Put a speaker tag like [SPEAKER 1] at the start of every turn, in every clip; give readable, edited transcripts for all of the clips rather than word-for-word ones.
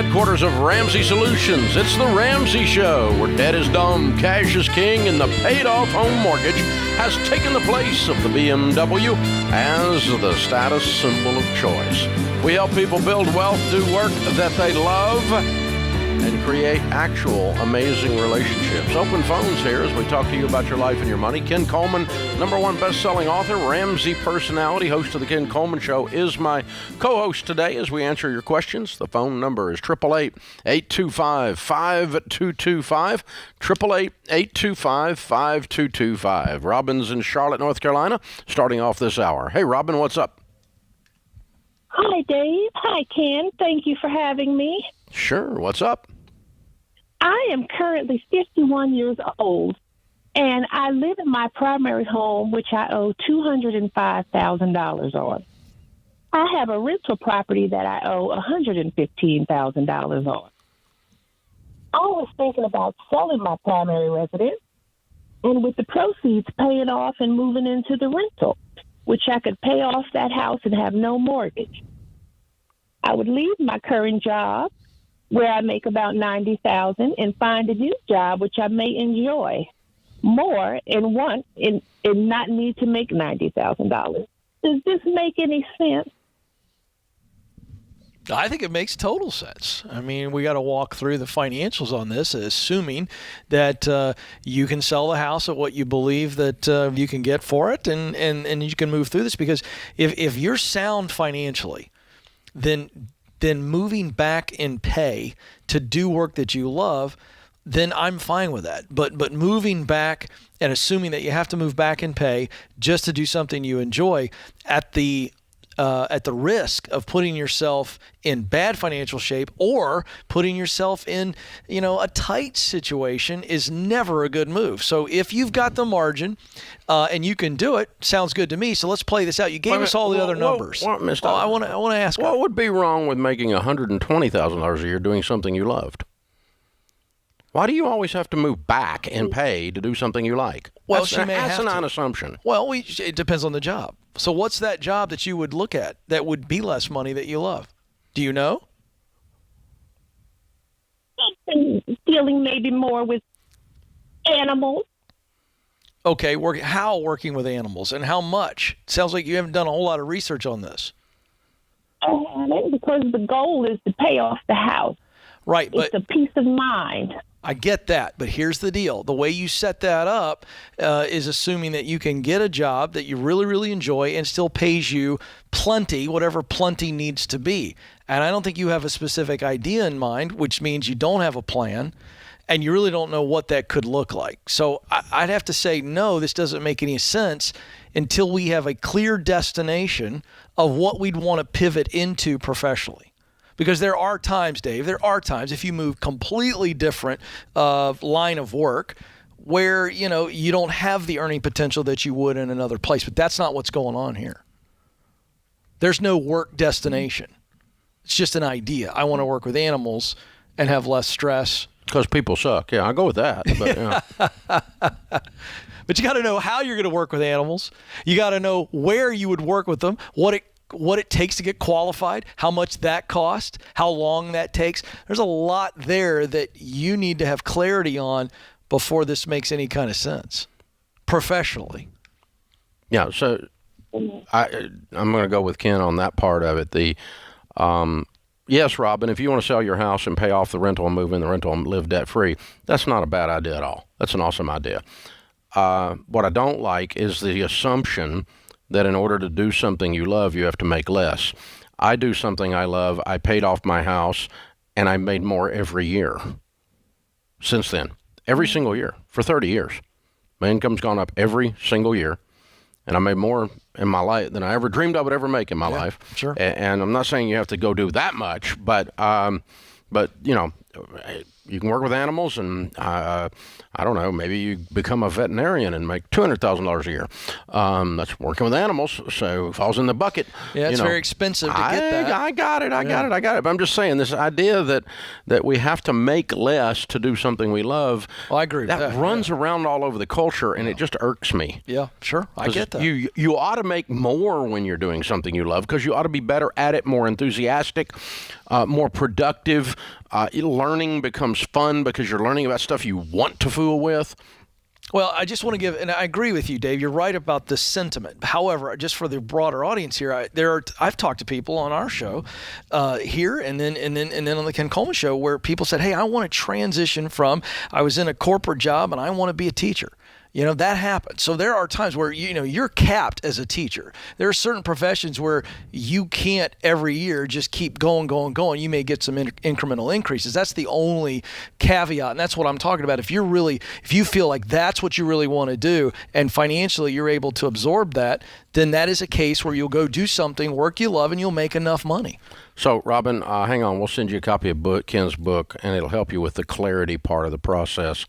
[SPEAKER 1] headquarters of Ramsey Solutions. It's the Ramsey Show, where debt is dumb, cash is king, and the paid-off home mortgage has taken the place of the BMW as the status symbol of choice. We help people build wealth, do work that they love, and create actual amazing relationships. Open phones here as we talk to you about your life and your money. Ken Coleman, #1 best-selling author, Ramsey personality, host of the Ken Coleman Show, is my co-host today as we answer your questions. The phone number is 888-825-5225, 888-825-5225. Robin's in Charlotte, North Carolina, starting off this hour. Hey, Robin, what's up?
[SPEAKER 2] Hi, Dave. Hi, Ken. Thank you for having me.
[SPEAKER 1] Sure. What's up?
[SPEAKER 2] I am currently 51 years old, and I live in my primary home, which I owe $205,000 on. I have a rental property that I owe $115,000 on. I was thinking about selling my primary residence, and with the proceeds paying off and moving into the rental, which I could pay off that house and have no mortgage. I would leave my current job, where I make about $90,000, and find a new job which I may enjoy more and want and not need to make $90,000. Does this make any sense?
[SPEAKER 3] I think it makes total sense. I mean, we got to walk through the financials on this, assuming that you can sell the house at what you believe that you can get for it, and you can move through this. Because if you're sound financially, then moving back in pay to do work that you love, then I'm fine with that. But moving back and assuming that you have to move back in pay just to do something you enjoy at the risk of putting yourself in bad financial shape or putting yourself in, a tight situation is never a good move. So if you've got the margin and you can do it, sounds good to me. So let's play this out. You gave us all the other numbers.
[SPEAKER 1] I
[SPEAKER 3] want to ask.
[SPEAKER 1] What would be wrong with making $120,000 a year doing something you loved? Why do you always have to move back and pay to do something you like?
[SPEAKER 3] Well,
[SPEAKER 1] that's a non-assumption.
[SPEAKER 3] Well, it depends on the job. So what's that job that you would look at that would be less money that you love? Do you know?
[SPEAKER 2] Dealing maybe more with animals.
[SPEAKER 3] Okay, how working with animals and how much? Sounds like you haven't done a whole lot of research on this.
[SPEAKER 2] Because the goal is to pay off the house.
[SPEAKER 3] Right, but
[SPEAKER 2] it's a peace of mind.
[SPEAKER 3] I get that, but here's the deal. The way you set that up is assuming that you can get a job that you really, really enjoy and still pays you plenty, whatever plenty needs to be. And I don't think you have a specific idea in mind, which means you don't have a plan, and you really don't know what that could look like. So I'd have to say, no, this doesn't make any sense until we have a clear destination of what we'd want to pivot into professionally. Because there are times, Dave, if you move completely different line of work where, you don't have the earning potential that you would in another place. But that's not what's going on here. There's no work destination. It's just an idea. I want to work with animals and have less stress.
[SPEAKER 1] Because people suck. Yeah, I'll go with that. But, yeah.
[SPEAKER 3] But you got to know how you're going to work with animals. You got to know where you would work with them, what it takes to get qualified, how much that costs, how long that takes. There's a lot there that you need to have clarity on before this makes any kind of sense professionally.
[SPEAKER 1] Yeah, so I'm going to go with Ken on that part of it. Yes, Robin, if you want to sell your house and pay off the rental and move in the rental and live debt-free, that's not a bad idea at all. That's an awesome idea. What I don't like is the assumption that in order to do something you love, you have to make less. I do something I love. I paid off my house, and I made more every year since then. Every single year for 30 years. My income's gone up every single year, and I made more in my life than I ever dreamed I would ever make in my life.
[SPEAKER 3] Sure.
[SPEAKER 1] And I'm not saying you have to go do that much, but you can work with animals, and I don't know, maybe you become a veterinarian and make $200,000 a year. That's working with animals, so it falls in the bucket.
[SPEAKER 3] Yeah, it's very expensive to get that.
[SPEAKER 1] I got it. But I'm just saying, this idea that we have to make less to do something we love.
[SPEAKER 3] Well, I agree with that.
[SPEAKER 1] That runs around all over the culture, and it just irks me.
[SPEAKER 3] Yeah, sure. I get that.
[SPEAKER 1] You ought to make more when you're doing something you love, because you ought to be better at it, more enthusiastic, more productive. Learning becomes fun because you're learning about stuff you want to fool with.
[SPEAKER 3] Well, I just want to give, and I agree with you, Dave. You're right about the sentiment. However, just for the broader audience here, I've talked to people on our show here, and then on the Ken Coleman show, where people said, "Hey, I want to transition from I was in a corporate job and I want to be a teacher." That happens. So there are times where, you're capped as a teacher. There are certain professions where you can't every year just keep going. You may get some incremental increases. That's the only caveat. And that's what I'm talking about. If you feel like that's what you really want to do, and financially you're able to absorb that, then that is a case where you'll go do something, work you love, and you'll make enough money.
[SPEAKER 1] So, Robin, hang on. We'll send you a copy of Ken's book, and it'll help you with the clarity part of the process,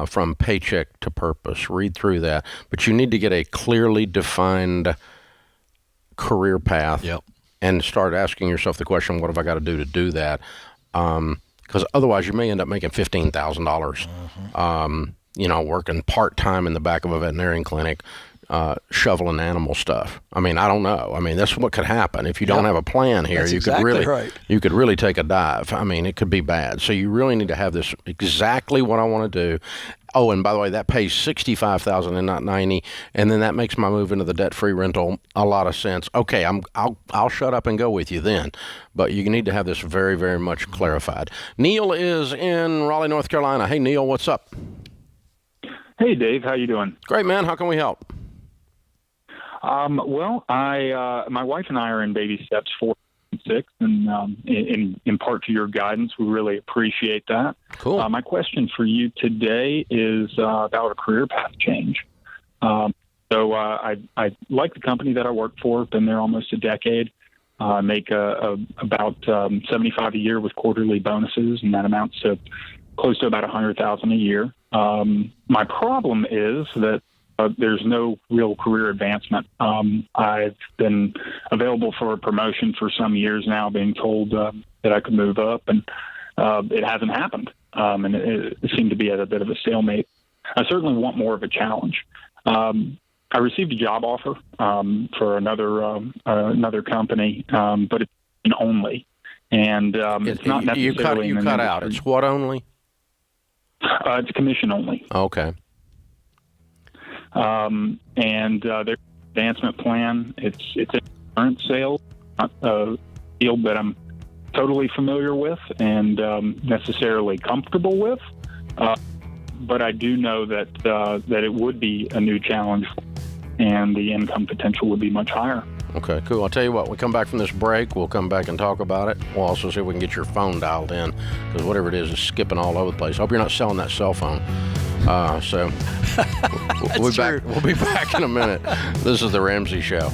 [SPEAKER 1] from paycheck to purpose. Read through that. But you need to get a clearly defined career path.
[SPEAKER 3] Yep.
[SPEAKER 1] And start asking yourself the question, what have I got to do that? Because otherwise you may end up making $15,000, working part-time in the back of a veterinarian clinic, shoveling animal stuff. I don't know. That's what could happen if you don't have a plan here.
[SPEAKER 3] That's
[SPEAKER 1] you
[SPEAKER 3] exactly
[SPEAKER 1] could really,
[SPEAKER 3] right.
[SPEAKER 1] You could really take a dive. It could be bad. So you really need to have this exactly what I want to do. Oh, and by the way, that pays $65,000 and not $90,000, and then that makes my move into the debt-free rental a lot of sense. Okay, I'll shut up and go with you then, but you need to have this very, very much clarified. Neil is in Raleigh, North Carolina. Hey, Neil, what's up?
[SPEAKER 4] Hey, Dave, how you doing?
[SPEAKER 1] Great, man. How can we help?
[SPEAKER 4] Well, my wife and I are in baby steps 4 and 6, and in part to your guidance, we really appreciate that.
[SPEAKER 1] Cool.
[SPEAKER 4] My question for you today is about a career path change. So I like the company that I work for. Been there almost a decade. Make about $75,000 a year with quarterly bonuses, and that amounts to close to about $100,000 a year. My problem is that there's no real career advancement. I've been available for a promotion for some years now, being told that I could move up, and it hasn't happened. And it seemed to be at a bit of a stalemate. I certainly want more of a challenge. I received a job offer for another company, but it's only, and it's not necessarily.
[SPEAKER 1] You cut out. It's what only?
[SPEAKER 4] It's commission only.
[SPEAKER 1] Okay.
[SPEAKER 4] And their advancement plan, it's insurance sales, not a field that I'm totally familiar with and necessarily comfortable with. But I do know that it would be a new challenge, and the income potential would be much higher.
[SPEAKER 1] Okay, cool. I'll tell you what, we come back from this break, we'll come back and talk about it. We'll also see if we can get your phone dialed in, because whatever it is skipping all over the place. I hope you're not selling that cell phone. So we'll be back in a minute. This is the Ramsey Show.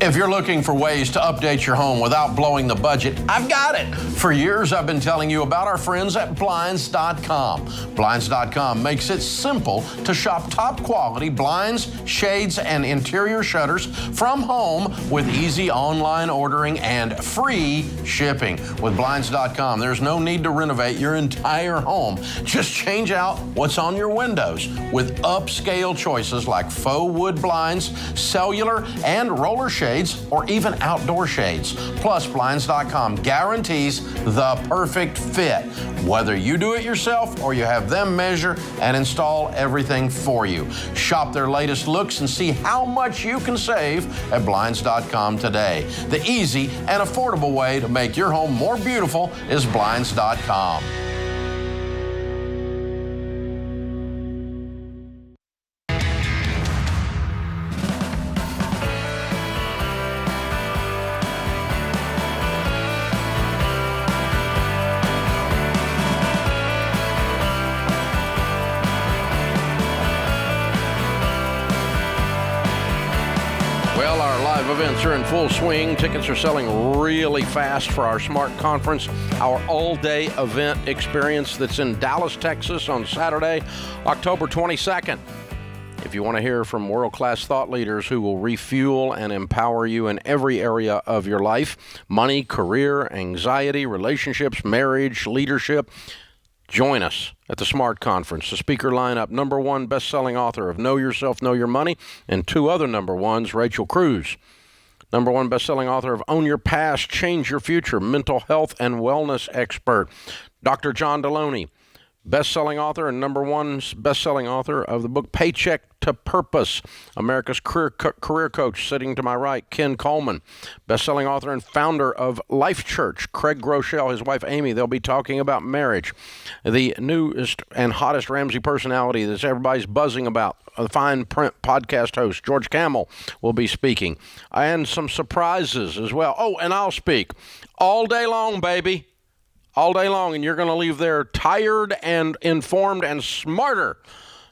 [SPEAKER 1] If you're looking for ways to update your home without blowing the budget, I've got it. For years, I've been telling you about our friends at Blinds.com. Blinds.com makes it simple to shop top quality blinds, shades, and interior shutters from home with easy online ordering and free shipping. With Blinds.com, there's no need to renovate your entire home. Just change out what's on your windows with upscale choices like faux wood blinds, cellular, and roller shades, or even outdoor shades. Plus, Blinds.com guarantees the perfect fit, whether you do it yourself or you have them measure and install everything for you. Shop their latest looks and see how much you can save at Blinds.com today. The easy and affordable way to make your home more beautiful is Blinds.com. Events are in full swing. Tickets are selling really fast for our Smart Conference, our all-day event experience that's in Dallas, Texas on Saturday, October 22nd. If you want to hear from world-class thought leaders who will refuel and empower you in every area of your life, money, career, anxiety, relationships, marriage, leadership, join us at the Smart Conference. The speaker lineup: number one best-selling author of Know Yourself, Know Your Money, and two other number ones, Rachel Cruz. Number one best-selling author of Own Your Past, Change Your Future, mental health and wellness expert, Dr. John Deloney. Best-selling author and number one best-selling author of the book Paycheck to Purpose, America's career coach, sitting to my right, Ken Coleman. Best-selling author and founder of Life Church, Craig Groeschel, his wife Amy. They'll be talking about marriage. The newest and hottest Ramsey personality that everybody's buzzing about, a fine print podcast host, George Camel, will be speaking. And some surprises as well. Oh, and I'll speak all day long, baby. All day long, and you're going to leave there tired and informed and smarter.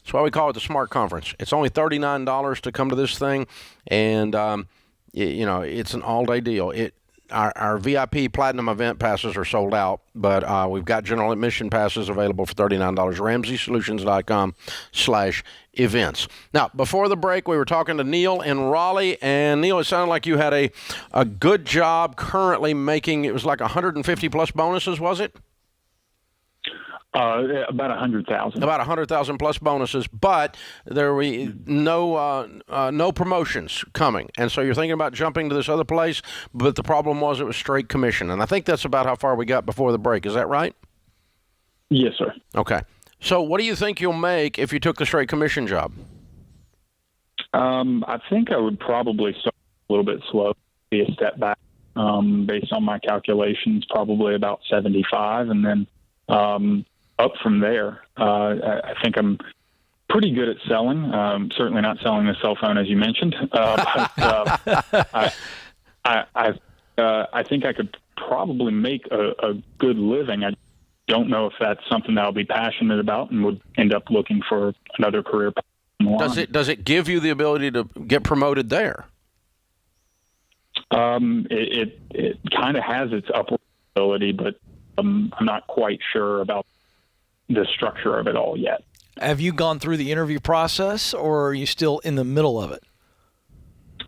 [SPEAKER 1] That's why we call it the Smart Conference. It's only $39 to come to this thing, and it's an all-day deal. Our VIP Platinum event passes are sold out, but we've got general admission passes available for $39. RamseySolutions.com/events. Now, before the break, we were talking to Neil in Raleigh, and Neil, it sounded like you had a good job currently making, it was like 150 plus bonuses, was it?
[SPEAKER 4] About 100,000.
[SPEAKER 1] About 100,000 plus bonuses, but there were no promotions coming, and so you're thinking about jumping to this other place. But the problem was it was straight commission, and I think that's about how far we got before the break. Is that right?
[SPEAKER 4] Yes, sir.
[SPEAKER 1] Okay. So, what do you think you'll make if you took the straight commission job?
[SPEAKER 4] I think I would probably start a little bit slow, be a step back. Based on my calculations, probably about 75, and then up from there. I think I'm pretty good at selling. Certainly not selling a cell phone, as you mentioned. But I think I could probably make a good living. I don't know if that's something that I'll be passionate about and would end up looking for another career path.
[SPEAKER 1] Does it give you the ability to get promoted there?
[SPEAKER 4] It kind of has its upward ability, but I'm not quite sure about the structure of it all yet.
[SPEAKER 3] Have you gone through the interview process, or are you still in the middle of it?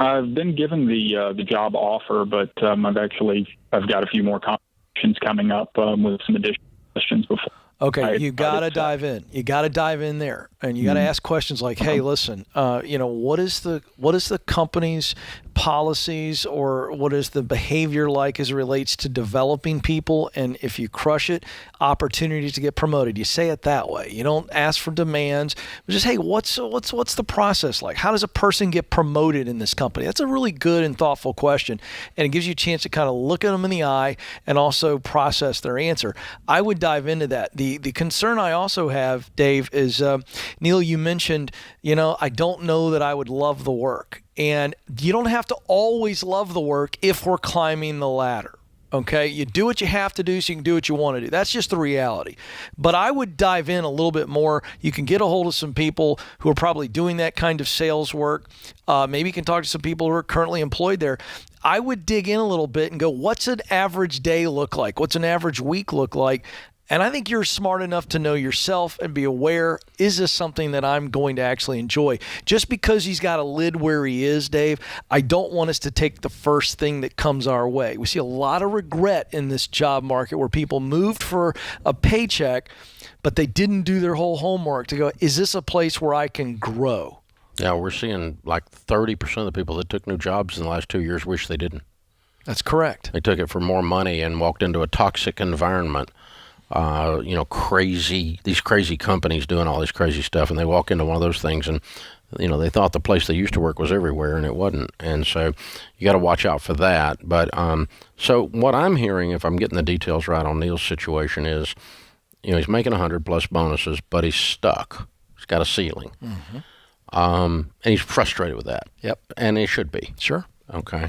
[SPEAKER 4] I've been given the job offer, but I've got a few more conversations coming up with some additional questions before.
[SPEAKER 3] Okay, you got to dive in. You got to dive in there, and you got to ask questions like, "Hey, listen, what is the company's policies, or what is the behavior like as it relates to developing people? And if you crush it, opportunities to get promoted." You say it that way. You don't ask for demands, but just, hey, what's the process like? How does a person get promoted in this company? That's a really good and thoughtful question, and it gives you a chance to kind of look at them in the eye and also process their answer. I would dive into that. The concern I also have, Dave, is Neil, you mentioned, I don't know that I would love the work. And you don't have to always love the work if we're climbing the ladder. Okay, you do what you have to do so you can do what you want to do. That's just the reality. But I would dive in a little bit more. You can get a hold of some people who are probably doing that kind of sales work. Maybe you can talk to some people who are currently employed there. I would dig in a little bit and go, what's an average day look like? What's an average week look like? And I think you're smart enough to know yourself and be aware, is this something that I'm going to actually enjoy? Just because he's got a lid where he is, Dave, I don't want us to take the first thing that comes our way. We see a lot of regret in this job market where people moved for a paycheck, but they didn't do their whole homework to go, is this a place where I can grow?
[SPEAKER 1] Yeah, we're seeing like 30% of the people that took new jobs in the last 2 years wish they didn't.
[SPEAKER 3] That's correct.
[SPEAKER 1] They took it for more money and walked into a toxic environment. These crazy companies doing all this crazy stuff, and they walk into one of those things and, they thought the place they used to work was everywhere, and it wasn't. And so you got to watch out for that. But so what I'm hearing, if I'm getting the details right on Neil's situation, is, he's making 100 plus bonuses, but he's stuck. He's got a ceiling. Mm-hmm. And he's frustrated with that.
[SPEAKER 3] Yep.
[SPEAKER 1] And he should be.
[SPEAKER 3] Sure.
[SPEAKER 1] Okay.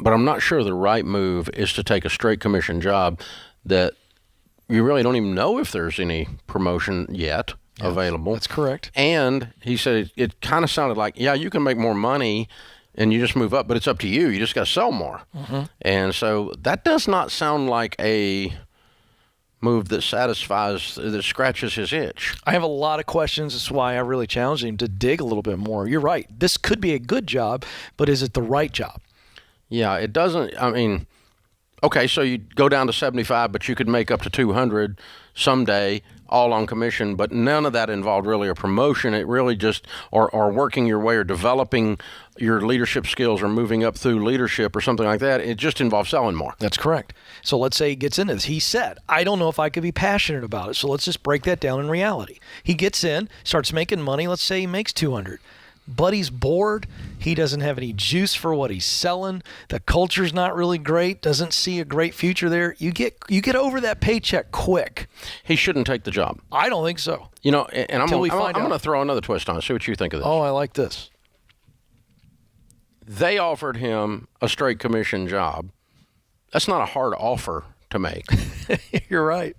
[SPEAKER 1] But I'm not sure the right move is to take a straight commission job that you really don't even know if there's any promotion yet. available.
[SPEAKER 3] That's correct.
[SPEAKER 1] And he said it kind of sounded like, yeah, you can make more money and you just move up, but it's up to you. You just got to sell more. And so that does not sound like a move that scratches his itch.
[SPEAKER 3] I have a lot of questions. That's why I really challenged him to dig a little bit more. You're right. This could be a good job, but is it the right job?
[SPEAKER 1] Yeah, it doesn't. I mean, okay, so you go down to 75, but you could make up to 200 someday, all on commission, but none of that involved really a promotion. It really just, or working your way or developing your leadership skills or moving up through leadership or something like that. It just involves selling more.
[SPEAKER 3] That's correct. So let's say he gets into this. He said, I don't know if I could be passionate about it. So let's just break that down in reality. He gets in, starts making money. Let's say he makes 200. But he's bored. He doesn't have any juice for what he's selling. The culture's not really great. Doesn't see a great future there. You get over that paycheck quick.
[SPEAKER 1] He shouldn't take the job.
[SPEAKER 3] I don't think so.
[SPEAKER 1] You know, and I'm going to
[SPEAKER 3] out.
[SPEAKER 1] throw another twist on it. See what you think of this.
[SPEAKER 3] Oh, I like this.
[SPEAKER 1] They offered him a straight commission job. That's not a hard offer to make.
[SPEAKER 3] You're right.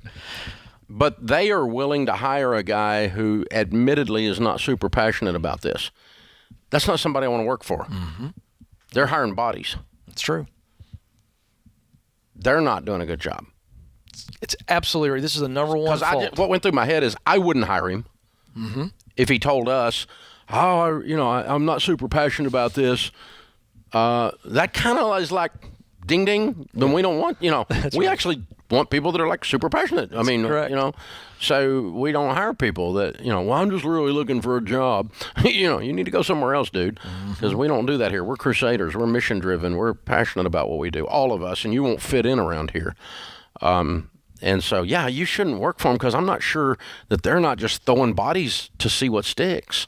[SPEAKER 1] But they are willing to hire a guy who admittedly is not super passionate about this. That's not somebody I want to work for. They're hiring bodies.
[SPEAKER 3] It's true.
[SPEAKER 1] They're not doing a good job.
[SPEAKER 3] It's absolutely right. This is the number one fault.
[SPEAKER 1] What went through my head is I wouldn't hire him if he told us, I'm not super passionate about this. That kind of is like, ding, ding, then we don't want, we actually want people that are like super passionate.
[SPEAKER 3] That's correct.
[SPEAKER 1] So we don't hire people that, I'm just really looking for a job. You need to go somewhere else, dude, because we don't do that here. We're crusaders. We're mission driven. We're passionate about what we do, all of us, and you won't fit in around here. And so, yeah, you shouldn't work for them because I'm not sure that they're not just throwing bodies to see what sticks.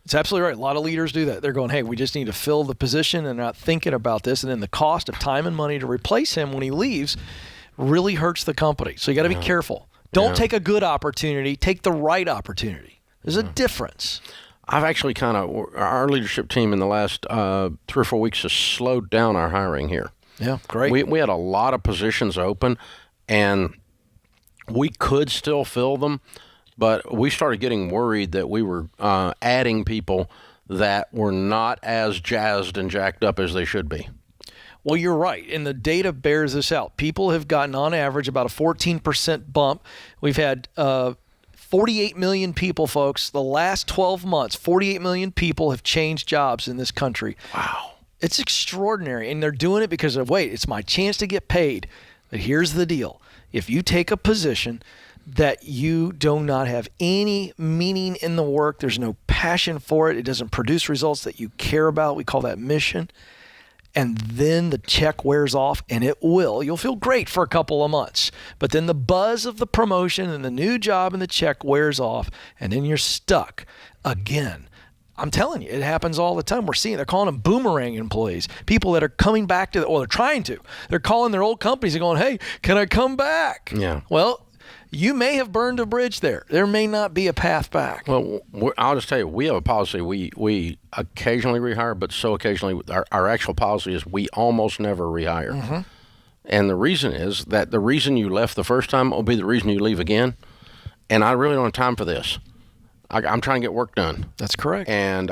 [SPEAKER 3] It's absolutely right. A lot of leaders do that. They're going, hey, we just need to fill the position and not thinking about this. And then the cost of time and money to replace him when he leaves really hurts the company. So you got to be careful. Don't take a good opportunity. Take the right opportunity. There's a difference.
[SPEAKER 1] I've actually our leadership team in the last 3 or 4 weeks has slowed down our hiring here.
[SPEAKER 3] Yeah, great.
[SPEAKER 1] We had a lot of positions open, and we could still fill them, but we started getting worried that we were adding people that were not as jazzed and jacked up as they should be.
[SPEAKER 3] Well, you're right, and the data bears this out. People have gotten, on average, about a 14% bump. We've had 48 million people, folks. The last 12 months, 48 million people have changed jobs in this country.
[SPEAKER 1] Wow.
[SPEAKER 3] It's extraordinary, and they're doing it because of, it's my chance to get paid. But here's the deal. If you take a position that you do not have any meaning in the work, there's no passion for it, it doesn't produce results that you care about, we call that mission, and then the check wears off, and it will. You'll feel great for a couple of months, but then the buzz of the promotion and the new job and the check wears off, and then you're stuck again. I'm telling you, it happens all the time. We're seeing, they're calling them boomerang employees, people that are coming back to, or they're trying to. They're calling their old companies and going, hey, can I come back?
[SPEAKER 1] Yeah.
[SPEAKER 3] Well, you may have burned a bridge there. There may not be a path back.
[SPEAKER 1] Well, I'll just tell you, we have a policy. We occasionally rehire, but so occasionally, our actual policy is we almost never rehire. And the reason is that the reason you left the first time will be the reason you leave again. And I really don't have time for this. I'm trying to get work done.
[SPEAKER 3] That's correct.
[SPEAKER 1] And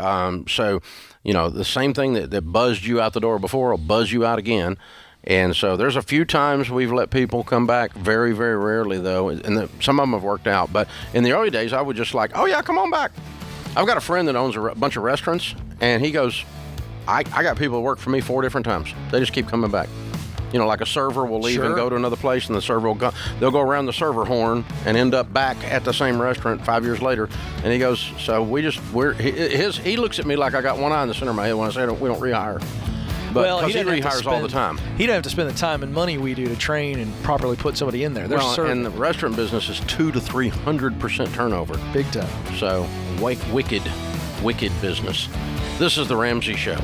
[SPEAKER 1] so, the same thing that buzzed you out the door before will buzz you out again. And so there's a few times we've let people come back, very, very rarely, though. And some of them have worked out. But in the early days, I would just like, oh, yeah, come on back. I've got a friend that owns a bunch of restaurants, and he goes, I got people that work for me 4 different times. They just keep coming back. Like a server will leave and go to another place, and the server will they'll go around the server horn and end up back at the same restaurant 5 years later. And he goes, so he looks at me like I got one eye in the center of my head when I say we don't rehire. But he rehires all the time.
[SPEAKER 3] He doesn't have to spend the time and money we do to train and properly put somebody in there.
[SPEAKER 1] And the restaurant business is 200% to 300% turnover.
[SPEAKER 3] Big time.
[SPEAKER 1] So wicked business. This is the Ramsey Show.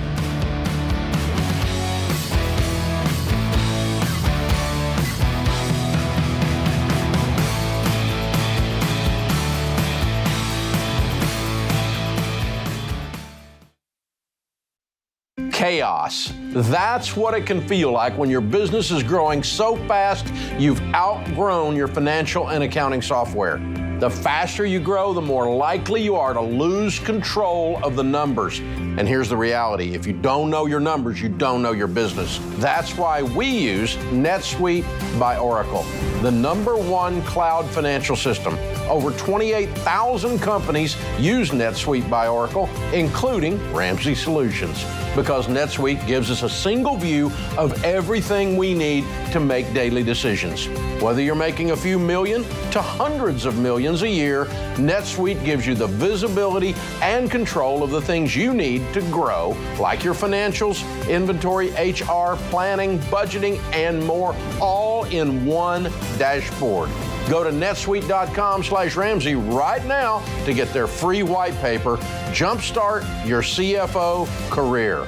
[SPEAKER 1] Chaos. That's what it can feel like when your business is growing so fast you've outgrown your financial and accounting software. The faster you grow, the more likely you are to lose control of the numbers. And here's the reality. If you don't know your numbers, you don't know your business. That's why we use NetSuite by Oracle, the #1 cloud financial system. Over 28,000 companies use NetSuite by Oracle, including Ramsey Solutions, because NetSuite gives us a single view of everything we need to make daily decisions. Whether you're making a few million to hundreds of millions a year, NetSuite gives you the visibility and control of the things you need to grow, like your financials, inventory, HR, planning, budgeting, and more, all in one dashboard. Go to netsuite.com/Ramsey right now to get their free white paper. Jumpstart your CFO career.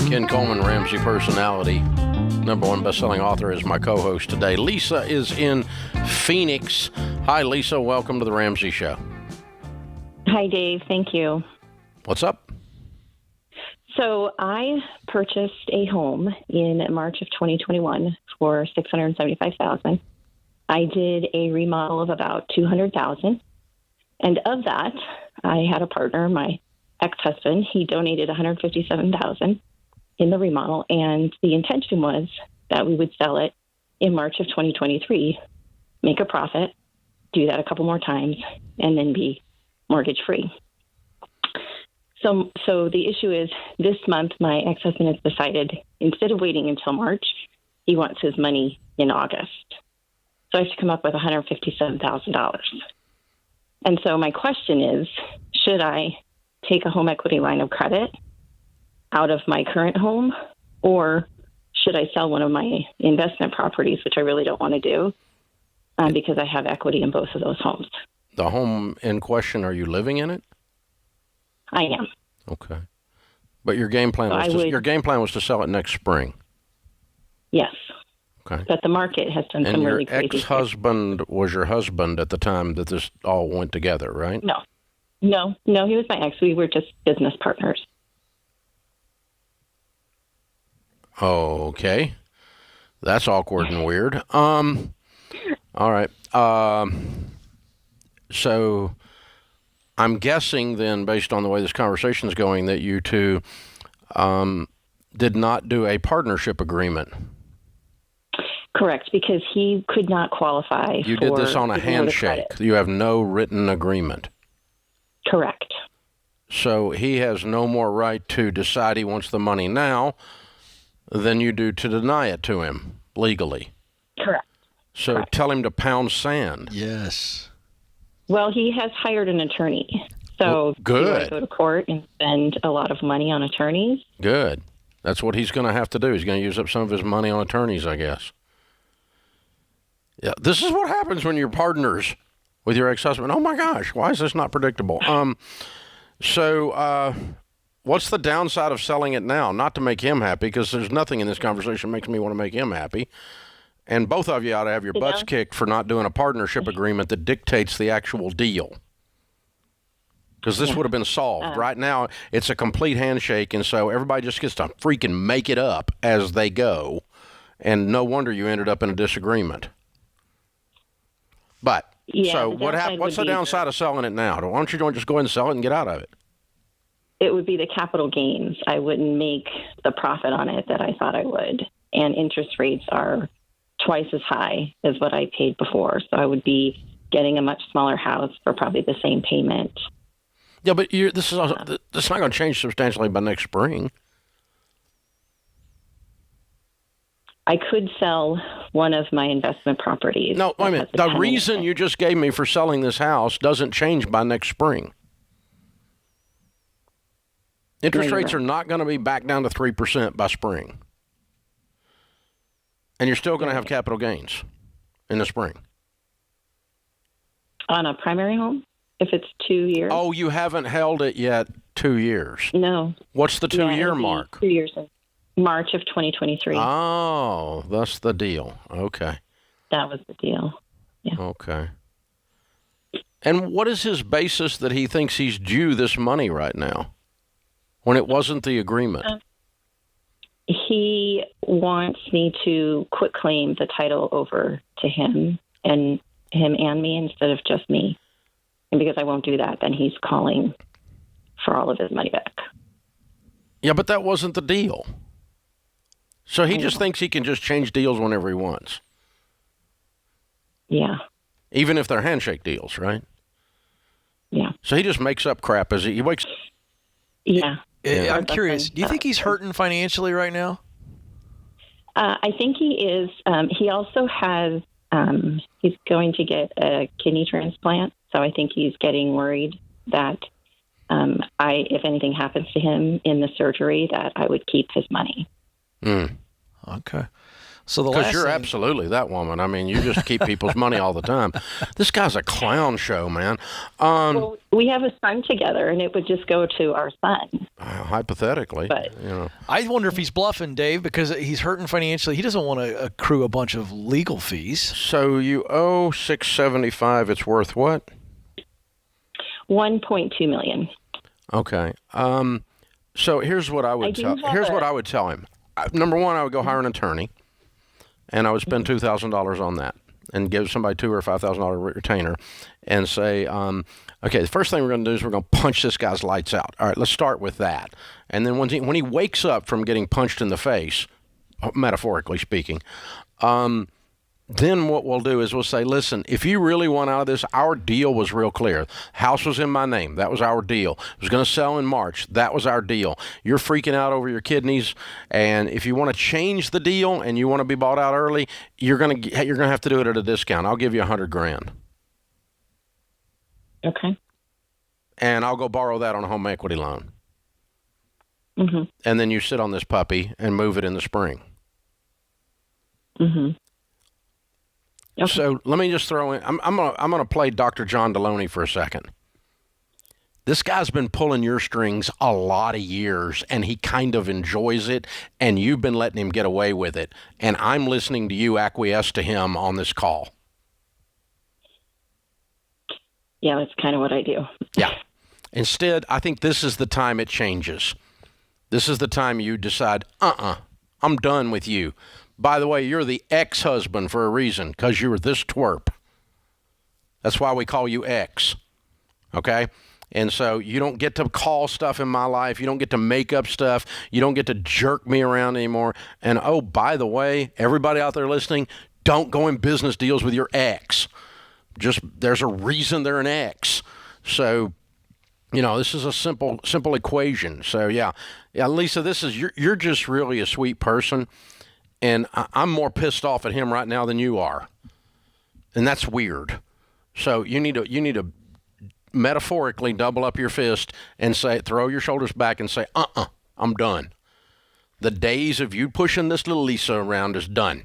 [SPEAKER 1] Ken Coleman, Ramsey personality, #1 best-selling author, is my co-host today. Lisa is in Phoenix. Hi, Lisa. Welcome to the Ramsey Show.
[SPEAKER 5] Hi, Dave. Thank you.
[SPEAKER 1] What's up?
[SPEAKER 5] So I purchased a home in March of 2021 for $675,000. I did a remodel of about $200,000, and of that, I had a partner, my ex-husband. He donated $157,000 in the remodel, and the intention was that we would sell it in March of 2023, make a profit, do that a couple more times, and then be mortgage-free. So the issue is this month, my ex-husband has decided instead of waiting until March, he wants his money in August. So I have to come up with $157,000. And so my question is, should I take a home equity line of credit out of my current home, or should I sell one of my investment properties, which I really don't want to do because I have equity in both of those homes?
[SPEAKER 1] The home in question, are you living in it?
[SPEAKER 5] I am.
[SPEAKER 1] Okay. But your game plan was to sell it next spring.
[SPEAKER 5] Yes.
[SPEAKER 1] Okay.
[SPEAKER 5] But the market has done some really crazy
[SPEAKER 1] things. And your ex-husband was your husband at the time that this all went together, right?
[SPEAKER 5] No, he was my ex. We were just business partners.
[SPEAKER 1] Okay. That's awkward and weird. All right. So I'm guessing then, based on the way this conversation is going, that you two did not do a partnership agreement.
[SPEAKER 5] Correct, because he could not qualify.
[SPEAKER 1] You did this on a handshake. You have no written agreement.
[SPEAKER 5] Correct.
[SPEAKER 1] So he has no more right to decide he wants the money now than you do to deny it to him legally.
[SPEAKER 5] Correct.
[SPEAKER 1] So
[SPEAKER 5] Correct.
[SPEAKER 1] Tell him to pound sand.
[SPEAKER 3] Yes.
[SPEAKER 5] Well, he has hired an attorney. So
[SPEAKER 1] good.
[SPEAKER 5] Do I go to court and spend a lot of money on attorneys?
[SPEAKER 1] Good. That's what he's going to have to do. He's going to use up some of his money on attorneys, I guess. Yeah, this is what happens when you're partners with your ex-husband. Oh my gosh, why is this not predictable? So what's the downside of selling it now? Not to make him happy, because there's nothing in this conversation that makes me want to make him happy. And both of you ought to have your butts kicked for not doing a partnership agreement that dictates the actual deal. Because this would have been solved. Right now, it's a complete handshake, and so everybody just gets to freaking make it up as they go. And no wonder you ended up in a disagreement. But, so what's the downside of selling it now? Why don't you just go ahead and sell it and get out of it?
[SPEAKER 5] It would be the capital gains. I wouldn't make the profit on it that I thought I would. And interest rates are twice as high as what I paid before. So I would be getting a much smaller house for probably the same payment.
[SPEAKER 1] Yeah, but this is not going to change substantially by next spring.
[SPEAKER 5] I could sell one of my investment properties.
[SPEAKER 1] No, wait a minute. The reason you just gave me for selling this house doesn't change by next spring. Interest rates are not going to be back down to 3% by spring. And you're still going to have capital gains in the spring.
[SPEAKER 5] On a primary home? If it's 2 years?
[SPEAKER 1] Oh, you haven't held it yet 2 years.
[SPEAKER 5] No.
[SPEAKER 1] What's the 2 year mark?
[SPEAKER 5] 2 years in March of 2023.
[SPEAKER 1] Oh, that's the deal. Okay.
[SPEAKER 5] That was the deal. Yeah.
[SPEAKER 1] Okay. And what is his basis that he thinks he's due this money right now when it wasn't the agreement?
[SPEAKER 5] He wants me to quit claim the title over to him and me instead of just me. And because I won't do that, then he's calling for all of his money back.
[SPEAKER 1] Yeah, but that wasn't the deal. So he just thinks he can just change deals whenever he wants.
[SPEAKER 5] Yeah.
[SPEAKER 1] Even if they're handshake deals, right?
[SPEAKER 5] Yeah.
[SPEAKER 1] So he just makes up crap as he wakes.
[SPEAKER 5] Yeah.
[SPEAKER 3] I'm curious. Do you think he's hurting financially right now?
[SPEAKER 5] I think he is. He also has, he's going to get a kidney transplant. So I think he's getting worried that if anything happens to him in the surgery, that I would keep his money.
[SPEAKER 3] Okay. So
[SPEAKER 1] because you're absolutely that woman. I mean, you just keep people's money all the time. This guy's a clown show, man.
[SPEAKER 5] Well, we have a son together, and it would just go to our son.
[SPEAKER 1] Hypothetically,
[SPEAKER 5] but
[SPEAKER 3] I wonder if he's bluffing, Dave, because he's hurting financially. He doesn't want to accrue a bunch of legal fees.
[SPEAKER 1] So you owe $675. It's worth what?
[SPEAKER 5] $1.2 million.
[SPEAKER 1] Okay. So here's what I would tell. Here's what I would tell him. Number one, I would go hire an attorney. And I would spend $2,000 on that and give somebody $2,000 or $5,000 retainer and say, okay, the first thing we're going to do is we're going to punch this guy's lights out. All right, let's start with that. And then when he wakes up from getting punched in the face, metaphorically speaking, then what we'll do is we'll say, listen, if you really want out of this, our deal was real clear. House was in my name. That was our deal. It was going to sell in March. That was our deal. You're freaking out over your kidneys, and if you want to change the deal and you want to be bought out early, you're going to have to do it at a discount. I'll give you $100,000.
[SPEAKER 5] Okay.
[SPEAKER 1] And I'll go borrow that on a home equity loan.
[SPEAKER 5] Mm-hmm.
[SPEAKER 1] And then you sit on this puppy and move it in the spring.
[SPEAKER 5] Mm-hmm. Okay.
[SPEAKER 1] So let me just throw in. I'm gonna play Dr. John Deloney for a second. This guy's been pulling your strings a lot of years, and he kind of enjoys it. And you've been letting him get away with it. And I'm listening to you acquiesce to him on this call.
[SPEAKER 5] Yeah, that's kind of what I do.
[SPEAKER 1] Yeah. Instead, I think this is the time it changes. This is the time you decide, I'm done with you. By the way, you're the ex-husband for a reason, because you were this twerp. That's why we call you ex, okay? And so you don't get to call stuff in my life. You don't get to make up stuff. You don't get to jerk me around anymore. And, oh, by the way, everybody out there listening, don't go in business deals with your ex. Just there's a reason they're an ex. So, this is a simple equation. So, yeah, Lisa, you're just really a sweet person. And I'm more pissed off at him right now than you are. And that's weird. So you need to metaphorically double up your fist and throw your shoulders back and say, I'm done. The days of you pushing this little Lisa around is done.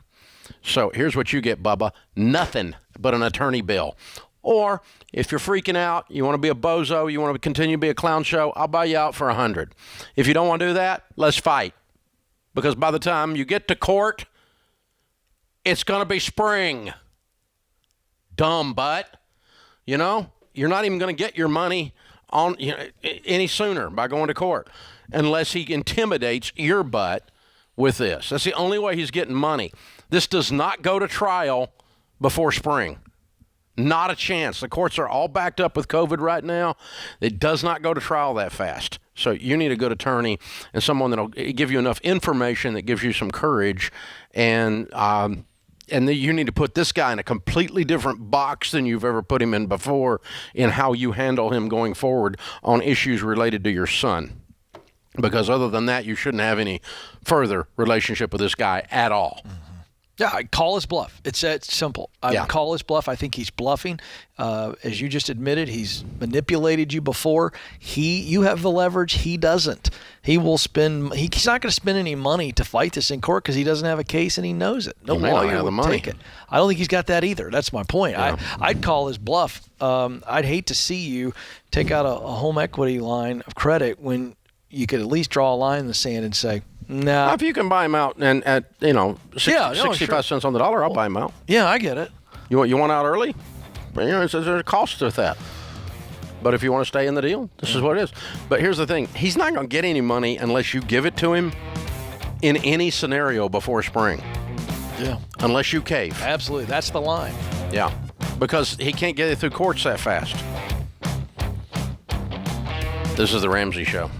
[SPEAKER 1] So here's what you get, Bubba. Nothing but an attorney bill. Or if you're freaking out, you want to be a bozo, you want to continue to be a clown show, I'll buy you out for $100. If you don't want to do that, let's fight. Because by the time you get to court, it's going to be spring. Dumb butt. You're not even going to get your money on any sooner by going to court unless he intimidates your butt with this. That's the only way he's getting money. This does not go to trial before spring. Not a chance. The courts are all backed up with COVID right now. It does not go to trial that fast. So you need a good attorney and someone that'll give you enough information that gives you some courage. And then you need to put this guy in a completely different box than you've ever put him in before in how you handle him going forward on issues related to your son. Because other than that, you shouldn't have any further relationship with this guy at all.
[SPEAKER 3] Yeah, I'd call his bluff. It's that simple. I'd call his bluff. I think he's bluffing. As you just admitted, he's manipulated you before. You have the leverage. He doesn't. He will spend. He's not going to spend any money to fight this in court because he doesn't have a case and he knows it. No lawyer would take it. I don't think he's got that either. That's my point. Yeah. I'd call his bluff. I'd hate to see you take out a home equity line of credit when you could at least draw a line in the sand and say, no.
[SPEAKER 1] If you can buy them out and at 65 cents on the dollar, I'll buy them out.
[SPEAKER 3] Yeah, I get it.
[SPEAKER 1] You want out early? There's a cost with that. But if you want to stay in the deal, this is what it is. But here's the thing: he's not going to get any money unless you give it to him in any scenario before spring.
[SPEAKER 3] Yeah.
[SPEAKER 1] Unless you cave.
[SPEAKER 3] Absolutely, that's the line.
[SPEAKER 1] Yeah, because he can't get it through courts that fast. This is the Ramsey Show.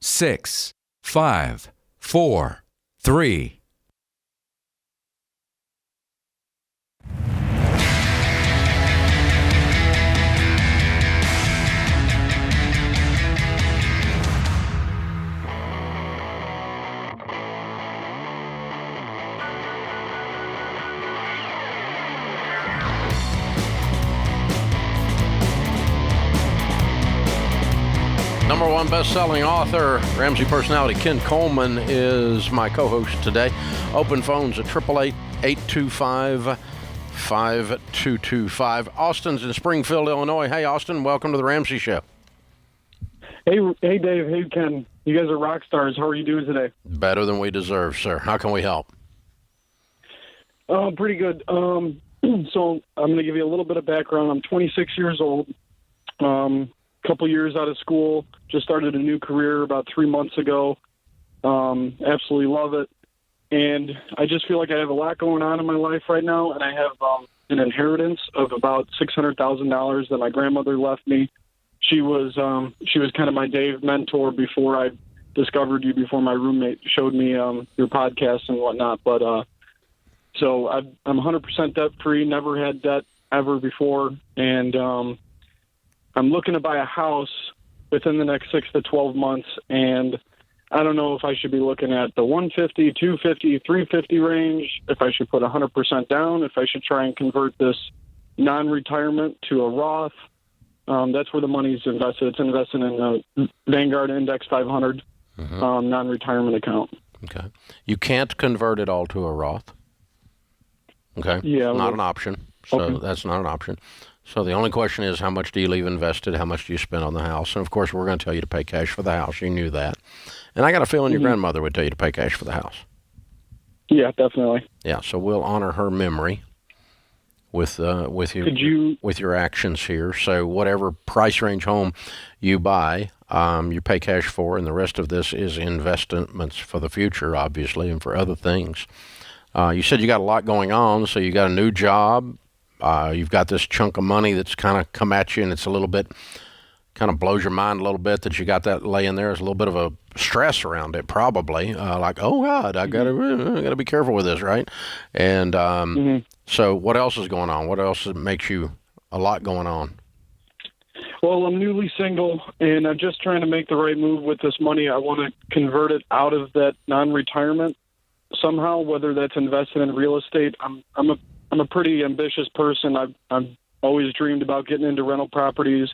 [SPEAKER 6] Six, 5, 4, 3.
[SPEAKER 1] Number one best-selling author, Ramsey personality Ken Coleman is my co-host today. Open phones at 888-825-5225. Austin's in Springfield, Illinois. Hey, Austin, welcome to the Ramsey Show.
[SPEAKER 7] Hey, Dave. Hey, Ken. You guys are rock stars. How are you doing today?
[SPEAKER 1] Better than we deserve, sir. How can we help?
[SPEAKER 7] Pretty good. So I'm going to give you a little bit of background. I'm 26 years old. Couple years out of school, just started a new career about 3 months ago. Absolutely love it. And I just feel like I have a lot going on in my life right now, and I have an inheritance of about $600,000 that my grandmother left me. She was kind of my Dave mentor before I discovered you, before my roommate showed me your podcast and whatnot. But so I'm 100% debt free, never had debt ever before, and I'm looking to buy a house within the next 6 to 12 months, and I don't know if I should be looking at the 150, 250, 350 range, if I should put 100% down, if I should try and convert this non-retirement to a Roth. That's where the money's invested. It's invested in a Vanguard Index 500 non-retirement account.
[SPEAKER 1] Okay. You can't convert it all to a Roth. Okay.
[SPEAKER 7] Yeah.
[SPEAKER 1] Not an option. So that's not an option. So the only question is, how much do you leave invested? How much do you spend on the house? And, of course, we're going to tell you to pay cash for the house. You knew that. And I got a feeling your grandmother would tell you to pay cash for the house.
[SPEAKER 7] Yeah, definitely.
[SPEAKER 1] Yeah, so we'll honor her memory with your actions here. So whatever price range home you buy, you pay cash for, and the rest of this is investments for the future, obviously, and for other things. You said you got a lot going on, so you got a new job. You've got this chunk of money that's kind of come at you, and it's a little bit, kind of blows your mind a little bit that you got that laying there. There's a little bit of a stress around it, probably. Like, oh God, I gotta be careful with this, right? And so, what else is going on? What else makes you a lot going on?
[SPEAKER 7] Well, I'm newly single, and I'm just trying to make the right move with this money. I want to convert it out of that non-retirement somehow, whether that's invested in real estate. I'm a pretty ambitious person. I've always dreamed about getting into rental properties,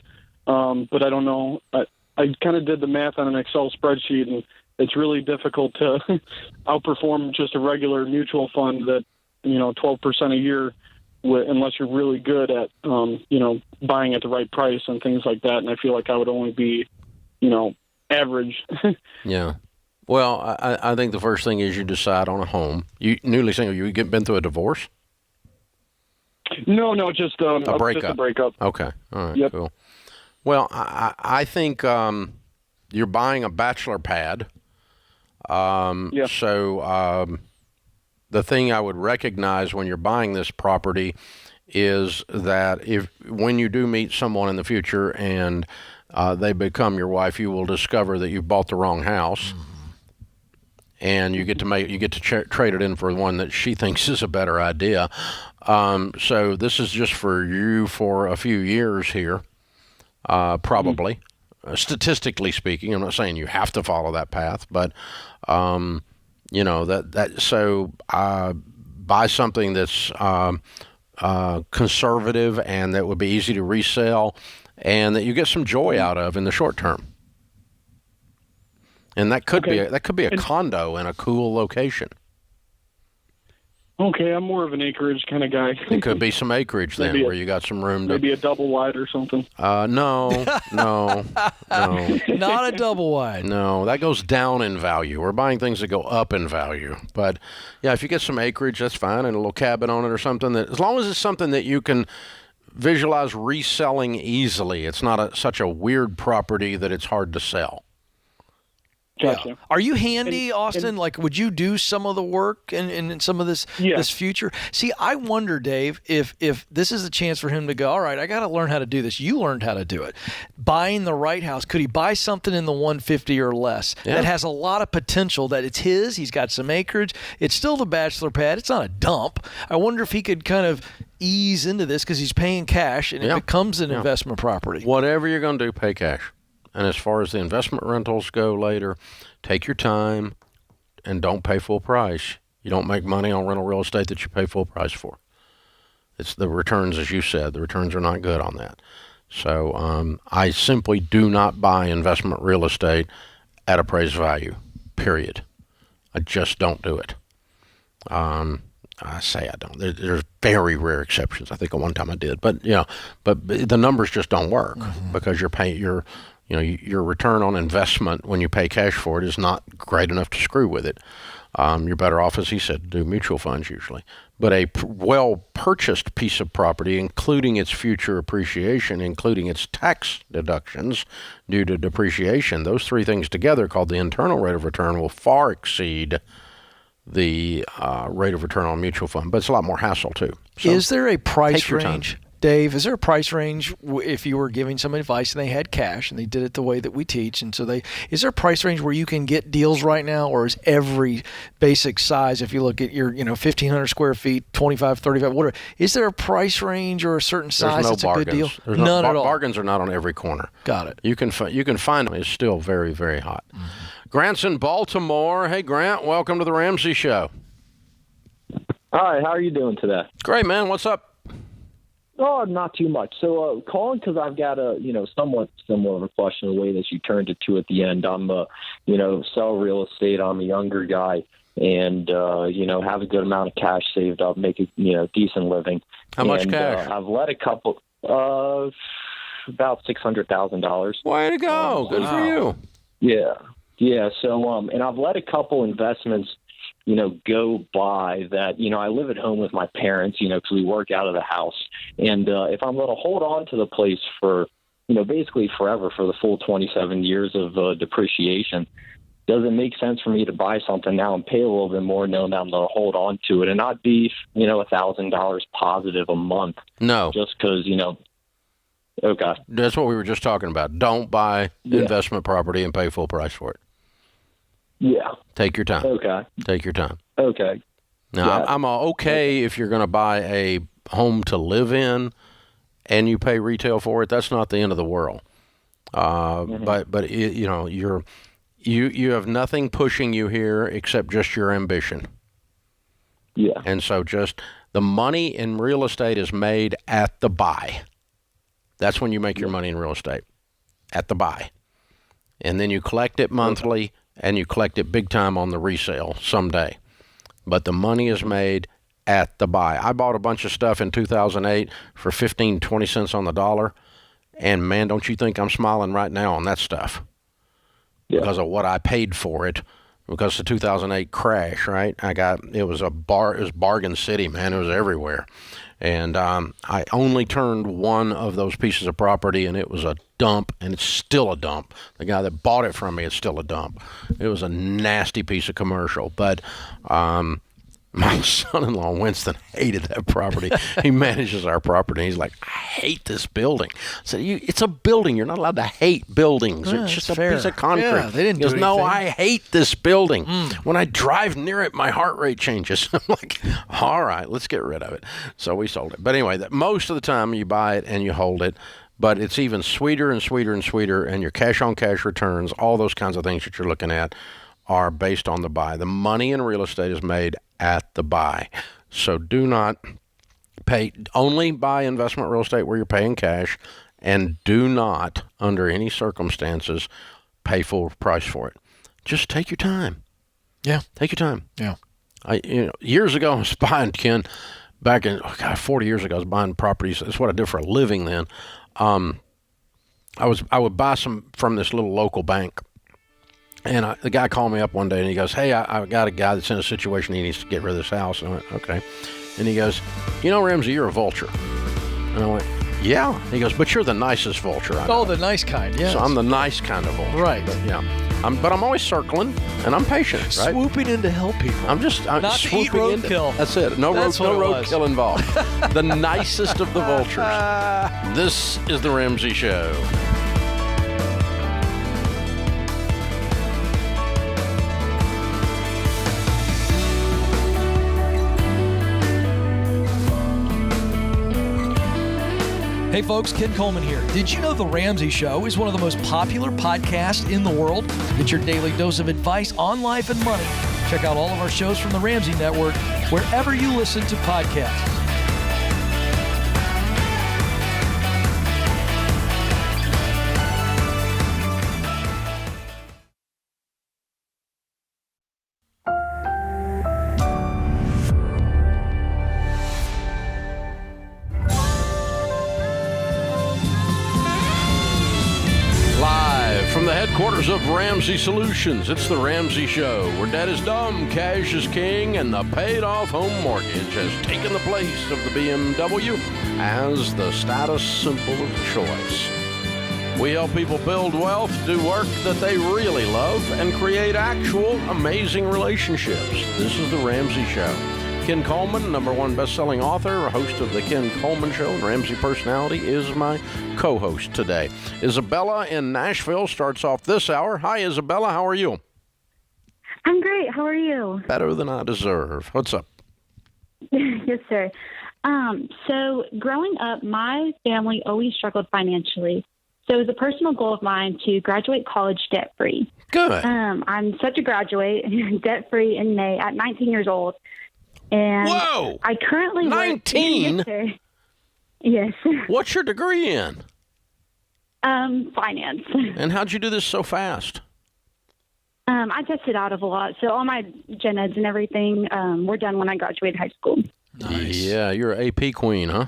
[SPEAKER 7] but I don't know. I kind of did the math on an Excel spreadsheet, and it's really difficult to outperform just a regular mutual fund that, 12% a year, unless you're really good at, buying at the right price and things like that. And I feel like I would only be, average.
[SPEAKER 1] Yeah. Well, I think the first thing is you decide on a home. You newly single. You been through a divorce?
[SPEAKER 7] No, just a breakup. Just a breakup.
[SPEAKER 1] Okay. All right. Yep. Cool. Well, I think you're buying a bachelor pad. Yeah. So the thing I would recognize when you're buying this property is that when you do meet someone in the future and they become your wife, you will discover that you bought the wrong house, and you get to trade it in for one that she thinks is a better idea. So this is just for you for a few years here, probably. Statistically speaking, I'm not saying you have to follow that path, but buy something that's conservative and that would be easy to resell and that you get some joy out of in the short term. And that could be a condo in a cool location.
[SPEAKER 7] Okay, I'm more of an acreage kind of guy.
[SPEAKER 1] It could be some acreage then where you got some room to...
[SPEAKER 7] Maybe a double wide or something.
[SPEAKER 1] No.
[SPEAKER 3] Not a double wide.
[SPEAKER 1] No, that goes down in value. We're buying things that go up in value. But, yeah, if you get some acreage, that's fine, and a little cabin on it or something. As long as it's something that you can visualize reselling easily. It's not such a weird property that it's hard to sell.
[SPEAKER 7] Gotcha.
[SPEAKER 3] Yeah. Are you handy, Austin? Like, would you do some of the work in some of this future? See, I wonder, Dave, if this is a chance for him to go, all right, I got to learn how to do this. You learned how to do it. Buying the right house. Could he buy something in the 150 or less that has a lot of potential, that it's his, he's got some acreage, it's still the bachelor pad, it's not a dump. I wonder if he could kind of ease into this because he's paying cash and it becomes an investment property.
[SPEAKER 1] Whatever you're going to do, pay cash. And as far as the investment rentals go later, take your time and don't pay full price. You don't make money on rental real estate that you pay full price for. It's the returns, as you said. The returns are not good on that. So I simply do not buy investment real estate at appraised value, period. I just don't do it. I say I don't. There's very rare exceptions. I think at one time I did. But, but the numbers just don't work because your return on investment when you pay cash for it is not great enough to screw with it. You're better off, as he said, to do mutual funds usually. But a well-purchased piece of property, including its future appreciation, including its tax deductions due to depreciation, those three things together, called the internal rate of return, will far exceed the rate of return on a mutual fund. But it's a lot more hassle, too. So
[SPEAKER 3] is there a price range? Dave, is there a price range if you were giving some advice and they had cash and they did it the way that we teach, and so is there a price range where you can get deals right now, or is every basic size, if you look at your 1,500 square feet, 25, 35, whatever, is there a price range or a certain size that's a good deal?
[SPEAKER 1] There's
[SPEAKER 3] None at all.
[SPEAKER 1] Bargains are not on every corner.
[SPEAKER 3] Got it.
[SPEAKER 1] You can find them. It's still very, very hot. Mm-hmm. Grant's in Baltimore. Hey, Grant, welcome to the Ramsey Show.
[SPEAKER 8] Hi, how are you doing today?
[SPEAKER 1] Great, man. What's up?
[SPEAKER 8] Oh, not too much. So calling because I've got a, somewhat similar of a question the way that you turned it to at the end. I'm, sell real estate. I'm a younger guy and, have a good amount of cash saved up, make a, decent living.
[SPEAKER 1] How much cash?
[SPEAKER 8] I've let a couple, about $600,000.
[SPEAKER 1] Way to go. Good for you.
[SPEAKER 8] Yeah. Yeah. So, and I've let a couple investments go by that, I live at home with my parents, because we work out of the house. And if I'm going to hold on to the place for, basically forever, for the full 27 years of depreciation, does it make sense for me to buy something now and pay a little bit more knowing that I'm going to hold on to it and not be, $1,000 positive a month?
[SPEAKER 1] No.
[SPEAKER 8] Just because, okay.
[SPEAKER 1] That's what we were just talking about. Don't buy investment property and pay full price for it.
[SPEAKER 8] Yeah.
[SPEAKER 1] Take your time.
[SPEAKER 8] Okay.
[SPEAKER 1] Take your time.
[SPEAKER 8] Okay.
[SPEAKER 1] Now, I'm okay if you're going to buy a home to live in and you pay retail for it. That's not the end of the world. But you have nothing pushing you here except just your ambition.
[SPEAKER 8] Yeah.
[SPEAKER 1] And so just the money in real estate is made at the buy. That's when you make your money in real estate, at the buy. And then you collect it monthly. And you collect it big time on the resale someday. But the money is made at the buy. I bought a bunch of stuff in 2008 for 15, 20 cents on the dollar. And, man, don't you think I'm smiling right now on that stuff? Yeah. Because of what I paid for it. Because of the 2008 crash, right? It was bargain city, man. It was everywhere. And I only turned one of those pieces of property, and it was a dump, and it's still a dump. The guy that bought it from me, it's still a dump. It was a nasty piece of commercial. But My son-in-law, Winston, hated that property. He manages our property. He's like, I hate this building. I said, it's a building. You're not allowed to hate buildings.
[SPEAKER 3] Yeah,
[SPEAKER 1] it's just a
[SPEAKER 3] fair.
[SPEAKER 1] piece of concrete.
[SPEAKER 3] Yeah, they didn't
[SPEAKER 1] He goes,
[SPEAKER 3] do
[SPEAKER 1] no,
[SPEAKER 3] anything.
[SPEAKER 1] I hate this building. When I drive near it, my heart rate changes. I'm like, all right, let's get rid of it. So we sold it. But anyway, most of the time you buy it and you hold it. But it's even sweeter and sweeter and sweeter, and your cash-on-cash returns, all those kinds of things that you're looking at, are based on the buy. The money in real estate is made at the buy. So do not only buy investment real estate where you're paying cash, and do not, under any circumstances, pay full price for it. Just take your time.
[SPEAKER 3] Yeah.
[SPEAKER 1] Take your time.
[SPEAKER 3] Yeah.
[SPEAKER 1] Years ago, I was buying, Ken, back in 40 years ago, I was buying properties. That's what I did for a living then. I would buy some from this little local bank. And the guy called me up one day and he goes, hey, I got a guy that's in a situation he needs to get rid of this house. And I went, okay. And he goes, Ramsey, you're a vulture. And I went, yeah. He goes, but you're the nicest vulture I know.
[SPEAKER 3] Oh, the nice kind, yes.
[SPEAKER 1] So I'm the nice kind of vulture.
[SPEAKER 3] Right.
[SPEAKER 1] But, yeah. But I'm always circling and I'm patient, right?
[SPEAKER 3] Swooping in to help people.
[SPEAKER 1] I'm not
[SPEAKER 3] to eat roadkill.
[SPEAKER 1] That's it. No roadkill involved. The nicest of the vultures. This is the Ramsey Show.
[SPEAKER 3] Hey folks, Ken Coleman here. Did you know The Ramsey Show is one of the most popular podcasts in the world? Get your daily dose of advice on life and money. Check out all of our shows from the Ramsey Network wherever you listen to podcasts.
[SPEAKER 1] From the headquarters of Ramsey Solutions, it's the Ramsey Show, where debt is dumb, cash is king, and the paid-off home mortgage has taken the place of the BMW as the status symbol of choice. We help people build wealth, do work that they really love, and create actual amazing relationships. This is the Ramsey Show. Ken Coleman, #1 best-selling author, host of The Ken Coleman Show, and Ramsey Personality, is my co-host today. Isabella in Nashville starts off this hour. Hi, Isabella. How are you?
[SPEAKER 9] I'm great. How are you?
[SPEAKER 1] Better than I deserve. What's up?
[SPEAKER 9] Yes, sir. So growing up, my family always struggled financially. So it was a personal goal of mine to graduate college debt-free.
[SPEAKER 1] Good.
[SPEAKER 9] I'm such a graduate, debt-free in May at 19 years old. And
[SPEAKER 1] whoa!
[SPEAKER 9] I currently
[SPEAKER 1] 19?
[SPEAKER 9] Yes, sir. Yes.
[SPEAKER 1] What's your degree in?
[SPEAKER 9] Finance.
[SPEAKER 1] And how'd you do this so fast?
[SPEAKER 9] I tested out of a lot. So all my gen eds and everything were done when I graduated high school.
[SPEAKER 3] Nice.
[SPEAKER 1] Yeah, you're an AP queen, huh?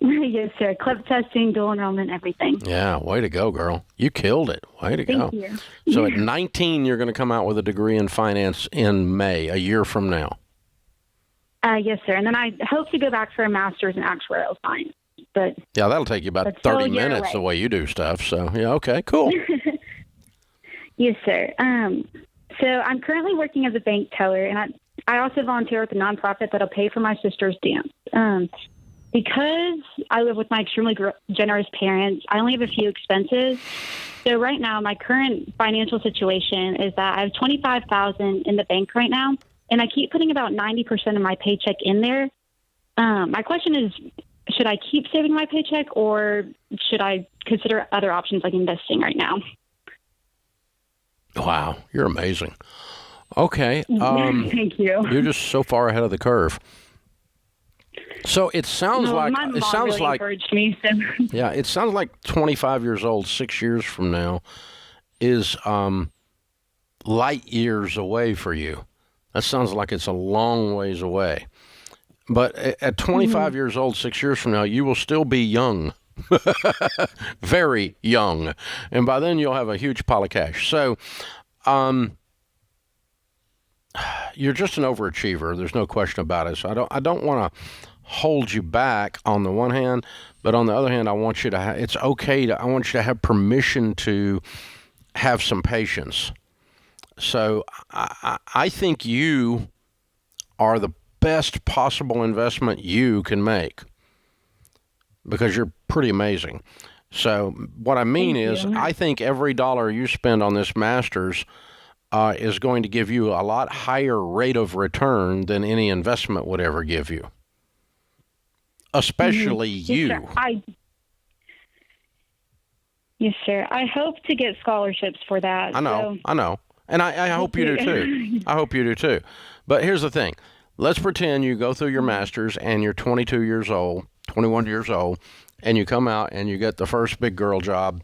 [SPEAKER 9] Yes, sir. Club testing, dual enrollment, everything.
[SPEAKER 1] Yeah, way to go, girl. You killed it. Way to go.
[SPEAKER 9] Thank you.
[SPEAKER 1] So at 19, you're going to come out with a degree in finance in May, a year from now.
[SPEAKER 9] Yes, sir. And then I hope to go back for a master's in actuarial science. But
[SPEAKER 1] yeah, that'll take you about
[SPEAKER 9] But still
[SPEAKER 1] 30
[SPEAKER 9] a year
[SPEAKER 1] minutes
[SPEAKER 9] away.
[SPEAKER 1] the way you do stuff. So, yeah, okay, cool.
[SPEAKER 9] yes, sir. So I'm currently working as a bank teller, and I also volunteer with a nonprofit that'll pay for my sister's dance. Because I live with my extremely generous parents, I only have a few expenses. So right now, my current financial situation is that I have $25,000 in the bank right now, and I keep putting about 90% of my paycheck in there. My question is, should I keep saving my paycheck, or should I consider other options like investing right now?
[SPEAKER 1] Wow, you're amazing. Okay.
[SPEAKER 9] Thank you.
[SPEAKER 1] You're just so far ahead of the curve. So it sounds
[SPEAKER 9] No,
[SPEAKER 1] like
[SPEAKER 9] my mom
[SPEAKER 1] it sounds
[SPEAKER 9] really
[SPEAKER 1] like
[SPEAKER 9] encouraged me. So.
[SPEAKER 1] yeah, it sounds like 25 years old, 6 years from now, is light years away for you. That sounds like it's a long ways away. But at 25 years old, 6 years from now, you will still be young, very young, and by then you'll have a huge pile of cash. So, you're just an overachiever. There's no question about it. So I don't want to hold you back on the one hand, but on the other hand, I want you to it's okay to, I want you to have permission to have some patience. So I think you are the best possible investment you can make because you're pretty amazing. So what I mean is, I think every dollar you spend on this Masters is going to give you a lot higher rate of return than any investment would ever give you. Especially you.
[SPEAKER 9] Yes, sir. Yes, sir. I hope to get scholarships for that.
[SPEAKER 1] I know. And I hope you do too. I hope you do too. But here's the thing. Let's pretend you go through your Masters and you're 22 years old, 21 years old, and you come out and you get the first big girl job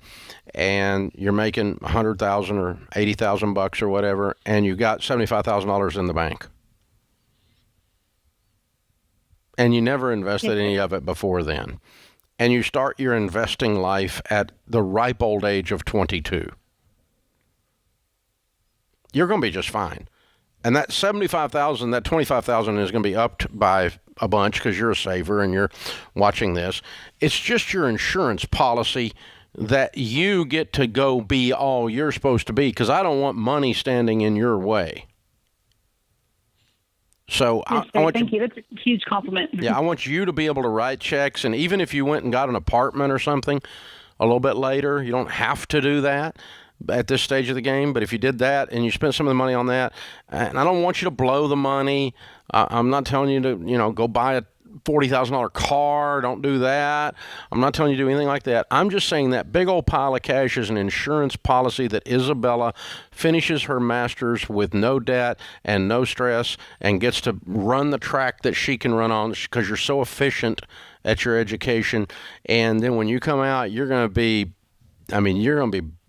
[SPEAKER 1] and you're making $100,000 or $80,000 or whatever, and you got $75,000 in the bank. And you never invested any of it before then. And you start your investing life at the ripe old age of 22. You're going to be just fine. And that $75,000, that $25,000 is going to be upped by a bunch because you're a saver and you're watching this. It's just your insurance policy that you get to go be all you're supposed to be, because I don't want money standing in your way. So
[SPEAKER 9] yes,
[SPEAKER 1] I want
[SPEAKER 9] thank you. That's a huge compliment.
[SPEAKER 1] Yeah, I want you to be able to write checks, and even if you went and got an apartment or something a little bit later, you don't have to do that at this stage of the game. But if you did that and you spent some of the money on that, and I don't want you to blow the money. I'm not telling you to, go buy a $40,000 car. Don't do that. I'm not telling you to do anything like that. I'm just saying that big old pile of cash is an insurance policy that Isabella finishes her Masters with no debt and no stress and gets to run the track that she can run on because you're so efficient at your education. And then when you come out, you're going to be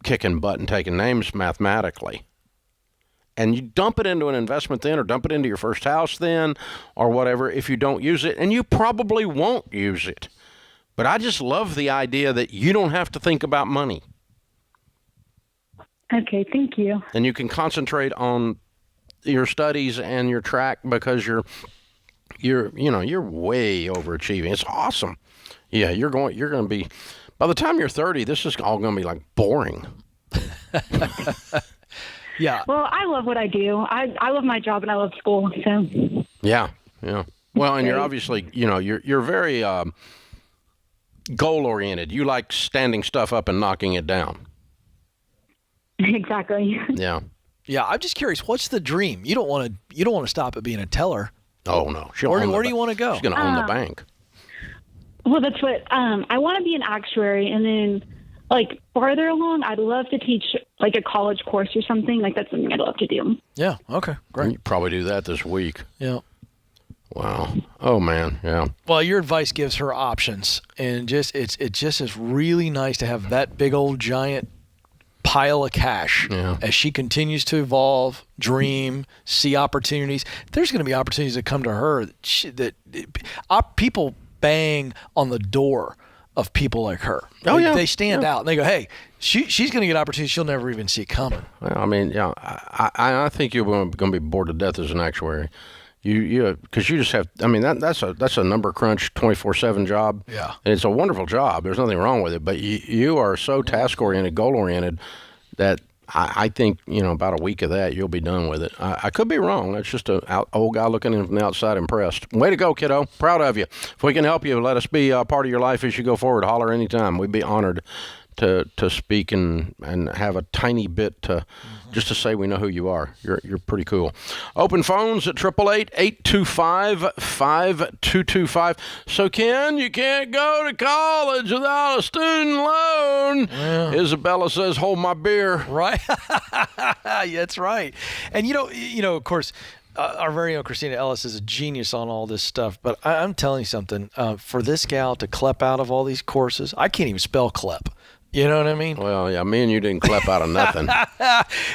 [SPEAKER 1] kicking butt and taking names mathematically. And you dump it into an investment then, or dump it into your first house then, or whatever, if you don't use it. And you probably won't use it. But I just love the idea that you don't have to think about money.
[SPEAKER 9] Okay, thank you.
[SPEAKER 1] And you can concentrate on your studies and your track because you're way overachieving. It's awesome. Yeah, you're going to be, by the time you're 30, this is all going to be like boring.
[SPEAKER 3] Yeah.
[SPEAKER 9] Well, I love what I do. I love my job and I love school. So.
[SPEAKER 1] Yeah. Well, and you're obviously, you're very goal oriented. You like standing stuff up and knocking it down.
[SPEAKER 9] Exactly.
[SPEAKER 1] Yeah.
[SPEAKER 3] Yeah. I'm just curious. What's the dream? You don't want to stop at being a teller.
[SPEAKER 1] Oh no.
[SPEAKER 3] Where do you want to go?
[SPEAKER 1] She's going to own the bank.
[SPEAKER 9] Well, that's what I want to be an actuary, and then. Like farther along, I'd love to teach like a college course or something. Like that's something I'd love to do.
[SPEAKER 3] Yeah. Okay. Great.
[SPEAKER 1] You probably do that this week.
[SPEAKER 3] Yeah.
[SPEAKER 1] Wow. Oh man. Yeah.
[SPEAKER 3] Well, your advice gives her options, and it just is really nice to have that big old giant pile of cash as she continues to evolve, dream, see opportunities. There's going to be opportunities that come to her that people bang on the door of people like her. They stand out and they go, hey, she's going to get opportunities she'll never even see coming.
[SPEAKER 1] Well, I mean, I think you're going to be bored to death as an actuary. Because you just have, that's a number crunch 24/7 job.
[SPEAKER 3] Yeah.
[SPEAKER 1] And it's a wonderful job. There's nothing wrong with it. But you are so task oriented, goal oriented that I think, about a week of that, you'll be done with it. I could be wrong. That's just an old guy looking in from the outside impressed. Way to go, kiddo. Proud of you. If we can help you, let us be a part of your life as you go forward. Holler anytime. We'd be honored to speak and have a tiny bit just to say we know who you are. You're pretty cool. Open phones at 888-825-5225. So, Ken, you can't go to college without a student loan.
[SPEAKER 3] Yeah.
[SPEAKER 1] Isabella says, hold my beer.
[SPEAKER 3] Right. That's right. And, of course, our very own Christina Ellis is a genius on all this stuff. But I'm telling you something. For this gal to clep out of all these courses, I can't even spell clep. You know what I mean?
[SPEAKER 1] Well, yeah, me and you didn't clep out of nothing.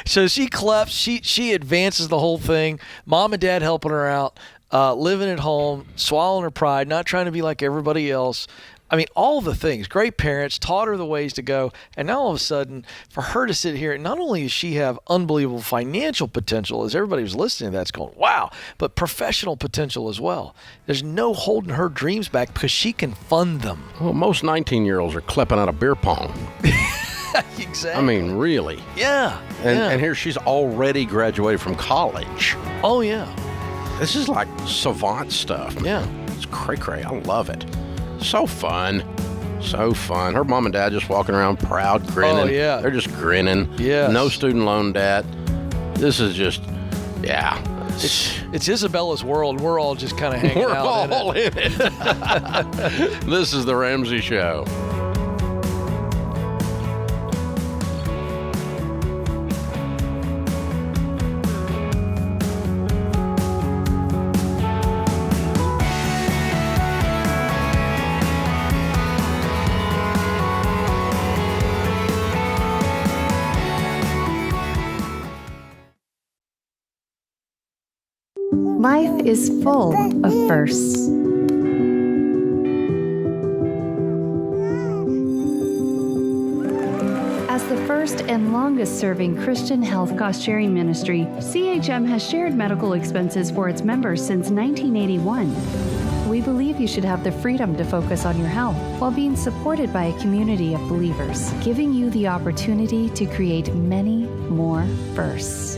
[SPEAKER 3] So she cleps, she advances the whole thing. Mom and dad helping her out, living at home, swallowing her pride, not trying to be like everybody else. I mean, all the things. Great parents, taught her the ways to go. And now all of a sudden, for her to sit here, not only does she have unbelievable financial potential, as everybody who's listening to that's going, wow, but professional potential as well. There's no holding her dreams back because she can fund them.
[SPEAKER 1] Well, most 19-year-olds are clipping out of beer pong.
[SPEAKER 3] Exactly.
[SPEAKER 1] I mean, really.
[SPEAKER 3] Yeah.
[SPEAKER 1] And here she's already graduated from college.
[SPEAKER 3] Oh, yeah.
[SPEAKER 1] This is like savant stuff.
[SPEAKER 3] Yeah.
[SPEAKER 1] It's cray-cray. I love it. So fun. So fun. Her mom and dad just walking around proud, grinning.
[SPEAKER 3] Oh, yeah.
[SPEAKER 1] They're just grinning.
[SPEAKER 3] Yes.
[SPEAKER 1] No student loan debt. This is just, yeah.
[SPEAKER 3] It's Isabella's world. We're all just kind of hanging
[SPEAKER 1] We're
[SPEAKER 3] out
[SPEAKER 1] all
[SPEAKER 3] in it.
[SPEAKER 1] in it. This is the Ramsey Show.
[SPEAKER 10] Life is full of firsts. As the first and longest-serving Christian health cost-sharing ministry, CHM has shared medical expenses for its members since 1981. We believe you should have the freedom to focus on your health while being supported by a community of believers, giving you the opportunity to create many more firsts.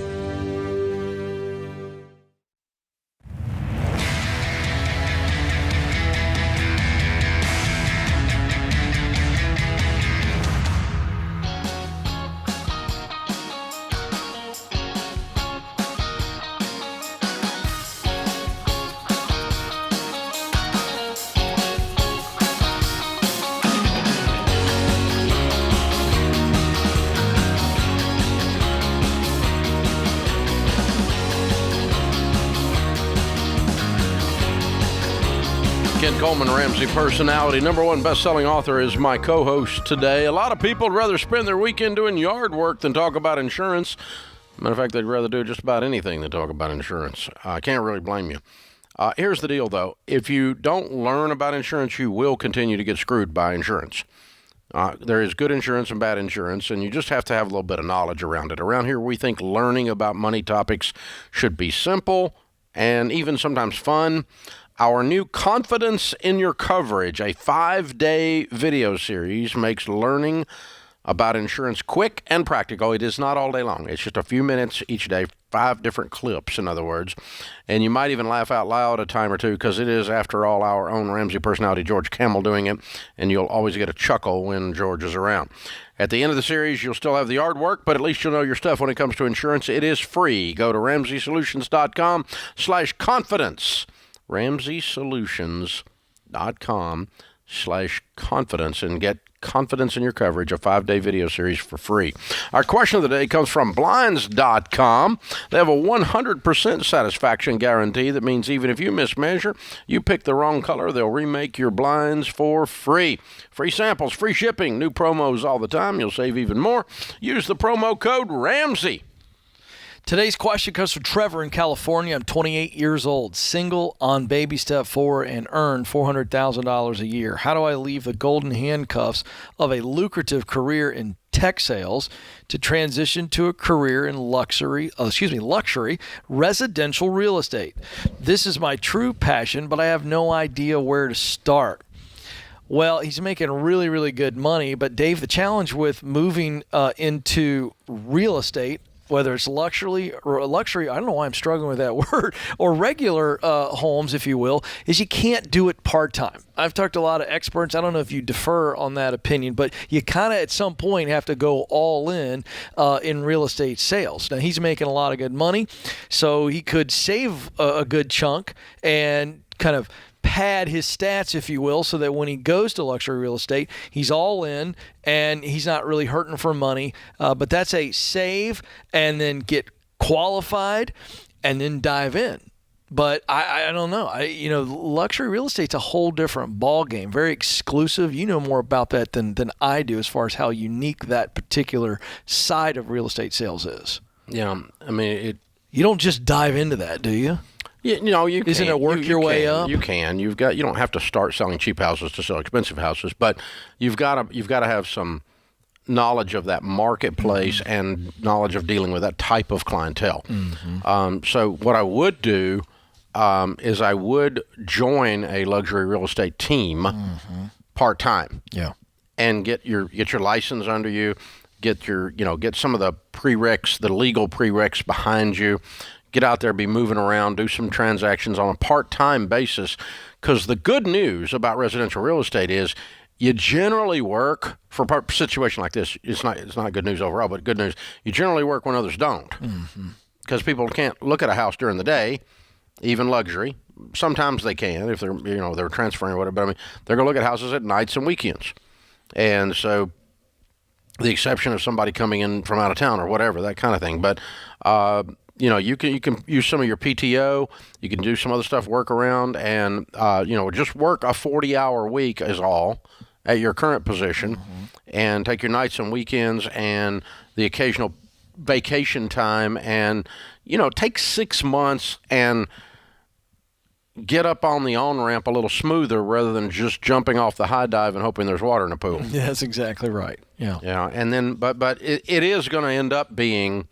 [SPEAKER 1] Ken Coleman, Ramsey personality, #1 best-selling author, is my co-host today. A lot of people would rather spend their weekend doing yard work than talk about insurance. Matter of fact, they'd rather do just about anything than talk about insurance. I can't really blame you. Here's the deal, though. If you don't learn about insurance, you will continue to get screwed by insurance. There is good insurance and bad insurance, and you just have to have a little bit of knowledge around it. Around here, we think learning about money topics should be simple and even sometimes fun. Our new Confidence in Your Coverage, a 5-day video series, makes learning about insurance quick and practical. It is not all day long. It's just a few minutes each day, 5 different clips, in other words. And you might even laugh out loud a time or two because it is, after all, our own Ramsey personality, George Camel, doing it, and you'll always get a chuckle when George is around. At the end of the series, you'll still have the yard work, but at least you'll know your stuff when it comes to insurance. It is free. Go to RamseySolutions.com/confidence. RamseySolutions.com/confidence and get Confidence in Your Coverage, a 5-day video series for free. Our question of the day comes from Blinds.com. They have a 100% satisfaction guarantee. That means even if you mismeasure, you pick the wrong color, they'll remake your blinds for free. Free samples, free shipping, new promos all the time. You'll save even more. Use the promo code RAMSEY.
[SPEAKER 3] Today's question comes from Trevor in California. I'm 28 years old, single, on baby step 4, and earn $400,000 a year. How do I leave the golden handcuffs of a lucrative career in tech sales to transition to a career in luxury residential real estate? This is my true passion, but I have no idea where to start. Well, he's making really, really good money. But, Dave, the challenge with moving into real estate, whether it's luxury, I don't know why I'm struggling with that word, or regular homes, if you will, is you can't do it part-time. I've talked to a lot of experts. I don't know if you defer on that opinion, but you kind of at some point have to go all in real estate sales. Now, he's making a lot of good money, so he could save a good chunk and kind of pad his stats, if you will, so that when he goes to luxury real estate, he's all in and he's not really hurting for money. But that's a save and then get qualified and then dive in. But I don't know. Luxury real estate's a whole different ball game, very exclusive. You know more about that than I do as far as how unique that particular side of real estate sales is.
[SPEAKER 1] Yeah, I mean,
[SPEAKER 3] you don't just dive into that, do you?
[SPEAKER 1] Yeah, you can.
[SPEAKER 3] Isn't it work your way up?
[SPEAKER 1] You can. You don't have to start selling cheap houses to sell expensive houses, but you've got to have some knowledge of that marketplace and knowledge of dealing with that type of clientele. So what I would do is I would join a luxury real estate team part-time.
[SPEAKER 3] Yeah.
[SPEAKER 1] And get your license under you, get some of the prereqs, the legal prereqs behind you, get out there, be moving around, do some transactions on a part-time basis. Because the good news about residential real estate is you generally work for a situation like this. It's not good news overall, but good news. You generally work when others don't, because people can't look at a house during the day, even luxury. Sometimes they can if they're transferring or whatever. But I mean, they're gonna look at houses at nights and weekends, and so the exception of somebody coming in from out of town or whatever, that kind of thing. But you can use some of your PTO. You can do some other stuff, work around, and just work a 40-hour week is all at your current position, and take your nights and weekends and the occasional vacation time, and take 6 months and get up on the on-ramp a little smoother rather than just jumping off the high dive and hoping there's water in the pool.
[SPEAKER 3] Yeah, that's exactly right. Yeah.
[SPEAKER 1] And then, but it is going to end up being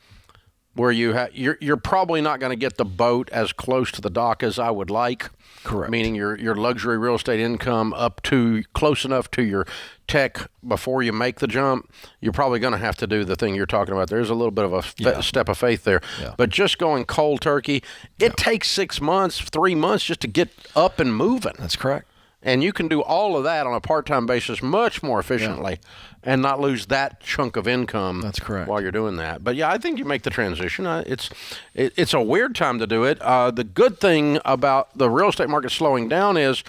[SPEAKER 1] where you're probably not going to get the boat as close to the dock as I would like.
[SPEAKER 3] Correct.
[SPEAKER 1] Meaning your luxury real estate income up to close enough to your tech before you make the jump. You're probably going to have to do the thing you're talking about. There's a little bit of a step of faith there.
[SPEAKER 3] Yeah.
[SPEAKER 1] But just going cold turkey, it takes 6 months, 3 months just to get up and moving.
[SPEAKER 3] That's correct.
[SPEAKER 1] And you can do all of that on a part-time basis much more efficiently and not lose that chunk of income.
[SPEAKER 3] That's correct.
[SPEAKER 1] While you're doing that. But yeah, I think you make the transition. It's a weird time to do it. The good thing about the real estate market slowing down is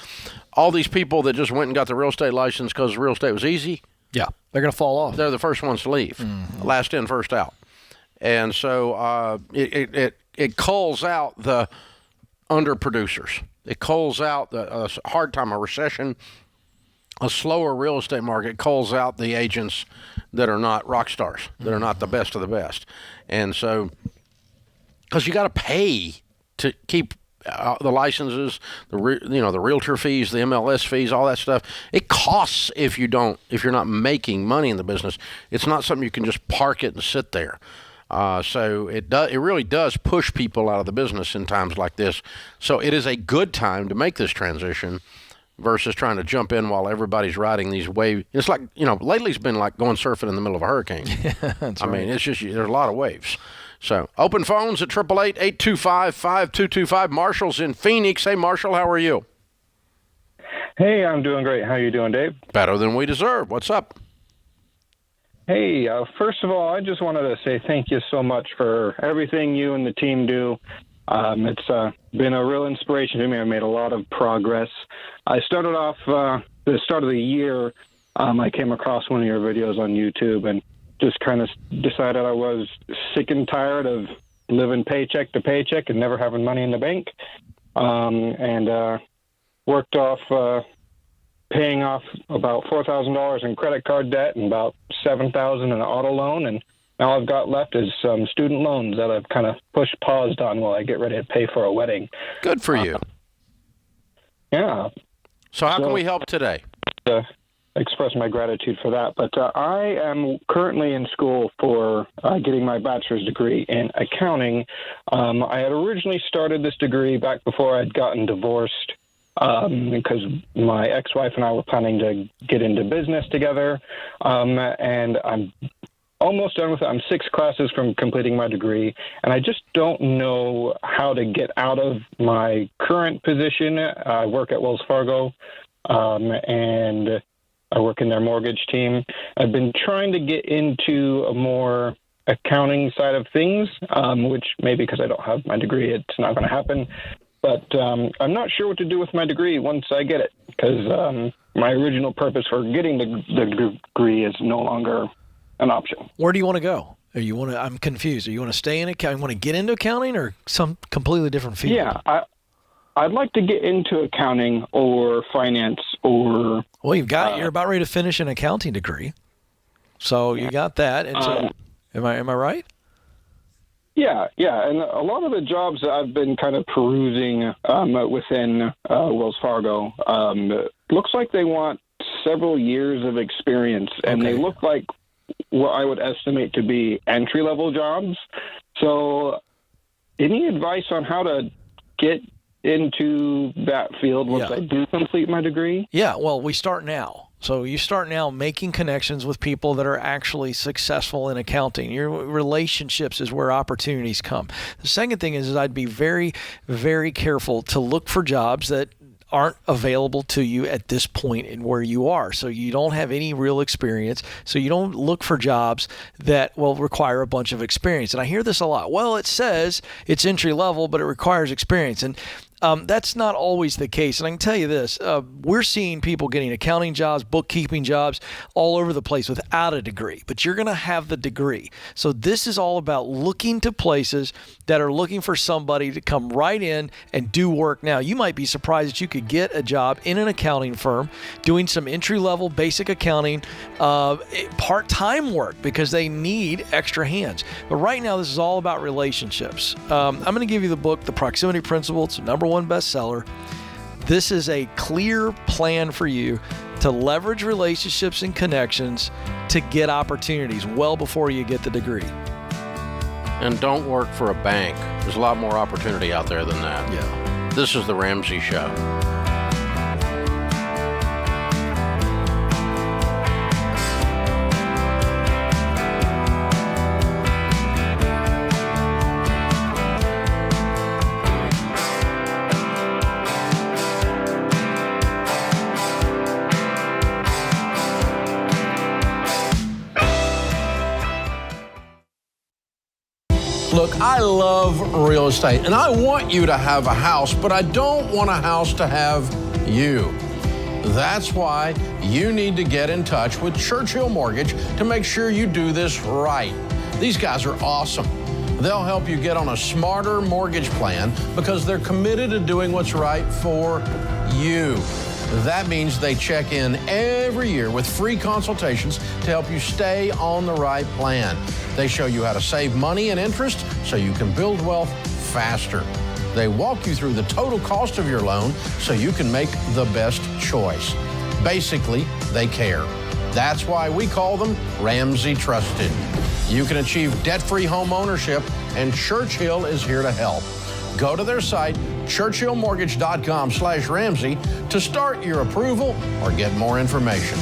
[SPEAKER 1] all these people that just went and got the real estate license because real estate was easy.
[SPEAKER 3] Yeah, they're going to fall off.
[SPEAKER 1] They're the first ones to leave. Last in, first out. And so it culls out the underproducers. It culls out a hard time, a recession, a slower real estate market culls out the agents that are not rock stars, that are not the best of the best. And so, because you got to pay to keep the licenses, the realtor fees, the MLS fees, all that stuff. It costs if you're not making money in the business. It's not something you can just park it and sit there. So it really does push people out of the business in times like this. So it is a good time to make this transition versus trying to jump in while everybody's riding these waves. It's like, lately it's been like going surfing in the middle of a hurricane.
[SPEAKER 3] That's
[SPEAKER 1] I mean, it's just, there's a lot of waves. So open phones at 888-825-5225. Marshall's in Phoenix. Hey, Marshall, how are you?
[SPEAKER 11] Hey, I'm doing great. How you doing, Dave?
[SPEAKER 1] Better than we deserve. What's up?
[SPEAKER 11] Hey, first of all, I just wanted to say thank you so much for everything you and the team do. It's been a real inspiration to me. I've made a lot of progress. I started off the start of the year. I came across one of your videos on YouTube and just kind of decided I was sick and tired of living paycheck to paycheck and never having money in the bank, and worked off paying off about $4,000 in credit card debt and about $7,000 in an auto loan, and all I've got left is some student loans that I've kind of paused on while I get ready to pay for a wedding.
[SPEAKER 1] Good for you.
[SPEAKER 11] Yeah.
[SPEAKER 1] So how can we help today?
[SPEAKER 11] Express my gratitude for that. But I am currently in school for getting my bachelor's degree in accounting. I had originally started this degree back before I'd gotten divorced, because my ex-wife and I were planning to get into business together, and I'm almost done with it. I'm 6 classes from completing my degree, and I just don't know how to get out of my current position. I work at Wells Fargo, and I work in their mortgage team. I've been trying to get into a more accounting side of things, which maybe because I don't have my degree, it's not going to happen. But I'm not sure what to do with my degree once I get it, because my original purpose for getting the degree is no longer an option.
[SPEAKER 3] Where do you want to go? I'm confused. Do you want to stay in accounting? You want to get into accounting or some completely different field?
[SPEAKER 11] Yeah, I'd like to get into accounting or finance or...
[SPEAKER 3] Well, you're about ready to finish an accounting degree. So you got that. And so, am I right?
[SPEAKER 11] Yeah, and a lot of the jobs that I've been kind of perusing within Wells Fargo, looks like they want several years of experience, and they look like what I would estimate to be entry-level jobs. So any advice on how to get into that field once I do complete my degree?
[SPEAKER 3] Yeah, well, we start now. So you start now making connections with people that are actually successful in accounting. Your relationships is where opportunities come. The second thing is I'd be very, very careful to look for jobs that aren't available to you at this point in where you are. So you don't have any real experience. So you don't look for jobs that will require a bunch of experience. And I hear this a lot. Well, it says it's entry level, but it requires experience. And that's not always the case. And I can tell you this, we're seeing people getting accounting jobs, bookkeeping jobs all over the place without a degree, but you're going to have the degree. So this is all about looking to places that are looking for somebody to come right in and do work now. You might be surprised that you could get a job in an accounting firm doing some entry-level basic accounting, part-time work because they need extra hands. But right now, this is all about relationships. I'm going to give you the book, The Proximity Principle. It's the #1 bestseller. This is a clear plan for you to leverage relationships and connections to get opportunities well before you get the degree.
[SPEAKER 1] And don't work for a bank. There's a lot more opportunity out there than that.
[SPEAKER 3] Yeah.
[SPEAKER 1] This is The Ramsey Show. Look, I love real estate, and I want you to have a house, but I don't want a house to have you. That's why you need to get in touch with Churchill Mortgage to make sure you do this right. These guys are awesome. They'll help you get on a smarter mortgage plan because they're committed to doing what's right for you. That means they check in every year with free consultations to help you stay on the right plan. They show you how to save money and interest so you can build wealth faster. They walk you through the total cost of your loan so you can make the best choice. Basically, they care. That's why we call them Ramsey Trusted. You can achieve debt-free home ownership, and Churchill is here to help. Go to their site, churchillmortgage.com/Ramsey, to start your approval or get more information.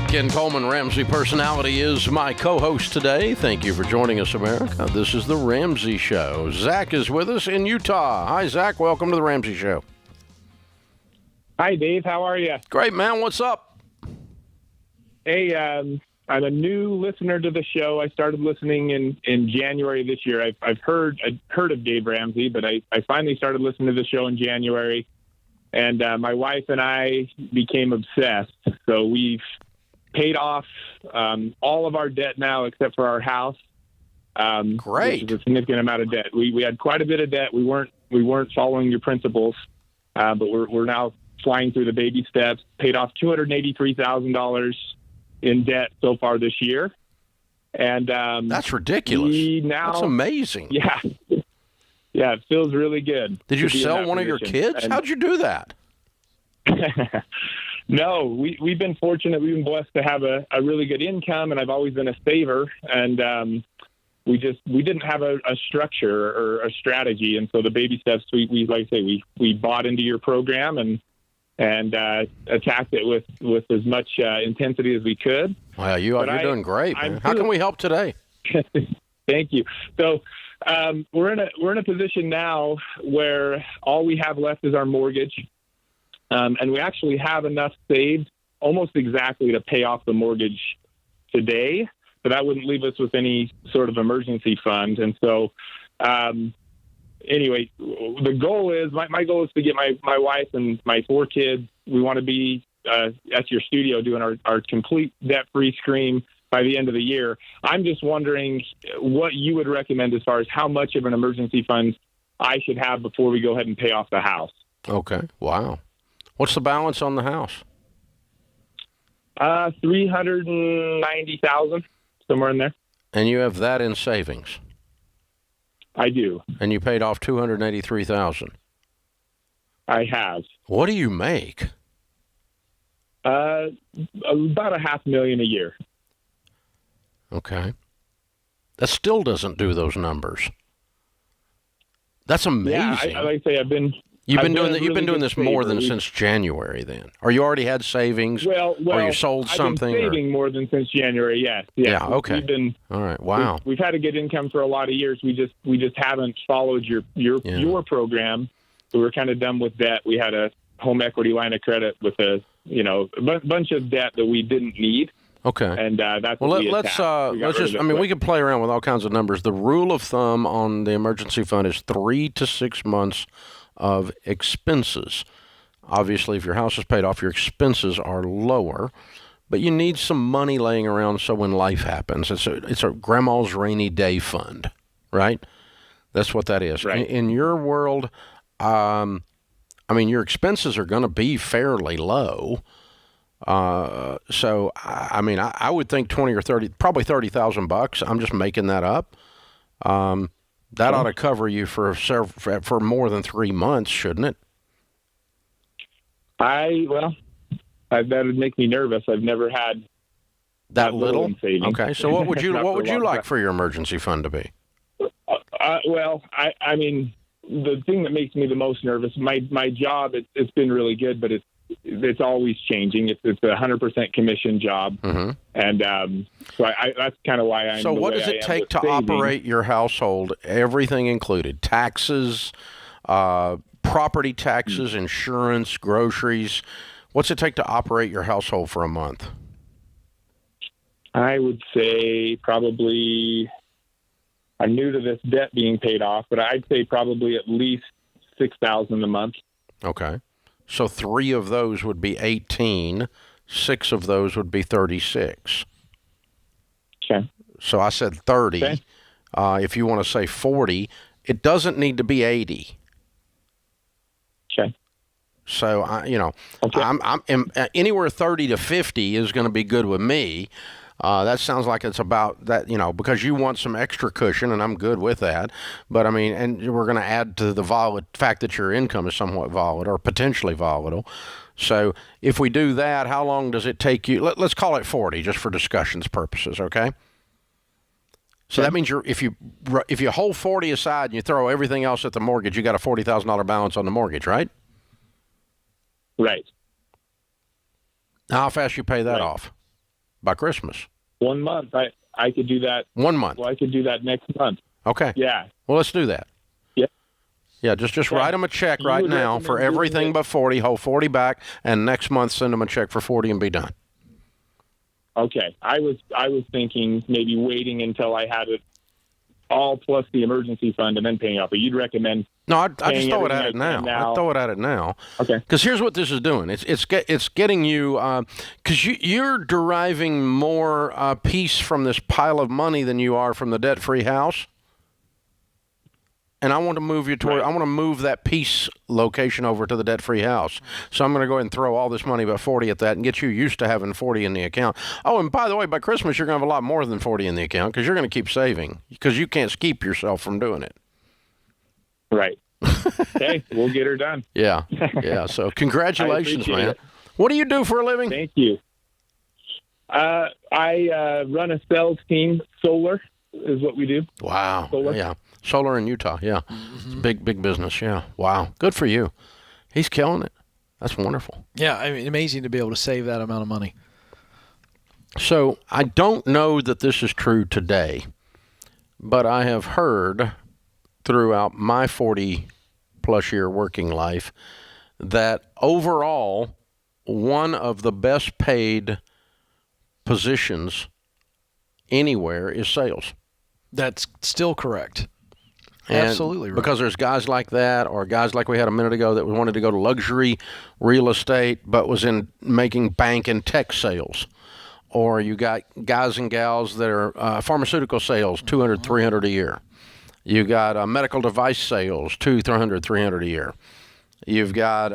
[SPEAKER 1] Ken Coleman, Ramsey Personality, is my co-host today. Thank you for joining us, America. This is The Ramsey Show. Zach is with us in Utah. Hi, Zach. Welcome to The Ramsey Show.
[SPEAKER 12] Hi, Dave. How are you?
[SPEAKER 1] Great, man. What's up?
[SPEAKER 12] Hey, I'm a new listener to the show. I started listening in January this year. I've heard of Dave Ramsey, but I finally started listening to the show in January, and my wife and I became obsessed. So we've paid off all of our debt now except for our house.
[SPEAKER 1] Great.
[SPEAKER 12] Which is a significant amount of debt. We had quite a bit of debt. We weren't following your principles, but we're now flying through the baby steps. Paid off $283,000 in debt so far this year, and
[SPEAKER 1] that's ridiculous. That's amazing.
[SPEAKER 12] Yeah, yeah, it feels really good.
[SPEAKER 1] Did you sell one of your kids? How'd you do that?
[SPEAKER 12] No, we've been fortunate. We've been blessed to have a really good income, and I've always been a saver. And we didn't have a structure or a strategy, and so the baby steps. We like I say, we bought into your program and attacked it with as much intensity as we could.
[SPEAKER 1] Wow, you're doing great, man. How can we help today?
[SPEAKER 12] Thank you. So we're in a position now where all we have left is our mortgage. And we actually have enough saved almost exactly to pay off the mortgage today, but that wouldn't leave us with any sort of emergency fund. And so, anyway, the goal is, my goal is to get my wife and my 4 kids. We want to be at your studio doing our complete debt-free scream by the end of the year. I'm just wondering what you would recommend as far as how much of an emergency fund I should have before we go ahead and pay off the house.
[SPEAKER 1] Okay. Wow. What's the balance on the house?
[SPEAKER 12] 390,000, somewhere in there.
[SPEAKER 1] And you have that in savings.
[SPEAKER 12] I do.
[SPEAKER 1] And you paid off 283,000.
[SPEAKER 12] I have.
[SPEAKER 1] What do you make?
[SPEAKER 12] About $500,000 a year.
[SPEAKER 1] Okay. That still doesn't do those numbers. That's amazing.
[SPEAKER 12] Yeah, like I say,
[SPEAKER 1] You've been doing this more than since January, then, or you already had savings,
[SPEAKER 12] or
[SPEAKER 1] you sold something.
[SPEAKER 12] I've been saving more than since January. Yes.
[SPEAKER 1] Yeah. Okay.
[SPEAKER 12] All
[SPEAKER 1] right. Wow.
[SPEAKER 12] We've had a good income for a lot of years. We just haven't followed your program. So we're kind of done with debt. We had a home equity line of credit with a bunch of debt that we didn't need.
[SPEAKER 1] Okay.
[SPEAKER 12] And that's
[SPEAKER 1] well.
[SPEAKER 12] What
[SPEAKER 1] Let's just. I mean, we could play around with all kinds of numbers. The rule of thumb on the emergency fund is 3 to 6 months of expenses. Obviously, if your house is paid off, your expenses are lower, but you need some money laying around so when life happens, it's a grandma's rainy day fund, right? That's what that is.
[SPEAKER 12] Right.
[SPEAKER 1] In your world, I mean, your expenses are going to be fairly low. So I mean, I would think 20 or 30, probably $30,000. I'm just making that up. That ought to cover you for more than 3 months, shouldn't it?
[SPEAKER 12] That would make me nervous. I've never had
[SPEAKER 1] that little
[SPEAKER 12] in savings.
[SPEAKER 1] Okay, so what would you like for your emergency fund to be?
[SPEAKER 12] I mean, the thing that makes me the most nervous, my job, it's been really good, but it's always changing. It's a 100% commission job, and so that's kind of why I'm.
[SPEAKER 1] So what does it take to operate your household? Everything included: taxes, property taxes, insurance, groceries. What's it take to operate your household for a month?
[SPEAKER 12] I would say probably. I'm new to this debt being paid off, but I'd say probably at least $6,000 a month.
[SPEAKER 1] Okay. So 3 of those would be 18. 6 of those would be 36.
[SPEAKER 12] Okay.
[SPEAKER 1] So I said 30.
[SPEAKER 12] Okay.
[SPEAKER 1] If you want to say 40, it doesn't need to be 80.
[SPEAKER 12] Okay.
[SPEAKER 1] So
[SPEAKER 12] okay.
[SPEAKER 1] I'm anywhere 30 to 50 is going to be good with me. That sounds like it's about that, because you want some extra cushion, and I'm good with that. But, I mean, and we're going to add to the fact that your income is somewhat volatile or potentially volatile. So if we do that, how long does it take you? Let's call it 40 just for discussion's purposes, okay? So that means if you hold 40 aside and you throw everything else at the mortgage, you got a $40,000 balance on the mortgage, right?
[SPEAKER 12] Right.
[SPEAKER 1] How fast you pay that off? By Christmas.
[SPEAKER 12] 1 month. I could do that.
[SPEAKER 1] 1 month.
[SPEAKER 12] Well, I could do that next month.
[SPEAKER 1] Okay.
[SPEAKER 12] Yeah.
[SPEAKER 1] Well, let's do that.
[SPEAKER 12] Yeah.
[SPEAKER 1] Yeah, just write them a check right now for everything but 40. Hold 40 back, and next month send them a check for 40 and be done.
[SPEAKER 12] Okay. I was thinking maybe waiting until I had it all plus the emergency fund and then paying off. But you'd recommend?
[SPEAKER 1] No, I just throw it at it now. I throw it at it now.
[SPEAKER 12] Okay.
[SPEAKER 1] Because here's what this is doing. It's getting you, because you're deriving more peace from this pile of money than you are from the debt-free house. And I want to move you toward. I want to move that peace location over to the debt-free house. So I'm going to go ahead and throw all this money, about 40 at that, and get you used to having 40 in the account. Oh, and by the way, by Christmas you're going to have a lot more than 40 in the account because you're going to keep saving because you can't keep yourself from doing it.
[SPEAKER 12] Right. Okay, we'll get her done.
[SPEAKER 1] Yeah. So congratulations, man.
[SPEAKER 12] It.
[SPEAKER 1] What do you do for a living?
[SPEAKER 12] Thank you. I run a sales team. Solar is what we do.
[SPEAKER 1] Wow.
[SPEAKER 12] Solar.
[SPEAKER 1] Yeah. Solar in Utah. Yeah. It's big business. Yeah. Wow. Good for you. He's killing it. That's wonderful.
[SPEAKER 3] Yeah. I mean, amazing to be able to save that amount of money.
[SPEAKER 1] So I don't know that this is true today, but I have heard throughout my 40-plus year working life that overall one of the best paid positions anywhere is sales.
[SPEAKER 3] That's still correct.
[SPEAKER 1] And
[SPEAKER 3] absolutely right.
[SPEAKER 1] Because there's guys like that, or guys like we had a minute ago that wanted to go to luxury real estate but was in making bank and tech sales. Or you got guys and gals that are pharmaceutical sales, $200, $300 a year. You got medical device sales, 200, 300 a year. You've got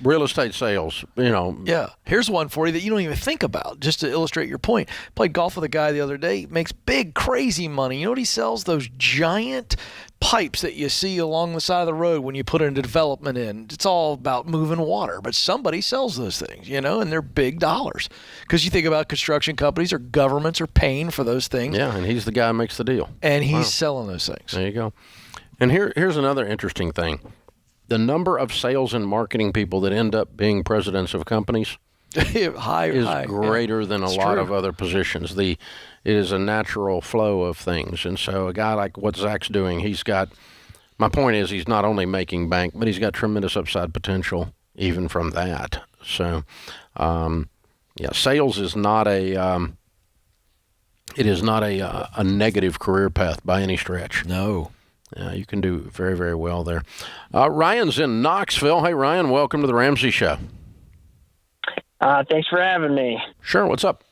[SPEAKER 1] real estate sales,
[SPEAKER 3] Yeah. Here's one for you that you don't even think about, just to illustrate your point. Played golf with a guy the other day, makes big, crazy money. You know what he sells? Those giant pipes that you see along the side of the road when you put a development in. It's all about moving water, but somebody sells those things, and they're big dollars. Because you think about construction companies or governments are paying for those things.
[SPEAKER 1] Yeah, and he's the guy who makes the deal.
[SPEAKER 3] And he's selling those things.
[SPEAKER 1] There you go. And here's another interesting thing. The number of sales and marketing people that end up being presidents of companies is greater than a lot of other positions. It is a natural flow of things. And so a guy like what Zach's doing, my point is he's not only making bank, but he's got tremendous upside potential even from that. So, sales is not a negative career path by any stretch.
[SPEAKER 3] No.
[SPEAKER 1] You can do very, very well there. Ryan's in Knoxville. Hey, Ryan, welcome to the Ramsey Show.
[SPEAKER 13] Thanks for having me.
[SPEAKER 1] Sure, what's up?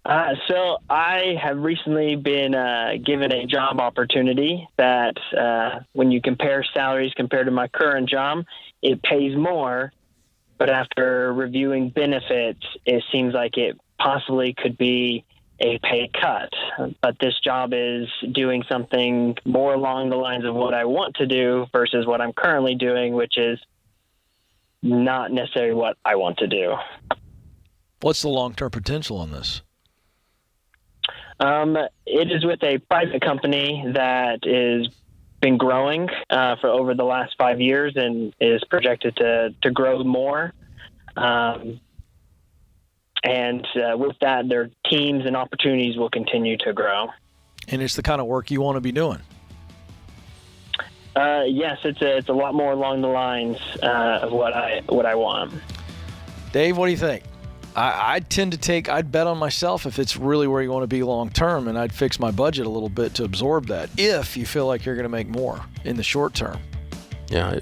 [SPEAKER 13] So I have recently been given a job opportunity that when you compare salaries compared to my current job, it pays more. But after reviewing benefits, it seems like it possibly could be a pay cut. But this job is doing something more along the lines of what I want to do versus what I'm currently doing, which is not necessarily what I want to do.
[SPEAKER 3] What's the long-term potential on this?
[SPEAKER 13] It is with a private company that is been growing for over the last 5 years and is projected to grow more. And with that, their teams and opportunities will continue to grow.
[SPEAKER 3] And it's the kind of work you want to be doing.
[SPEAKER 13] Yes, it's a lot more along the lines of what I want.
[SPEAKER 3] Dave, what do you think? I'd bet on myself if it's really where you want to be long term, and I'd fix my budget a little bit to absorb that if you feel like you're going to make more in the short term.
[SPEAKER 1] Yeah,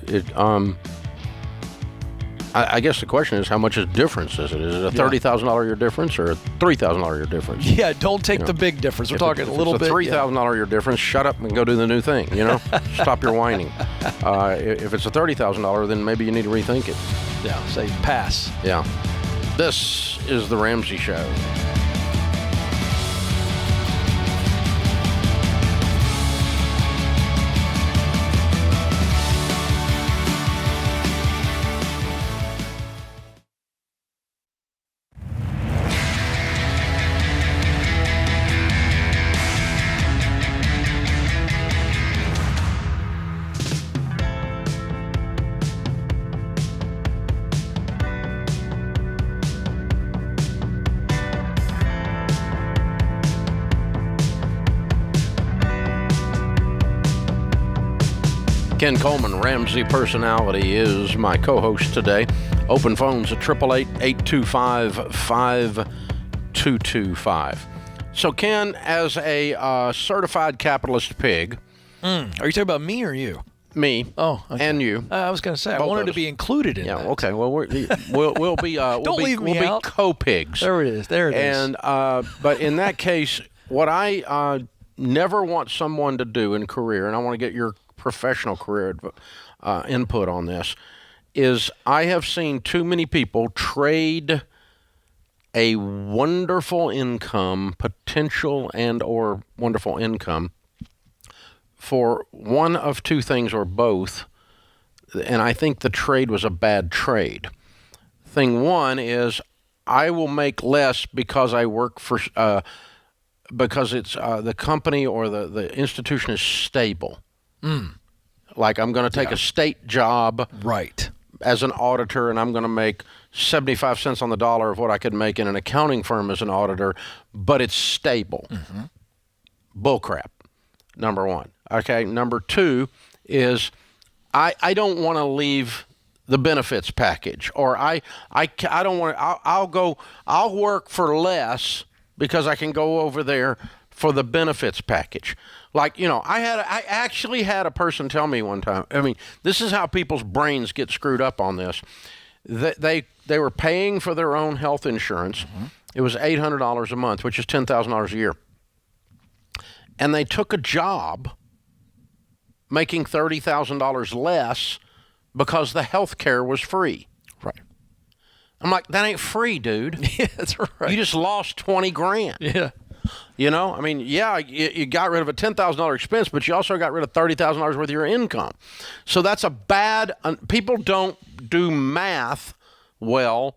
[SPEAKER 1] I guess the question is, how much difference is it? Is it a $30,000 a year difference or a $3,000 a year difference?
[SPEAKER 3] Yeah, don't take the big difference. We're talking a little bit.
[SPEAKER 1] If it's a $3,000 a year difference, shut up and go do the new thing, Stop your whining. If it's a $30,000, then maybe you need to rethink it.
[SPEAKER 3] Yeah, say pass.
[SPEAKER 1] Yeah. This is The Ramsey Show. Ken Coleman, Ramsey Personality, is my co-host today. Open phones at 888-825-5225. So, Ken, as a certified capitalist pig...
[SPEAKER 3] Are you talking about me or you?
[SPEAKER 1] Me.
[SPEAKER 3] Oh, okay.
[SPEAKER 1] And you.
[SPEAKER 3] I was going to say, I wanted to be included in that.
[SPEAKER 1] Yeah, okay. Well, we'll be co-pigs.
[SPEAKER 3] There it is.
[SPEAKER 1] And, but in that case, what I never want someone to do in career, and I want to get your professional career input on this, is I have seen too many people trade a wonderful income, potential and or wonderful income, for one of two things or both, and I think the trade was a bad trade. Thing one is I will make less because I work for, because it's the company or the institution is stable. Like I'm going to take a state job as an auditor, and I'm going to make 75 cents on the dollar of what I could make in an accounting firm as an auditor, but it's stable. Bullcrap, number one. Okay, number two is I don't want to leave the benefits package, or I don't want to. I'll work for less because I can go over there for the benefits package. Like, I actually had a person tell me one time, I mean, this is how people's brains get screwed up on this. They were paying for their own health insurance. It was $800 a month, which is $10,000 a year. and they took a job making $30,000 less because the health care was free.
[SPEAKER 3] Right.
[SPEAKER 1] I'm like, that ain't free, dude.
[SPEAKER 3] Yeah, that's right.
[SPEAKER 1] You just lost 20 grand.
[SPEAKER 3] Yeah.
[SPEAKER 1] You know, I mean, yeah, you got rid of a $10,000 expense, but you also got rid of $30,000 worth of your income. So that's a bad, people don't do math well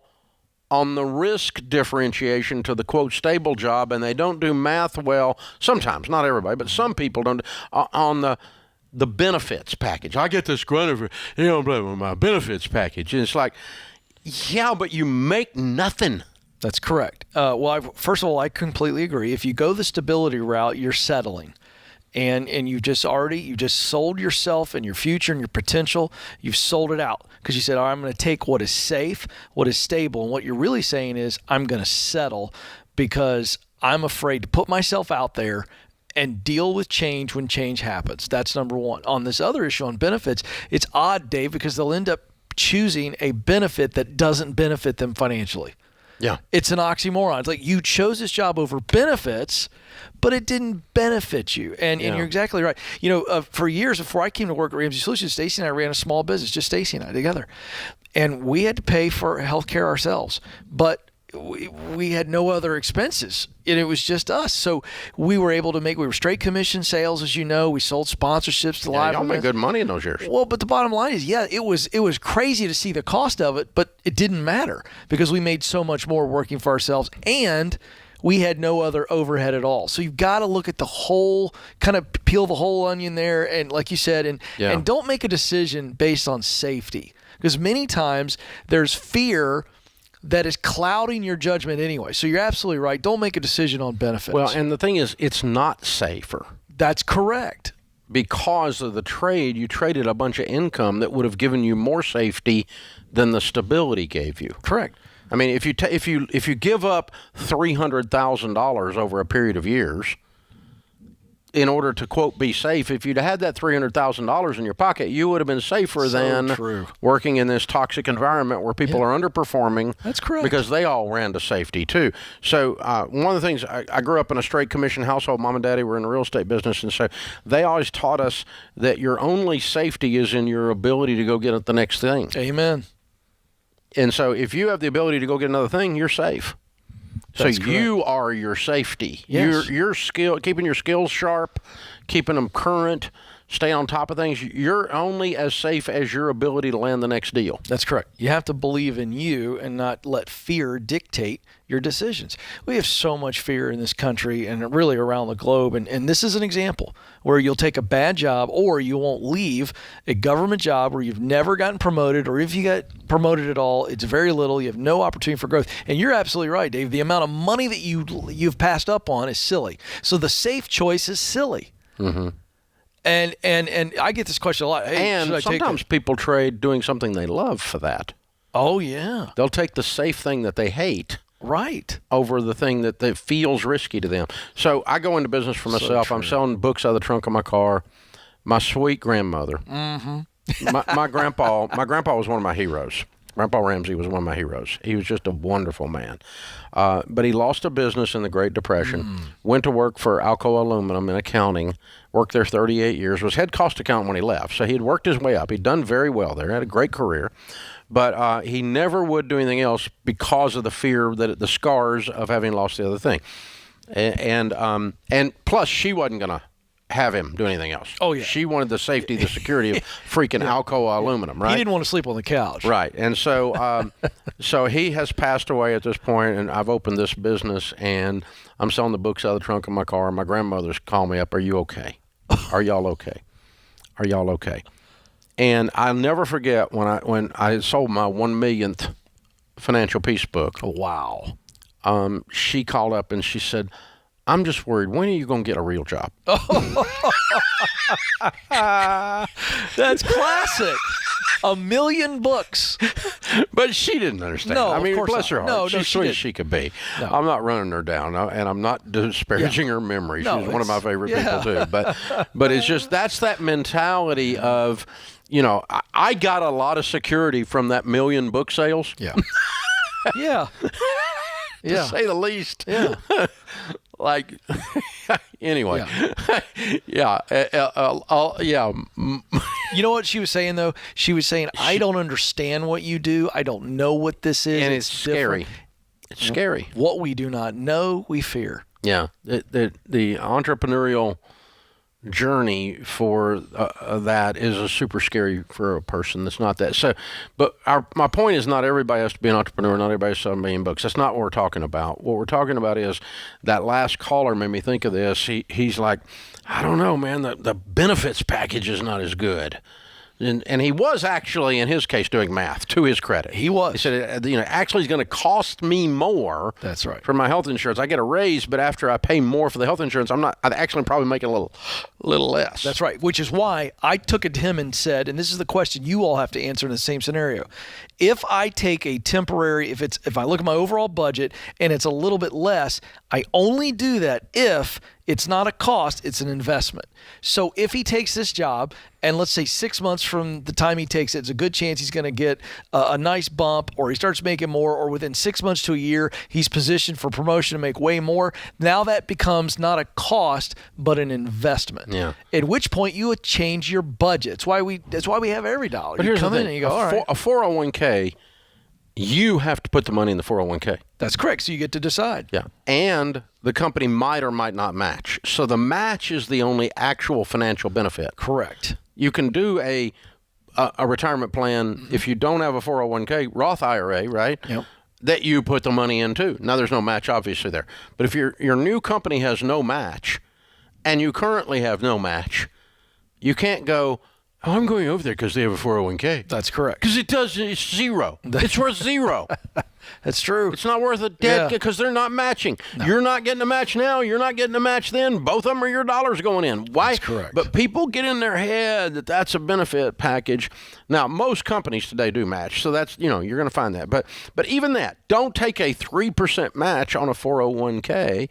[SPEAKER 1] on the risk differentiation to the, quote, stable job, and they don't do math well, sometimes, not everybody, but some people don't, on the benefits package. I get this grant of my benefits package. And it's like, yeah, but you make nothing.
[SPEAKER 3] That's correct. First of all, I completely agree. If you go the stability route, you're settling. And you've just sold yourself and your future and your potential. You've sold it out because you said, I'm going to take what is safe, what is stable. And what you're really saying is, I'm going to settle because I'm afraid to put myself out there and deal with change when change happens. That's number one. On this other issue on benefits, it's odd, Dave, because they'll end up choosing a benefit that doesn't benefit them financially.
[SPEAKER 1] Yeah.
[SPEAKER 3] It's an oxymoron. It's like you chose this job over benefits, but it didn't benefit you. And you're exactly right. You know, for years before I came to work at Ramsey Solutions, Stacy and I ran a small business, just Stacy and I together. And we had to pay for health care ourselves. But we had no other expenses, and it was just us. So we were able to we were straight commission sales, as you know. We sold sponsorships to live
[SPEAKER 1] y'all
[SPEAKER 3] events.
[SPEAKER 1] made good money in those years.
[SPEAKER 3] Well, but the bottom line is, it was crazy to see the cost of it, but it didn't matter because we made so much more working for ourselves, and we had no other overhead at all. So you've got to look at the whole, kind of peel the whole onion there, and like you said, and don't make a decision based on safety, because many times there's fear that is clouding your judgment anyway. So you're absolutely right. Don't make a decision on benefits.
[SPEAKER 1] Well, and the thing is, it's not safer.
[SPEAKER 3] That's correct.
[SPEAKER 1] Because of the trade, you traded a bunch of income that would have given you more safety than the stability gave you.
[SPEAKER 3] Correct.
[SPEAKER 1] I mean, if you give up $300,000 over a period of years in order to, quote, be safe, if you'd had that $300,000 in your pocket, you would have been safer than working in this toxic environment where people are underperforming.
[SPEAKER 3] That's correct.
[SPEAKER 1] Because they all ran to safety, too. So one of the things, I grew up in a straight commission household. Mom and Daddy were in the real estate business, and so they always taught us that your only safety is in your ability to go get at the next thing.
[SPEAKER 3] Amen.
[SPEAKER 1] And so if you have the ability to go get another thing, you're safe.
[SPEAKER 3] That's
[SPEAKER 1] so you are your safety.
[SPEAKER 3] Yes.
[SPEAKER 1] Your skill, keeping your skills sharp, keeping them current, stay on top of things. You're only as safe as your ability to land the next deal.
[SPEAKER 3] That's correct. You have to believe in you and not let fear dictate your decisions. We have so much fear in this country and really around the globe. And this is an example where you'll take a bad job or you won't leave a government job where you've never gotten promoted, or if you get promoted at all, it's very little. You have no opportunity for growth. And you're absolutely right, Dave. The amount of money that you've passed up on is silly. So the safe choice is silly.
[SPEAKER 1] Mm-hmm.
[SPEAKER 3] And I get this question a lot. Hey,
[SPEAKER 1] and sometimes people trade doing something they love for that.
[SPEAKER 3] Oh, yeah.
[SPEAKER 1] They'll take the safe thing that they hate.
[SPEAKER 3] Right.
[SPEAKER 1] Over the thing that feels risky to them. So I go into business for myself. I'm selling books out of the trunk of my car. My sweet grandmother.
[SPEAKER 3] Mm-hmm.
[SPEAKER 1] my grandpa was one of my heroes. Grandpa Ramsey was one of my heroes. He was just a wonderful man. But he lost a business in the Great Depression, went to work for Alcoa Aluminum in accounting, worked there 38 years, was head cost accountant when he left. So he had worked his way up. He'd done very well there, had a great career. But he never would do anything else because of the fear, that the scars of having lost the other thing. And plus, she wasn't going to have him do anything else.
[SPEAKER 3] Oh, yeah.
[SPEAKER 1] She wanted the safety, the security of freaking Alcoa Aluminum, right?
[SPEAKER 3] He didn't want to sleep on the couch.
[SPEAKER 1] Right. And so so he has passed away at this point, and I've opened this business, and I'm selling the books out of the trunk of my car. My grandmother's called me up, "Are you okay? Are y'all okay? Are y'all okay?" And I'll never forget when I sold my 1 millionth Financial Peace book.
[SPEAKER 3] Oh, wow.
[SPEAKER 1] She called up and she said, "I'm just worried. When are you going to get a real job?"
[SPEAKER 3] That's classic. 1 million books.
[SPEAKER 1] But she didn't understand.
[SPEAKER 3] No,
[SPEAKER 1] I mean,
[SPEAKER 3] of course
[SPEAKER 1] bless
[SPEAKER 3] not.
[SPEAKER 1] her heart.
[SPEAKER 3] No,
[SPEAKER 1] She's sweet as she could be.
[SPEAKER 3] No.
[SPEAKER 1] I'm not running her down, and I'm not disparaging her memory.
[SPEAKER 3] No,
[SPEAKER 1] She's one of my favorite people, too. But it's just, that's that mentality of, I got a lot of security from that 1 million book sales.
[SPEAKER 3] Yeah. Yeah.
[SPEAKER 1] To say the least.
[SPEAKER 3] Yeah.
[SPEAKER 1] Like, anyway, yeah.
[SPEAKER 3] You know what she was saying, though? She was saying, I don't understand what you do. I don't know what this is.
[SPEAKER 1] And it's scary.
[SPEAKER 3] Different.
[SPEAKER 1] It's scary.
[SPEAKER 3] What we do not know, we fear.
[SPEAKER 1] Yeah. The entrepreneurial journey for that is a super scary for a person that's not that. So, but my point is, not everybody has to be an entrepreneur. Not everybody has to sell a million books. That's not what we're talking about. What we're talking about is that last caller made me think of this. He's like, I don't know, man. The benefits package is not as good. And he was actually, in his case, doing math, to his credit.
[SPEAKER 3] He was.
[SPEAKER 1] He said, actually it's going to cost me more.
[SPEAKER 3] That's right.
[SPEAKER 1] For my health insurance. I get a raise, but after I pay more for the health insurance, I'd actually probably make a little less.
[SPEAKER 3] That's right, which is why I took it to him and said, and this is the question you all have to answer in the same scenario. If I take a temporary, if I look at my overall budget and it's a little bit less, I only do that if it's not a cost, it's an investment. So if he takes this job, and let's say 6 months from the time he takes it, it's a good chance he's going to get a nice bump, or he starts making more, or within 6 months to a year, he's positioned for promotion to make way more. Now that becomes not a cost, but an investment.
[SPEAKER 1] Yeah.
[SPEAKER 3] At which point you would change your budget. That's why we have every dollar.
[SPEAKER 1] But
[SPEAKER 3] you
[SPEAKER 1] here's
[SPEAKER 3] come
[SPEAKER 1] the
[SPEAKER 3] in
[SPEAKER 1] thing.
[SPEAKER 3] and you go, all right.
[SPEAKER 1] A 401k, you have to put the money in the 401k.
[SPEAKER 3] That's correct. So you get to decide.
[SPEAKER 1] Yeah. And the company might or might not match. So the match is the only actual financial benefit.
[SPEAKER 3] Correct.
[SPEAKER 1] You can do a retirement plan if you don't have a 401k, Roth IRA, right?
[SPEAKER 3] Yep.
[SPEAKER 1] That you put the money into. Now, there's no match, obviously, there. But if your new company has no match, and you currently have no match, you can't go, oh, I'm going over there because they have a 401k.
[SPEAKER 3] That's correct.
[SPEAKER 1] Because it's zero. It's worth zero.
[SPEAKER 3] That's true.
[SPEAKER 1] It's not worth a debt because they're not matching. No. You're not getting a match now. You're not getting a match then. Both of them are your dollars going in. Why?
[SPEAKER 3] That's correct.
[SPEAKER 1] But people get in their head that that's a benefit package. Now, most companies today do match, so that's, you're going to find that. But even that, don't take a 3% match on a 401k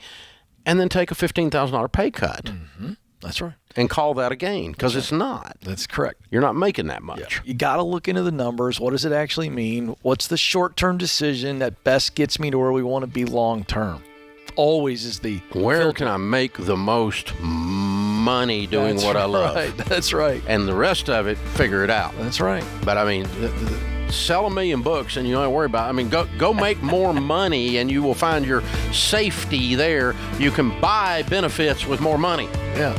[SPEAKER 1] and then take a $15,000 pay cut.
[SPEAKER 3] Mm-hmm. That's right.
[SPEAKER 1] And call that a gain, because it's not.
[SPEAKER 3] That's correct.
[SPEAKER 1] You're not making that much.
[SPEAKER 3] Yeah. You got to look into the numbers. What does it actually mean? What's the short-term decision that best gets me to where we want to be long-term? Always is the
[SPEAKER 1] where
[SPEAKER 3] filter.
[SPEAKER 1] can I make the most money doing what I love?
[SPEAKER 3] Right. That's right.
[SPEAKER 1] And the rest of it, figure it out.
[SPEAKER 3] That's right.
[SPEAKER 1] But I mean, sell 1 million books and you don't have to worry about it. I mean, go make more money and you will find your safety there. You can buy benefits with more money.
[SPEAKER 3] Yeah.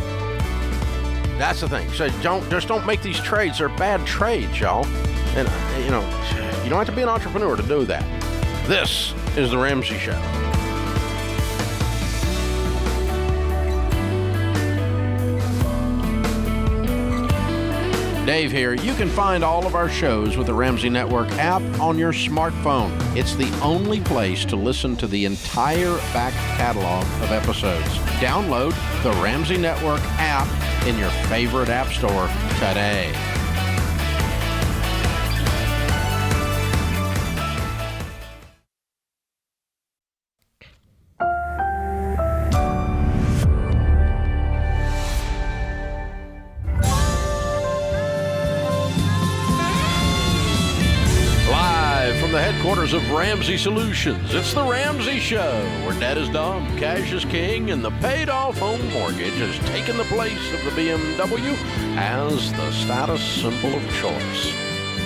[SPEAKER 1] That's the thing. So don't make these trades. They're bad trades, y'all. And you don't have to be an entrepreneur to do that. This is the Ramsey Show. Dave here. You can find all of our shows with the Ramsey Network app on your smartphone. It's the only place to listen to the entire back catalog of episodes. Download the Ramsey Network app in your favorite app store today. The headquarters of Ramsey Solutions. It's the Ramsey Show, where debt is dumb, cash is king, and the paid-off home mortgage has taken the place of the BMW as the status symbol of choice.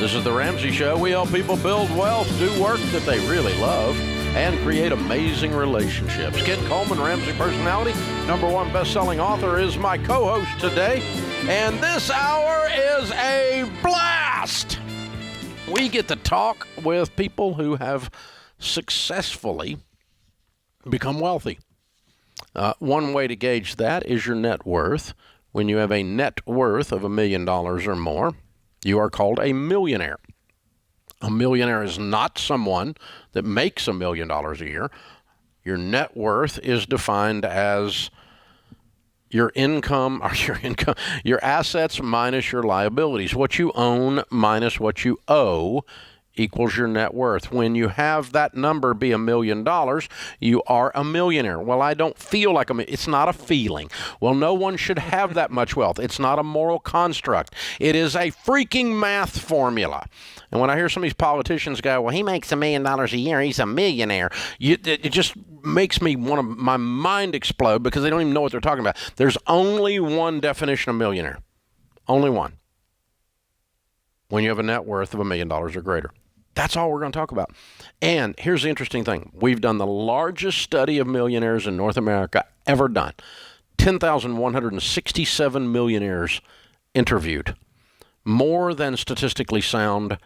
[SPEAKER 1] This is the Ramsey Show. We help people build wealth, do work that they really love, and create amazing relationships. Kent Coleman, Ramsey personality, #1 best-selling author, is my co-host today, and this hour is a blast! We get to talk with people who have successfully become wealthy. One way to gauge that is your net worth. When you have a net worth of $1 million or more, you are called a millionaire. A millionaire is not someone that makes $1 million a year. Your net worth is defined as your income, your assets minus your liabilities. What you own minus what you owe equals your net worth. When you have that number be $1 million, you are a millionaire. Well, I don't feel like it's not a feeling. Well, no one should have that much wealth. It's not a moral construct. It is a freaking math formula. And when I hear some of these politicians go, well, he makes $1 million a year, he's a millionaire, it just makes me my mind explode because they don't even know what they're talking about. There's only one definition of millionaire. Only one. When you have a net worth of $1 million or greater. That's all we're going to talk about. And here's the interesting thing. We've done the largest study of millionaires in North America ever done. 10,167 millionaires interviewed. More than statistically sound,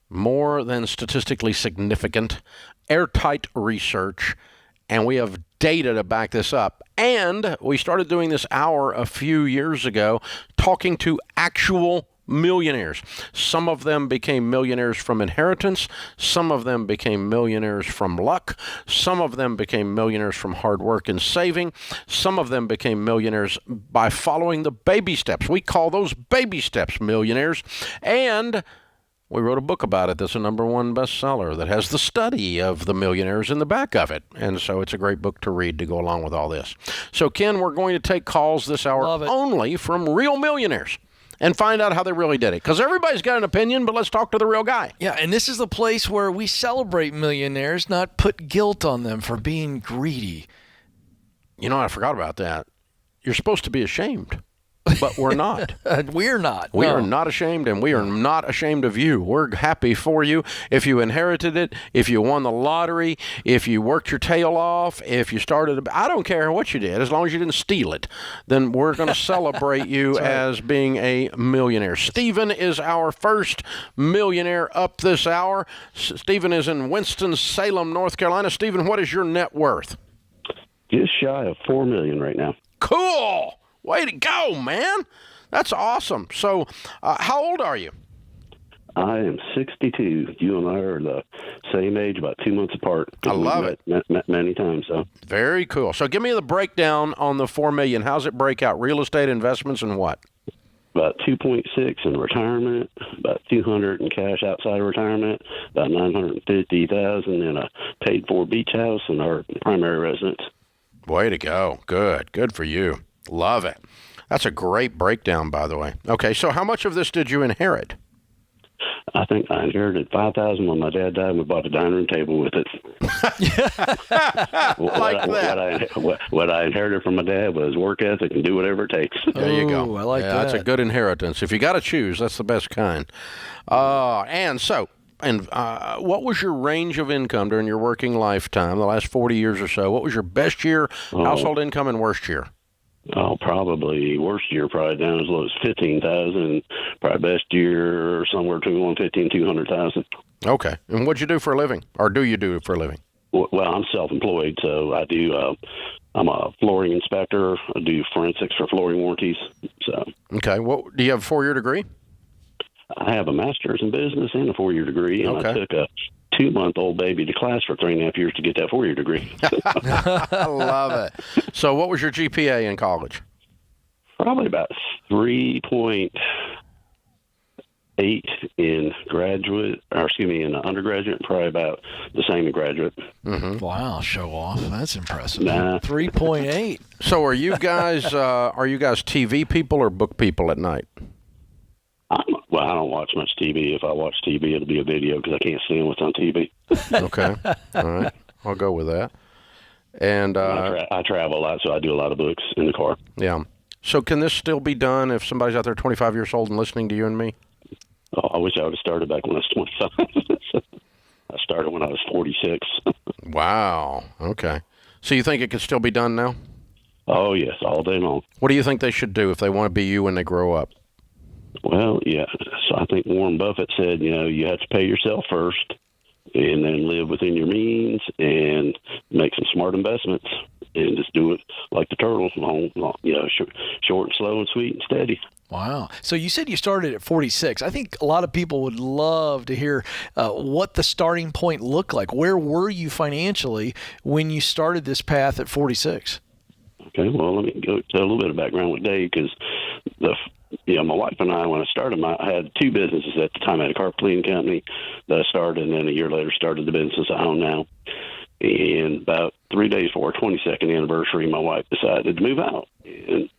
[SPEAKER 1] more than statistically significant, airtight research, and we have data to back this up. And we started doing this hour a few years ago, talking to actual millionaires. Some of them became millionaires from inheritance. Some of them became millionaires from luck. Some of them became millionaires from hard work and saving. Some of them became millionaires by following the baby steps. We call those baby steps millionaires. And we wrote a book about it that's a #1 bestseller that has the study of the millionaires in the back of it. And so it's a great book to read to go along with all this. So, Ken, we're going to take calls this hour only from real millionaires and find out how they really did it. Because everybody's got an opinion, but let's talk to the real guy.
[SPEAKER 3] Yeah, and this is the place where we celebrate millionaires, not put guilt on them for being greedy.
[SPEAKER 1] You know, I forgot about that. You're supposed to be ashamed. But we're not.
[SPEAKER 3] We're not.
[SPEAKER 1] We are not ashamed, and we are not ashamed of you. We're happy for you. If you inherited it, if you won the lottery, if you worked your tail off, if you started, I don't care what you did, as long as you didn't steal it, then we're going to celebrate you as being a millionaire. Stephen is our first millionaire up this hour. Stephen is in Winston-Salem, North Carolina. Stephen, what is your net worth?
[SPEAKER 14] Just shy of $4 million right now.
[SPEAKER 1] Cool. Way to go, man. That's awesome. So how old are you?
[SPEAKER 14] I am 62. You and I are the same age, about 2 months apart.
[SPEAKER 1] I love it.
[SPEAKER 14] Met many times. So.
[SPEAKER 1] Very cool. So give me the breakdown on the $4 million. How's it break out? Real estate, investments, and what?
[SPEAKER 14] About 2.6 in retirement, about 200 in cash outside of retirement, about 950,000 in a paid-for beach house in our primary residence.
[SPEAKER 1] Way to go. Good for you. Love it. That's a great breakdown, by the way. Okay, so how much of this did you inherit?
[SPEAKER 14] I think I inherited $5,000 when my dad died, and we bought a dining room table with it. What I inherited from my dad was work ethic and do whatever it takes.
[SPEAKER 1] There you go.
[SPEAKER 3] I like that.
[SPEAKER 1] That's a good inheritance. If you got to choose, that's the best kind. And what was your range of income during your working lifetime, the last 40 years or so? What was your best year, household income, and worst year?
[SPEAKER 14] Oh, probably worst year, probably down as low as 15,000. Probably best year somewhere between 150 and 200,000.
[SPEAKER 1] Okay, and what'd you do for a living, or do you do for a living?
[SPEAKER 14] Well, I'm self-employed, so I do. I'm a flooring inspector. I do forensics for flooring warranties. So.
[SPEAKER 1] Okay, what do you have a 4-year degree?
[SPEAKER 14] I have a master's in business and a 4-year degree, and I took a 2-month-old baby to class for 3.5 years to get that 4-year degree.
[SPEAKER 1] I love it. So what was your GPA in college?
[SPEAKER 14] Probably about 3.8 in in undergraduate, probably about the same in graduate.
[SPEAKER 1] Mm-hmm.
[SPEAKER 3] Wow, show off. That's impressive.
[SPEAKER 1] 3.8. So are you guys TV people or book people at night?
[SPEAKER 14] Well, I don't watch much TV. If I watch TV, it'll be a video because I can't stand what's on TV.
[SPEAKER 1] Okay. All right. I'll go with that. And
[SPEAKER 14] I travel a lot, so I do a lot of books in the car.
[SPEAKER 1] Yeah. So can this still be done if somebody's out there 25 years old and listening to you and me?
[SPEAKER 14] Oh, I wish I would have started back when I was 25. I started when I was 46.
[SPEAKER 1] Wow. Okay. So you think it could still be done now?
[SPEAKER 14] Oh, yes, all day long.
[SPEAKER 1] What do you think they should do if they want to be you when they grow up?
[SPEAKER 14] Well, yeah. So I think Warren Buffett said, you have to pay yourself first and then live within your means and make some smart investments and just do it like the turtle, long, short and slow and sweet and steady.
[SPEAKER 3] Wow. So you said you started at 46. I think a lot of people would love to hear what the starting point looked like. Where were you financially when you started this path at 46?
[SPEAKER 14] Okay, well, let me go tell a little bit of background with Dave because my wife and I, when I started, I had two businesses at the time. I had a carpet cleaning company that I started, and then a year later started the business I own now. And about 3 days before our 22nd anniversary, my wife decided to move out. And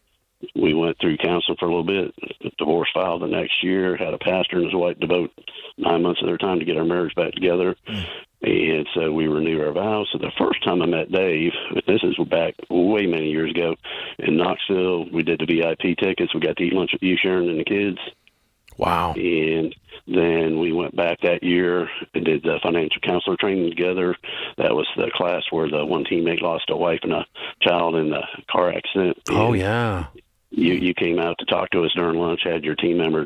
[SPEAKER 14] we went through counseling for a little bit, divorce filed the next year, had a pastor and his wife devote 9 months of their time to get our marriage back together. And so we renewed our vows. So the first time I met Dave, this is back way many years ago, in Knoxville, we did the VIP tickets. We got to eat lunch with you, Sharon, and the kids.
[SPEAKER 1] Wow.
[SPEAKER 14] And then we went back that year and did the financial counselor training together. That was the class where the one teammate lost a wife and a child in the car accident.
[SPEAKER 1] Oh, yeah.
[SPEAKER 14] You came out to talk to us during lunch, had your team member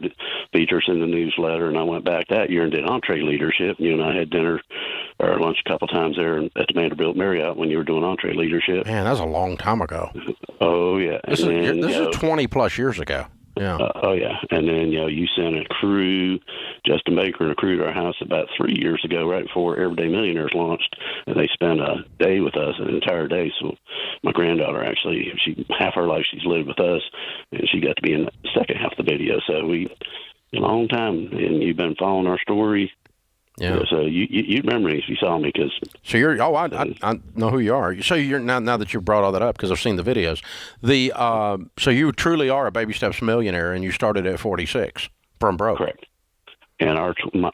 [SPEAKER 14] feature us in the newsletter, and I went back that year and did entree leadership. You and I had dinner or lunch a couple times there at the Vanderbilt Marriott when you were doing entree leadership.
[SPEAKER 1] Man, that was a long time ago.
[SPEAKER 14] Oh, yeah.
[SPEAKER 1] This is 20 plus years ago. Yeah.
[SPEAKER 14] Oh, yeah. And then, you sent a crew, Justin Baker and a crew to our house about 3 years ago, right before Everyday Millionaires launched. And they spent a day with us, an entire day. So my granddaughter, actually, half her life she's lived with us, and she got to be in the second half of the video. So a long time, and you've been following our story.
[SPEAKER 1] Yeah.
[SPEAKER 14] So you remember me if you saw me, because.
[SPEAKER 1] So I know who you are. So you're now that you brought all that up, because I've seen the videos. So you truly are a Baby Steps millionaire, and you started at 46 from broke.
[SPEAKER 14] Correct. And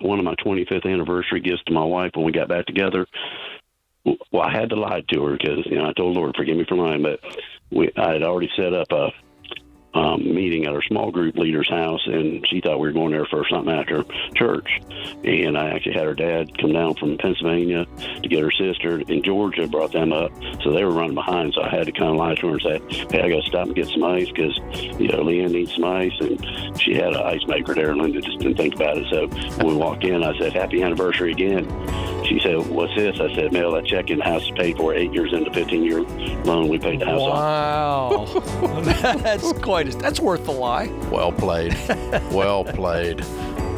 [SPEAKER 14] one of my 25th anniversary gifts to my wife when we got back together. Well, I had to lie to her because I told Lord, forgive me for lying, but I had already set up a meeting at our small group leader's house, and she thought we were going there for something after church. And I actually had her dad come down from Pennsylvania to get her sister in Georgia, brought them up. So they were running behind, so I had to kind of lie to her and say, hey, I got to stop and get some ice because, Leanne needs some ice. And she had an ice maker there, and Linda just didn't think about it. So when we walked in, I said, happy anniversary again. She said, what's this? I said, mail that check in, the house is paid for 8 years into 15-year loan. We paid the house off.
[SPEAKER 3] Wow. That's worth the lie.
[SPEAKER 1] Well played. Well played.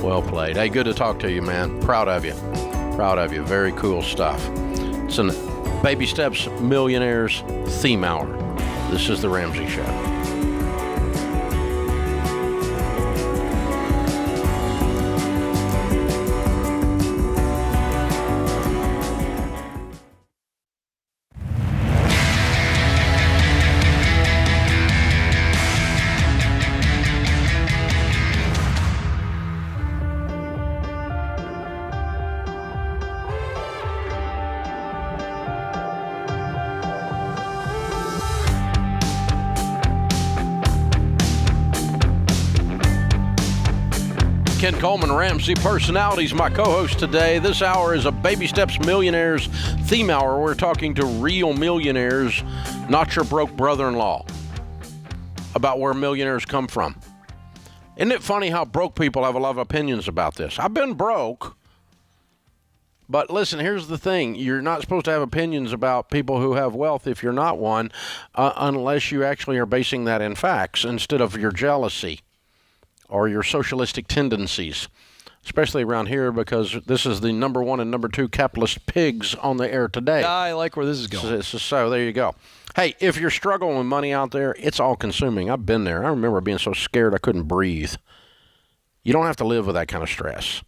[SPEAKER 1] Well played. Hey, good to talk to you, man. Proud of you. Proud of you. Very cool stuff. It's an Baby Steps Millionaires theme hour. This is The Ramsey Show. Ken Coleman, Ramsey Personalities, my co-host today. This hour is a Baby Steps Millionaires theme hour. We're talking to real millionaires, not your broke brother-in-law, about where millionaires come from. Isn't it funny how broke people have a lot of opinions about this? I've been broke, but listen, here's the thing. You're not supposed to have opinions about people who have wealth if you're not one, unless you actually are basing that in facts instead of your jealousy or your socialistic tendencies, especially around here, because this is the number one and number two capitalist pigs on the air today.
[SPEAKER 3] I like where this is going.
[SPEAKER 1] So there you go. Hey, if you're struggling with money out there, it's all consuming. I've been there. I remember being so scared I couldn't breathe. You don't have to live with that kind of stress.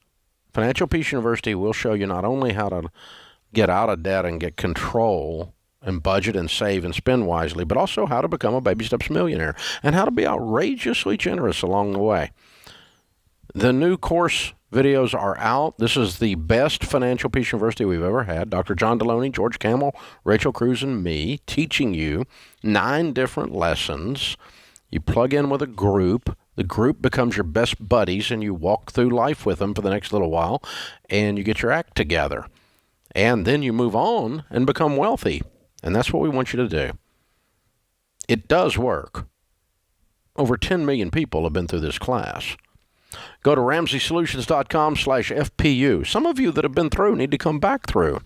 [SPEAKER 1] Financial Peace University will show you not only how to get out of debt and get control and budget and save and spend wisely, but also how to become a Baby Steps millionaire and how to be outrageously generous along the way. The new course videos are out. This is the best Financial Peace University we've ever had. Dr. John Deloney, George Camel, Rachel Cruz, and me teaching you 9 different lessons. You plug in with a group. The group becomes your best buddies, and you walk through life with them for the next little while, and you get your act together. And then you move on and become wealthy. And that's what we want you to do. It does work. Over 10 million people have been through this class. Go to RamseySolutions.com/FPU. Some of you that have been through need to come back through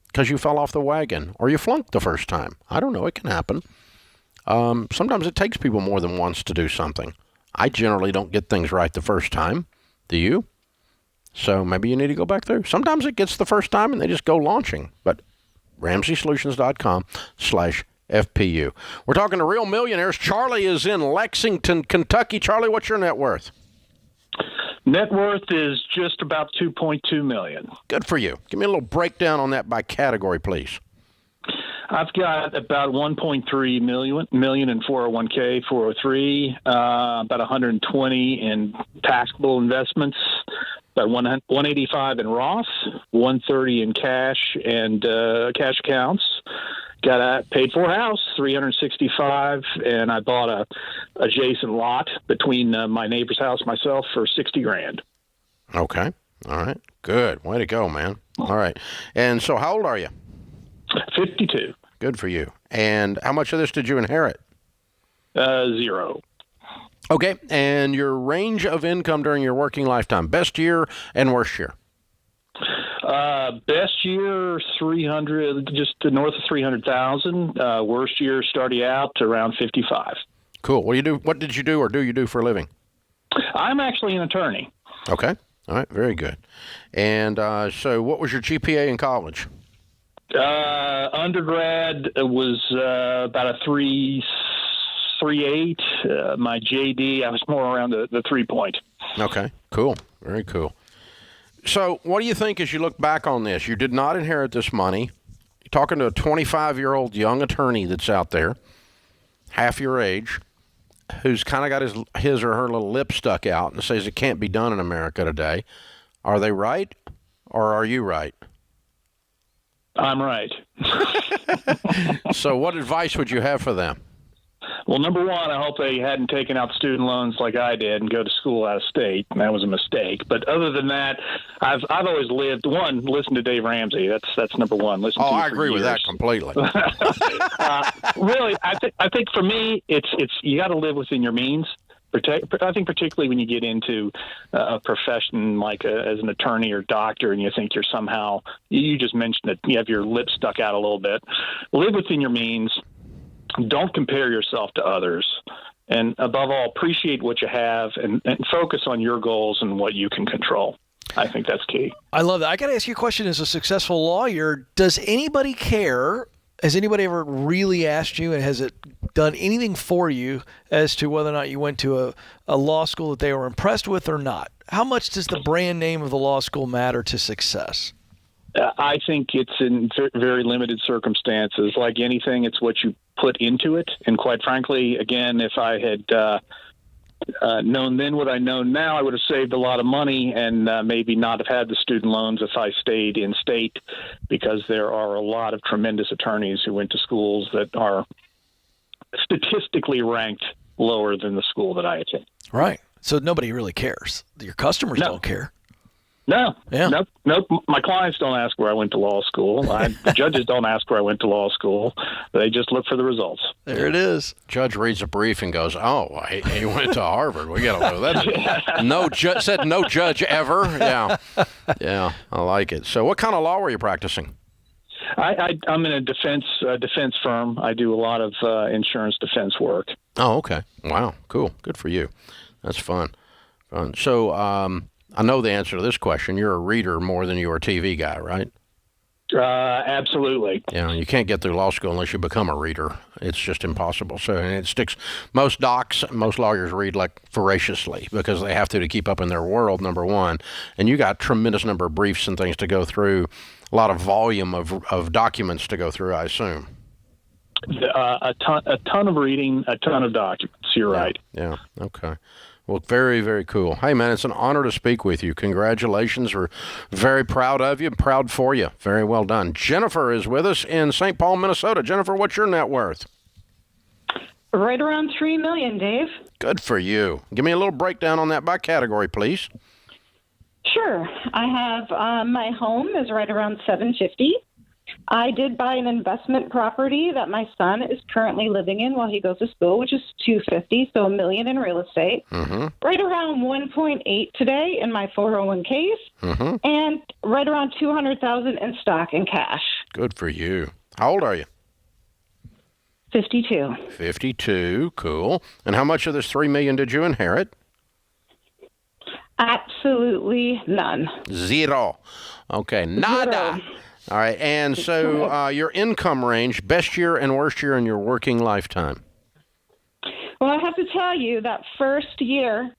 [SPEAKER 1] because you fell off the wagon or you flunked the first time. I don't know. It can happen. Sometimes it takes people more than once to do something. I generally don't get things right the first time. Do you? So maybe you need to go back through. Sometimes it gets the first time and they just go launching. But RamseySolutions.com/FPU. FPU. We're talking to real millionaires. Charlie is in Lexington, Kentucky. Charlie, what's your net worth?
[SPEAKER 15] Net worth is just about $2.2 million.
[SPEAKER 1] Good for you. Give me a little breakdown on that by category, please.
[SPEAKER 15] I've got about $1.3 million in 401k, 403, about $120 in taxable investments, about $185 in Roth, $130 in cash and cash accounts. Got a paid for house, $365, and I bought a adjacent lot between my neighbor's house and myself for $60,000.
[SPEAKER 1] Okay. All right. Good. Way to go, man. All right. And so how old are you?
[SPEAKER 15] 52.
[SPEAKER 1] Good for you. And how much of this did you inherit?
[SPEAKER 15] 0.
[SPEAKER 1] Okay. And your range of income during your working lifetime, best year and worst year?
[SPEAKER 15] Best year, 300, just north of 300,000. Worst year started out around 55.
[SPEAKER 1] Cool. What do you do? What did you do or do you do for a living?
[SPEAKER 15] I'm actually an attorney.
[SPEAKER 1] Okay. All right. Very good. And so what was your GPA in college?
[SPEAKER 15] Undergrad was about a 3.8. My JD, I was more around the 3-point.
[SPEAKER 1] Okay. Cool. Very cool. So what do you think as you look back on this? You did not inherit this money. You're talking to a 25-year-old young attorney that's out there, half your age, who's kind of got his or her little lip stuck out and says it can't be done in America today. Are they right, or are you right?
[SPEAKER 15] I'm right.
[SPEAKER 1] So what advice would you have for them?
[SPEAKER 15] Well, number one, I hope they hadn't taken out student loans like I did and go to school out of state. And that was a mistake. But other than that, I've always lived. One, listen to Dave Ramsey. That's number one. Listen.
[SPEAKER 1] Oh,
[SPEAKER 15] to
[SPEAKER 1] I agree with that completely.
[SPEAKER 15] Really, I think for me, it's you got to live within your means. I think particularly when you get into a profession like as an attorney or doctor, and you think you're somehow. You just mentioned that you have your lip stuck out a little bit. Live within your means. Don't compare yourself to others. And above all, appreciate what you have and focus on your goals and what you can control. I think that's key.
[SPEAKER 3] I love that. I got to ask you a question as a successful lawyer. Does anybody care? Has anybody ever really asked you, and has it done anything for you as to whether or not you went to a law school that they were impressed with or not? How much does the brand name of the law school matter to success?
[SPEAKER 15] I think it's in very limited circumstances. Like anything, it's what you put into it. And quite frankly, again, if I had known then what I know now, I would have saved a lot of money and maybe not have had the student loans if I stayed in state, because there are a lot of tremendous attorneys who went to schools that are statistically ranked lower than the school that I attended.
[SPEAKER 3] Right. So nobody really cares. Your customers don't care.
[SPEAKER 15] No.
[SPEAKER 3] Yeah.
[SPEAKER 15] Nope. My clients don't ask where I went to law school. The judges don't ask where I went to law school. They just look for the results.
[SPEAKER 3] There it is.
[SPEAKER 1] Judge reads a brief and goes, "Oh, he went to Harvard. We got to know that." No judge said no judge ever. Yeah. I like it. So, what kind of law were you practicing?
[SPEAKER 15] I'm in a defense firm. I do a lot of insurance defense work.
[SPEAKER 1] Oh, okay. Wow. Cool. Good for you. That's fun. So, I know the answer to this question. You're a reader more than you're a TV guy, right?
[SPEAKER 15] Absolutely.
[SPEAKER 1] Yeah, you can't get through law school unless you become a reader. It's just impossible. So, and it sticks. Most lawyers read like voraciously because they have to keep up in their world, number one. And you got tremendous number of briefs and things to go through, a lot of volume of documents to go through, I assume.
[SPEAKER 15] A ton of reading, a ton of documents. You're right.
[SPEAKER 1] Yeah. Okay. Well, very, very cool. Hey, man, it's an honor to speak with you. Congratulations. We're very proud of you, proud for you. Very well done. Jennifer is with us in St. Paul, Minnesota. Jennifer, what's your net worth?
[SPEAKER 16] Right around $3 million, Dave.
[SPEAKER 1] Good for you. Give me a little breakdown on that by category, please.
[SPEAKER 16] Sure. I have my home is right around $750,000. I did buy an investment property that my son is currently living in while he goes to school, which is $250,000, so $1 million in real estate.
[SPEAKER 1] Mm-hmm.
[SPEAKER 16] Right around $1.8 today in my 401ks,
[SPEAKER 1] mm-hmm.
[SPEAKER 16] and right around $200,000 in stock and cash.
[SPEAKER 1] Good for you. How old are you?
[SPEAKER 16] 52.
[SPEAKER 1] 52. Cool. And how much of this $3 million did you inherit?
[SPEAKER 16] Absolutely none.
[SPEAKER 1] Zero. Okay. Nada.
[SPEAKER 16] Zero.
[SPEAKER 1] All right. And so your income range, best year and worst year in your working lifetime.
[SPEAKER 16] Well, I have to tell you that first year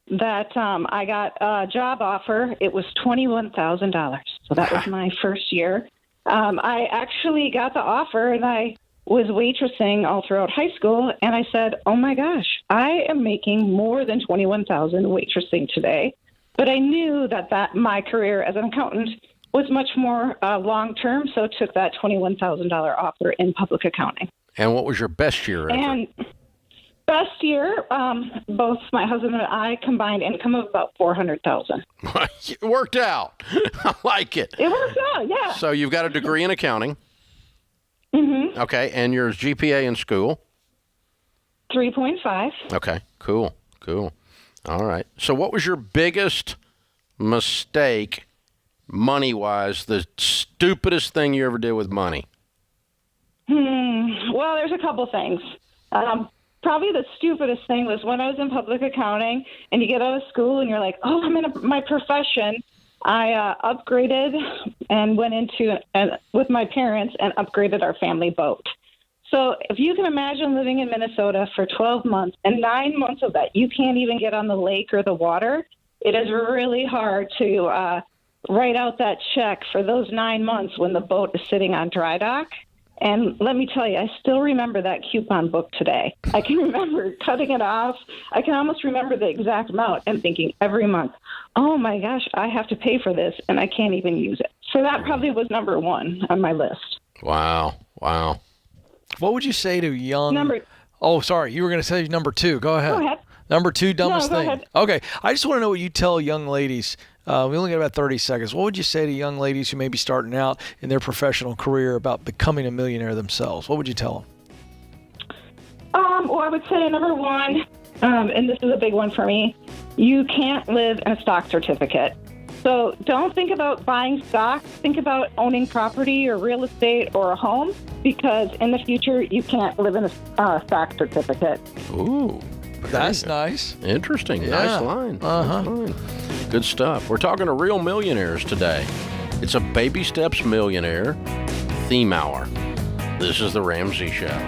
[SPEAKER 16] that I got a job offer, it was $21,000. So that was my first year. I actually got the offer, and I was waitressing all throughout high school, and I said, oh my gosh, I am making more than $21,000 waitressing today. But I knew that my career as an accountant was much more long-term, so took that $21,000 offer in public accounting.
[SPEAKER 1] And what was your best year ever?
[SPEAKER 16] And best year, both my husband and I combined income of about $400,000.
[SPEAKER 1] It worked out. I like it.
[SPEAKER 16] It worked out, yeah.
[SPEAKER 1] So you've got a degree in accounting.
[SPEAKER 16] Mm-hmm.
[SPEAKER 1] Okay, and your GPA in school?
[SPEAKER 16] 3.5.
[SPEAKER 1] Okay, cool. All right. So what was your biggest mistake, money-wise, the stupidest thing you ever did with money?
[SPEAKER 16] Well, there's a couple things. Probably the stupidest thing was when I was in public accounting and you get out of school and you're like, oh, I'm in my profession. I upgraded and went into with my parents and upgraded our family boat. So if you can imagine living in Minnesota for 12 months and 9 months of that, you can't even get on the lake or the water. It is really hard to write out that check for those 9 months when the boat is sitting on dry dock. And let me tell you, I still remember that coupon book today. I can remember cutting it off. I can almost remember the exact amount and thinking every month, oh my gosh, I have to pay for this and I can't even use it. So that probably was number one on my list.
[SPEAKER 1] Wow.
[SPEAKER 3] What would you say to young... Oh, sorry. You were going to say number two. Go ahead.
[SPEAKER 16] Go ahead.
[SPEAKER 3] Number two, dumbest
[SPEAKER 16] go
[SPEAKER 3] thing.
[SPEAKER 16] ahead.
[SPEAKER 3] Okay. I just want to know what you tell young ladies. We only got about 30 seconds. What would you say to young ladies who may be starting out in their professional career about becoming a millionaire themselves? What would you tell them?
[SPEAKER 16] Well, I would say number one, and this is a big one for me, you can't live in a stock certificate. So don't think about buying stock. Think about owning property or real estate or a home, because in the future you can't live in a stock certificate.
[SPEAKER 1] Ooh.
[SPEAKER 3] That's nice.
[SPEAKER 1] Interesting.
[SPEAKER 3] Yeah.
[SPEAKER 1] Nice line.
[SPEAKER 3] Uh-huh.
[SPEAKER 1] Nice line. Good stuff. We're talking to real millionaires today. It's a Baby Steps Millionaire theme hour. This is the Ramsey Show.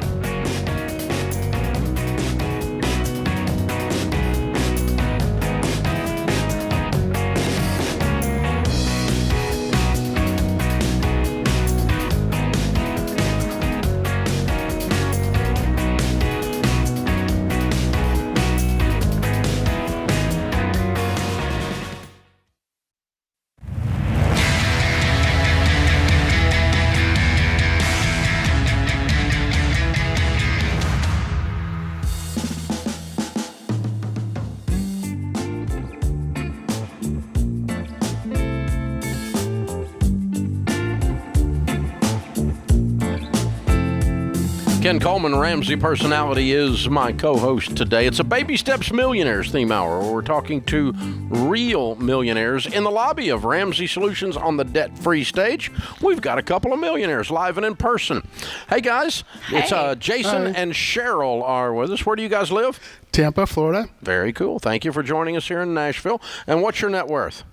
[SPEAKER 1] Ken Coleman, Ramsey Personality, is my co-host today. It's a Baby Steps Millionaires theme hour where we're talking to real millionaires in the lobby of Ramsey Solutions on the debt-free stage. We've got a couple of millionaires live and in person. Hey, guys. Hey. It's Jason and Cheryl are with us. Where do you guys live?
[SPEAKER 17] Tampa, Florida.
[SPEAKER 1] Very cool. Thank you for joining us here in Nashville. And what's your net worth?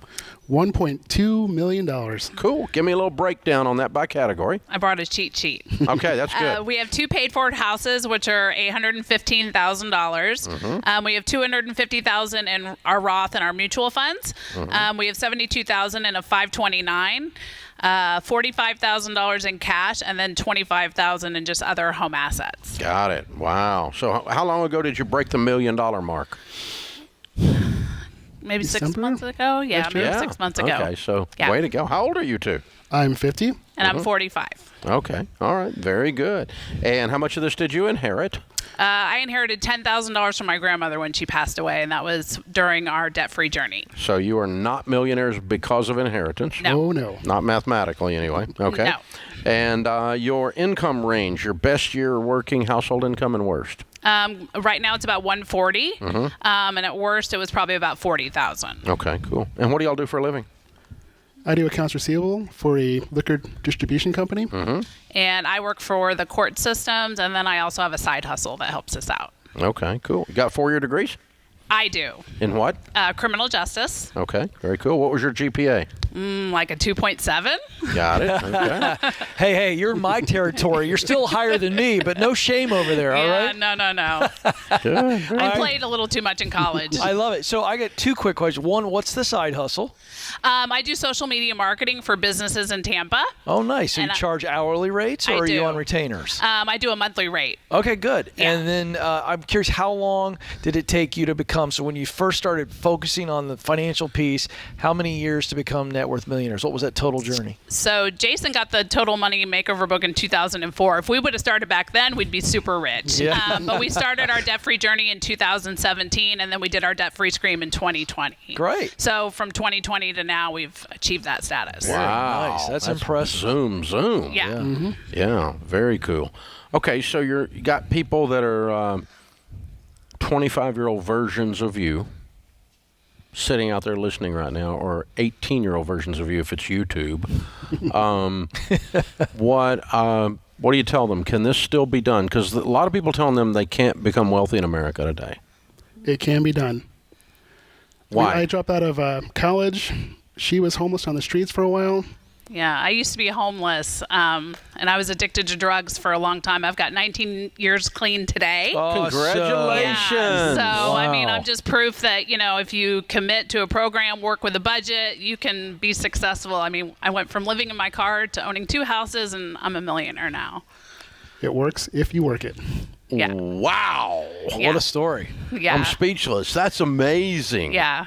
[SPEAKER 17] $1.2 million.
[SPEAKER 1] Cool. Give me a little breakdown on that by category.
[SPEAKER 18] I brought a cheat sheet.
[SPEAKER 1] Okay, that's good.
[SPEAKER 18] We have 2 paid-for houses, which are $815,000.
[SPEAKER 1] Mm-hmm.
[SPEAKER 18] We have $250,000 in our Roth and our mutual funds.
[SPEAKER 1] Mm-hmm.
[SPEAKER 18] We have $72,000 in a 529. $45,000 in cash, and then $25,000 in just other home assets.
[SPEAKER 1] Got it. Wow. So how long ago did you break the $1 million mark?
[SPEAKER 18] Maybe December? 6 months ago? Yeah, maybe 6 months ago.
[SPEAKER 1] Okay, so way to go. How old are you two?
[SPEAKER 17] I'm 50.
[SPEAKER 18] And I'm 45.
[SPEAKER 1] Okay. All right. Very good. And how much of this did you inherit?
[SPEAKER 18] I inherited $10,000 from my grandmother when she passed away, and that was during our debt-free journey.
[SPEAKER 1] So you are not millionaires because of inheritance?
[SPEAKER 18] No.
[SPEAKER 17] Oh, no.
[SPEAKER 1] Not mathematically, anyway. Okay.
[SPEAKER 18] No.
[SPEAKER 1] And your income range, your best year working household income and worst?
[SPEAKER 18] Right now it's about 140,
[SPEAKER 1] Mm-hmm.
[SPEAKER 18] and at worst it was probably about 40,000.
[SPEAKER 1] Okay, cool. And what do y'all do for a living?
[SPEAKER 17] I do accounts receivable for a liquor distribution company.
[SPEAKER 1] Mm-hmm.
[SPEAKER 18] And I work for the court systems, and then I also have a side hustle that helps us out.
[SPEAKER 1] Okay, cool. You got 4-year degrees?
[SPEAKER 18] I do.
[SPEAKER 1] In what?
[SPEAKER 18] Criminal justice.
[SPEAKER 1] Okay, very cool. What was your GPA?
[SPEAKER 18] Like a 2.7.
[SPEAKER 1] Got it. Okay.
[SPEAKER 3] Hey, you're in my territory. You're still higher than me, but no shame over there, all right?
[SPEAKER 18] No.
[SPEAKER 1] Good.
[SPEAKER 18] I played a little too much in college.
[SPEAKER 3] I love it. So I got two quick questions. One, what's the side hustle?
[SPEAKER 18] I do social media marketing for businesses in Tampa.
[SPEAKER 3] Oh, nice. So you
[SPEAKER 18] And
[SPEAKER 3] charge hourly rates, or
[SPEAKER 18] I
[SPEAKER 3] are you
[SPEAKER 18] do.
[SPEAKER 3] on retainers?
[SPEAKER 18] I do a monthly rate.
[SPEAKER 3] Okay, good.
[SPEAKER 18] Yeah.
[SPEAKER 3] And then I'm curious, how long did it take you to become, so when you first started focusing on the financial piece, how many years to become net worth millionaires? What was that total journey?
[SPEAKER 18] So Jason got the Total Money Makeover book in 2004. If we would have started back then, we'd be super rich.
[SPEAKER 3] Yeah.
[SPEAKER 18] But we started our debt-free journey in 2017, and then we did our debt-free scream in 2020.
[SPEAKER 3] Great.
[SPEAKER 18] So from 2020 to now, we've achieved that status.
[SPEAKER 1] Wow.
[SPEAKER 3] Nice. That's impressive.
[SPEAKER 1] Zoom.
[SPEAKER 18] Yeah.
[SPEAKER 1] Yeah, very cool. Okay, so you got people that are 25-year-old versions of you sitting out there listening right now, or 18-year-old versions of you if it's YouTube. What do you tell them? Can this still be done? Because a lot of people telling them they can't become wealthy in America today.
[SPEAKER 17] It can be done.
[SPEAKER 1] Why?
[SPEAKER 17] I dropped out of college. She was homeless on the streets for a while.
[SPEAKER 18] Yeah, I used to be homeless, and I was addicted to drugs for a long time. I've got 19 years clean today.
[SPEAKER 1] Congratulations.
[SPEAKER 18] Yeah, so, I mean,
[SPEAKER 3] Wow.
[SPEAKER 18] I'm just proof that, if you commit to a program, work with a budget, you can be successful. I mean, I went from living in my car to owning 2 houses, and I'm a millionaire now.
[SPEAKER 17] It works if you work it.
[SPEAKER 18] Yeah.
[SPEAKER 1] Wow.
[SPEAKER 18] Yeah.
[SPEAKER 3] What a story.
[SPEAKER 18] Yeah.
[SPEAKER 1] I'm speechless. That's amazing.
[SPEAKER 18] Yeah.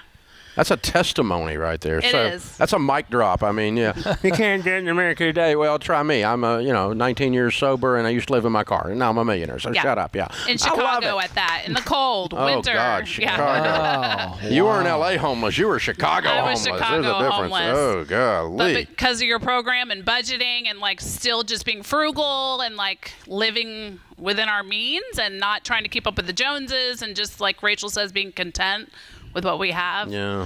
[SPEAKER 1] That's a testimony right there.
[SPEAKER 18] It is.
[SPEAKER 1] That's a mic drop. I mean, yeah. You can't get in America today. Well, try me. I'm 19 years sober, and I used to live in my car, and now I'm a millionaire. So
[SPEAKER 18] Yeah.
[SPEAKER 1] shut up. Yeah.
[SPEAKER 18] In
[SPEAKER 1] I love
[SPEAKER 18] Chicago
[SPEAKER 1] it.
[SPEAKER 18] at that, in the cold,
[SPEAKER 1] Oh,
[SPEAKER 18] winter.
[SPEAKER 1] God, Chicago.
[SPEAKER 3] Wow.
[SPEAKER 1] You weren't L.A. homeless. You were Chicago
[SPEAKER 18] I was
[SPEAKER 1] homeless.
[SPEAKER 18] Chicago
[SPEAKER 1] There's a difference.
[SPEAKER 18] homeless.
[SPEAKER 1] Oh, golly.
[SPEAKER 18] But because of your program and budgeting and still just being frugal and living within our means and not trying to keep up with the Joneses and just like Rachel says, being content with what we have,
[SPEAKER 1] Yeah.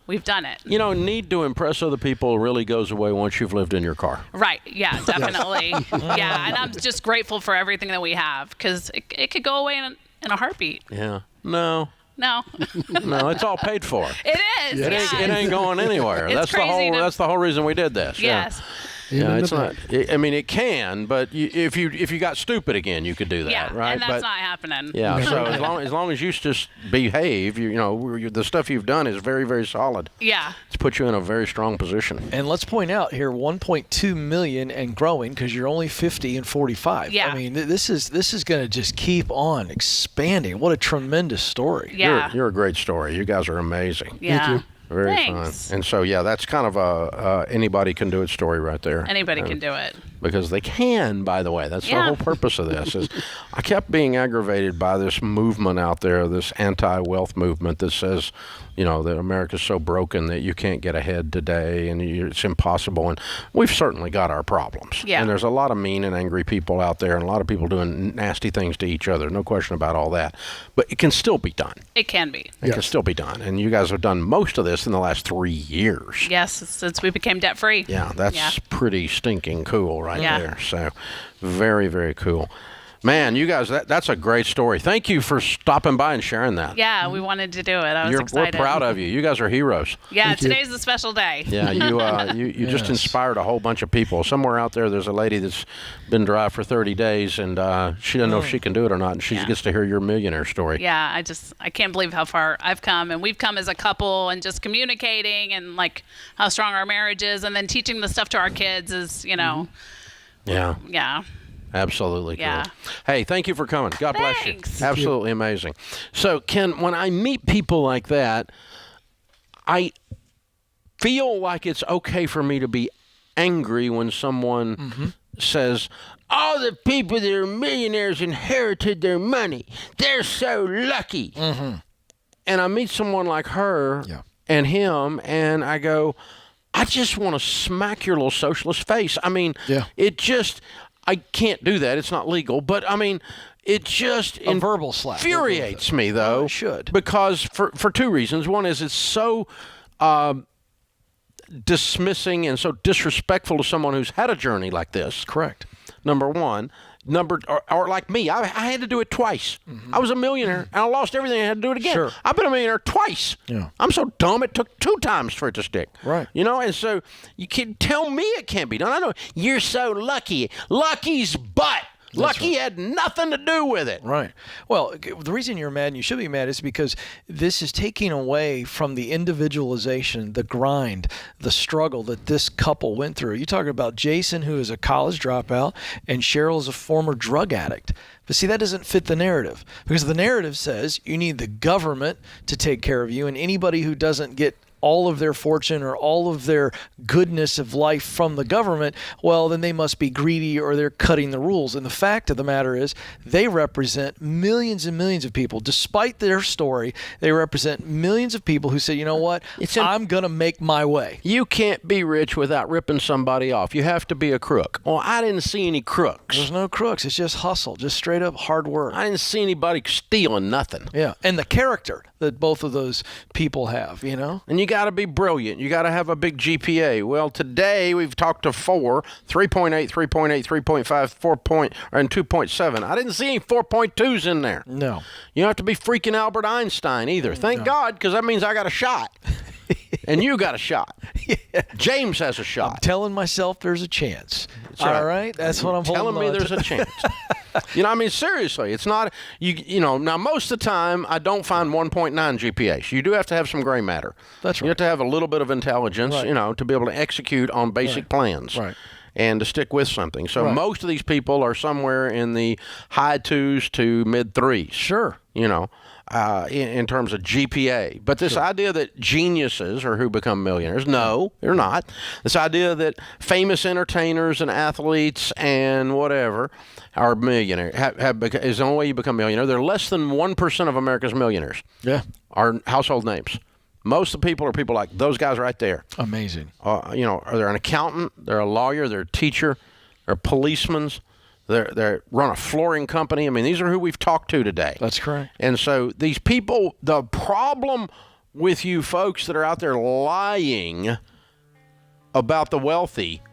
[SPEAKER 18] we've done it.
[SPEAKER 1] Need to impress other people really goes away once you've lived in your car.
[SPEAKER 18] Right. Yeah, definitely. Yeah. And I'm just grateful for everything that we have because it could go away in a heartbeat.
[SPEAKER 1] Yeah. No.
[SPEAKER 18] No.
[SPEAKER 1] No, it's all paid for.
[SPEAKER 18] It is.
[SPEAKER 1] It
[SPEAKER 18] yes.
[SPEAKER 1] ain't going anywhere.
[SPEAKER 18] It's
[SPEAKER 1] That's
[SPEAKER 18] crazy
[SPEAKER 1] that's the whole reason we did this.
[SPEAKER 18] Yes.
[SPEAKER 1] Yeah, it's not. I mean, it can, but if you got stupid again, you could do that,
[SPEAKER 18] Yeah.
[SPEAKER 1] right?
[SPEAKER 18] And that's
[SPEAKER 1] but,
[SPEAKER 18] not happening.
[SPEAKER 1] Yeah. So as long as you just behave, the stuff you've done is very, very solid.
[SPEAKER 18] Yeah.
[SPEAKER 1] It's put you in a very strong position.
[SPEAKER 3] And let's point out here, 1.2 million and growing because you're only 50 and 45.
[SPEAKER 18] Yeah.
[SPEAKER 3] I mean, this is going to just keep on expanding. What a tremendous story.
[SPEAKER 18] Yeah.
[SPEAKER 1] You're a great story. You guys are amazing.
[SPEAKER 18] Yeah.
[SPEAKER 17] Thank you.
[SPEAKER 1] Very
[SPEAKER 18] Thanks.
[SPEAKER 1] fun. And so, yeah, that's kind of a anybody can do it story right there.
[SPEAKER 18] Anybody can do it.
[SPEAKER 1] Because they can, by the way. That's the
[SPEAKER 18] Yeah.
[SPEAKER 1] whole purpose of this. Is I kept being aggravated by this movement out there, this anti-wealth movement that says, that America's so broken that you can't get ahead today and it's impossible. And we've certainly got our problems.
[SPEAKER 18] Yeah.
[SPEAKER 1] And there's a lot of mean and angry people out there and a lot of people doing nasty things to each other. No question about all that. But it can still be done.
[SPEAKER 18] It can be.
[SPEAKER 1] It can still be done. And you guys have done most of this in the last 3 years.
[SPEAKER 18] Yes, since we became debt free.
[SPEAKER 1] Yeah, that's pretty stinking cool right
[SPEAKER 18] Yeah.
[SPEAKER 1] there. So very, very cool. Man, you guys, that's a great story. Thank you for stopping by and sharing that.
[SPEAKER 18] Yeah, we wanted to do it. I was excited.
[SPEAKER 1] We're proud of you. You guys are heroes.
[SPEAKER 18] Yeah, today's a special day.
[SPEAKER 1] Yeah, you just inspired a whole bunch of people. Somewhere out there's a lady that's been dry for 30 days, and she doesn't know if she can do it or not, and she gets to hear your millionaire story.
[SPEAKER 18] Yeah, I can't believe how far I've come, and we've come as a couple, and just communicating, and how strong our marriage is, and then teaching the stuff to our kids is,
[SPEAKER 1] Yeah.
[SPEAKER 18] Yeah.
[SPEAKER 1] Absolutely cool.
[SPEAKER 18] Yeah.
[SPEAKER 1] Hey, thank you for coming. God bless you.
[SPEAKER 18] Thanks.
[SPEAKER 1] Absolutely amazing. So, Ken, when I meet people like that, I feel like it's okay for me to be angry when someone says, all the people that are millionaires inherited their money. They're so lucky. And I meet someone like her and him, and I go, I just want to smack your little socialist face. I mean, I can't do that. It's not legal. But, I mean, it just
[SPEAKER 3] verbal slap
[SPEAKER 1] infuriates me, though.
[SPEAKER 3] It should.
[SPEAKER 1] Because for 2 reasons. One is it's so dismissing and so disrespectful to someone who's had a journey like this.
[SPEAKER 3] Correct.
[SPEAKER 1] Number one. number, or like me, I had to do it twice. I was a millionaire, and I lost everything. I had to do it again.
[SPEAKER 3] Sure.
[SPEAKER 1] I've been a millionaire twice.
[SPEAKER 3] Yeah.
[SPEAKER 1] I'm so dumb, it took 2 times for it to stick.
[SPEAKER 3] Right.
[SPEAKER 1] You know, and so you can tell me it can't be done. I know you're so lucky. Lucky's butt. Lucky had nothing to do with it.
[SPEAKER 3] Right. Well, the reason you're mad and you should be mad is because this is taking away from the individualization, the grind, the struggle that this couple went through. You talk about Jason, who is a college dropout, and Cheryl is a former drug addict. But see, that doesn't fit the narrative, because the narrative says you need the government to take care of you, and anybody who doesn't get all of their fortune or all of their goodness of life from the government, well, then they must be greedy or they're cutting the rules. And the fact of the matter is they represent millions and millions of people. Despite their story, they represent millions of people who say, you know what, I'm going to make my way.
[SPEAKER 1] You can't be rich without ripping somebody off. You have to be a crook. Well, I didn't see any crooks.
[SPEAKER 3] There's no crooks. It's just hustle, just straight up hard work.
[SPEAKER 1] I didn't see anybody stealing nothing.
[SPEAKER 3] Yeah, and the character that both of those people have, you know?
[SPEAKER 1] And you got to be brilliant. You got to have a big GPA. Well, today we've talked to 4, 3.8, 3.8, 3.5, 4 and 2.7. I didn't see any 4.2s in there.
[SPEAKER 3] No.
[SPEAKER 1] You don't have to be freaking Albert Einstein either. Thank God, because that means I got a shot. And you got a shot. Yeah. James has a shot.
[SPEAKER 3] I'm telling myself there's a chance.
[SPEAKER 1] That's right.
[SPEAKER 3] All right? That's what I'm
[SPEAKER 1] telling
[SPEAKER 3] holding
[SPEAKER 1] me
[SPEAKER 3] on
[SPEAKER 1] there's
[SPEAKER 3] to.
[SPEAKER 1] a chance. You know, I mean, seriously, it's not, you know, now most of the time I don't find 1.9 GPAs. You do have to have some gray matter.
[SPEAKER 3] That's right.
[SPEAKER 1] You have to have a little bit of intelligence,
[SPEAKER 3] Right.
[SPEAKER 1] you know, to be able to execute on basic plans.
[SPEAKER 3] Right.
[SPEAKER 1] And to stick with something. So
[SPEAKER 3] Right.
[SPEAKER 1] most of these people are somewhere in the high 2s to mid 3s.
[SPEAKER 3] Sure.
[SPEAKER 1] You know, in terms of GPA. But this idea that geniuses are who become millionaires, no, they're not. This idea that famous entertainers and athletes and whatever are millionaires is the only way you become millionaire. They're less than 1% of America's millionaires.
[SPEAKER 3] Yeah.
[SPEAKER 1] Are household names. Most of the people are people like those guys right there.
[SPEAKER 3] Amazing.
[SPEAKER 1] You know, they're an accountant, they're a lawyer, they're a teacher, they're policemen. They run a flooring company. I mean, these are who we've talked to today.
[SPEAKER 3] That's correct.
[SPEAKER 1] And so these people, the problem with you folks that are out there lying about the wealthy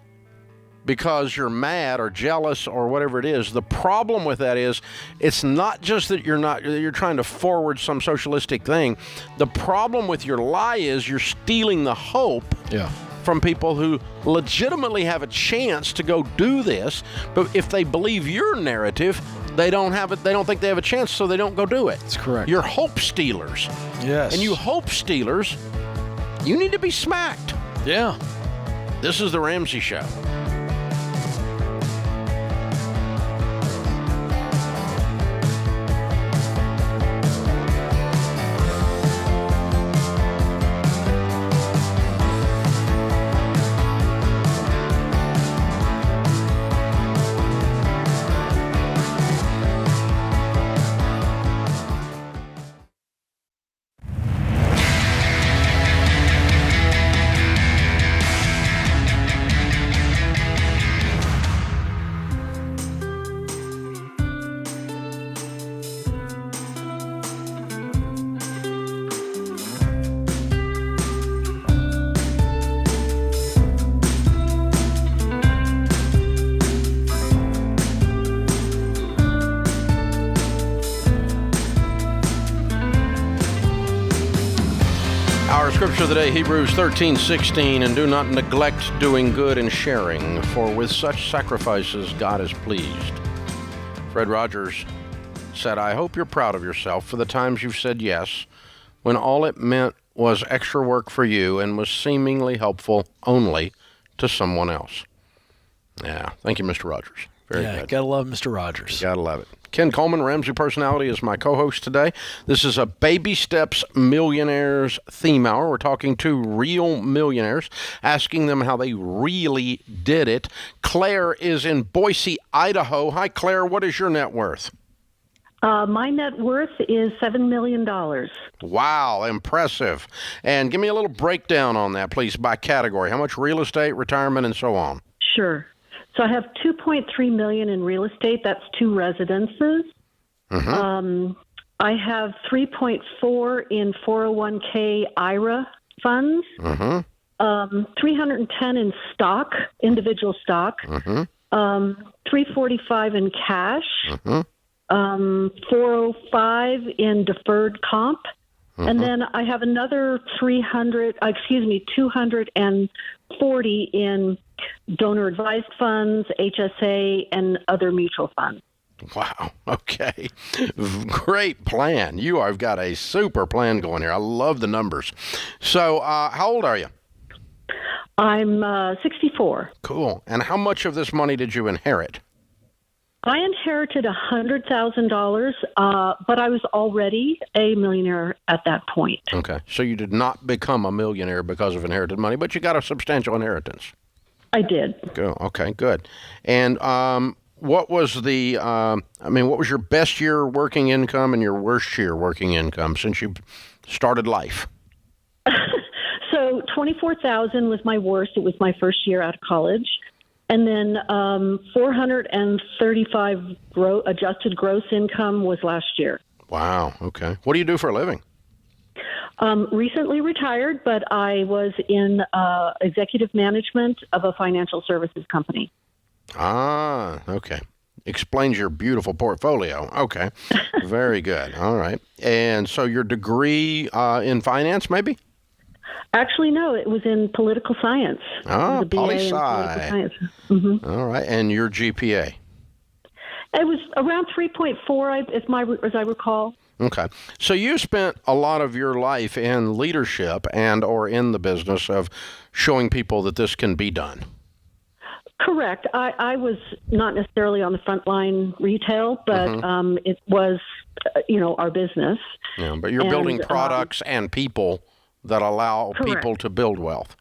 [SPEAKER 1] because you're mad or jealous or whatever it is, the problem with that is it's not just that you're trying to forward some socialistic thing. The problem with your lie is you're stealing the hope.
[SPEAKER 3] Yeah.
[SPEAKER 1] From people who legitimately have a chance to go do this, but if they believe your narrative, they don't think they have a chance, so they don't go do it.
[SPEAKER 3] That's correct.
[SPEAKER 1] You're hope stealers.
[SPEAKER 3] Yes.
[SPEAKER 1] And you hope stealers, you need to be smacked.
[SPEAKER 3] Yeah.
[SPEAKER 1] This is the Ramsey Show. Our scripture of the day, Hebrews 13:16, and do not neglect doing good and sharing, for with such sacrifices God is pleased. Fred Rogers said, I hope you're proud of yourself for the times you've said yes, when all it meant was extra work for you and was seemingly helpful only to someone else. Yeah, thank you, Mr. Rogers. Very good.
[SPEAKER 3] Gotta love Mr. Rogers.
[SPEAKER 1] Gotta love it. Ken Coleman, Ramsey Personality, is my co-host today. This is a Baby Steps Millionaires theme hour. We're talking to real millionaires, asking them how they really did it. Claire is in Boise, Idaho. Hi, Claire. What is your net worth?
[SPEAKER 19] My net worth is $7 million.
[SPEAKER 1] Wow, impressive. And give me a little breakdown on that, please, by category. How much real estate, retirement, and so on?
[SPEAKER 19] Sure. So I have $2.3 million in real estate. That's 2 residences.
[SPEAKER 1] Mm-hmm.
[SPEAKER 19] I have $3.4 in 401k IRA funds.
[SPEAKER 1] Mm-hmm.
[SPEAKER 19] 310 in stock, individual stock.
[SPEAKER 1] Mm-hmm.
[SPEAKER 19] $345 in cash,
[SPEAKER 1] Mm-hmm.
[SPEAKER 19] $405 in deferred comp, and then I have another $240 in donor advised funds, HSA, and other mutual funds.
[SPEAKER 1] Wow. Okay. Great plan. You have got a super plan going here. I love the numbers. So, how old are you?
[SPEAKER 19] I'm 64.
[SPEAKER 1] Cool. And how much of this money did you inherit?
[SPEAKER 19] I inherited $100,000, but I was already a millionaire at that point.
[SPEAKER 1] Okay. So you did not become a millionaire because of inherited money, but you got a substantial inheritance.
[SPEAKER 19] I did.
[SPEAKER 1] Good. Okay, good. And what was what was your best year working income and your worst year working income since you started life?
[SPEAKER 19] So $24,000 was my worst. It was my first year out of college. And then $435 adjusted gross income was last year.
[SPEAKER 1] Wow. Okay. What do you do for a living?
[SPEAKER 19] Recently retired, but I was in executive management of a financial services company.
[SPEAKER 1] Ah, okay. Explains your beautiful portfolio. Okay. Very good. All right. And so your degree in finance, maybe?
[SPEAKER 19] Actually, no, it was in political science.
[SPEAKER 1] Oh,
[SPEAKER 19] poli-sci.
[SPEAKER 1] Mm-hmm. All right. And your GPA?
[SPEAKER 19] It was around 3.4, as I recall.
[SPEAKER 1] Okay. So you spent a lot of your life in leadership and or in the business of showing people that this can be done.
[SPEAKER 19] Correct. I was not necessarily on the front line retail, but it was, our business.
[SPEAKER 1] Yeah, but you're building products and people that allow people to build wealth.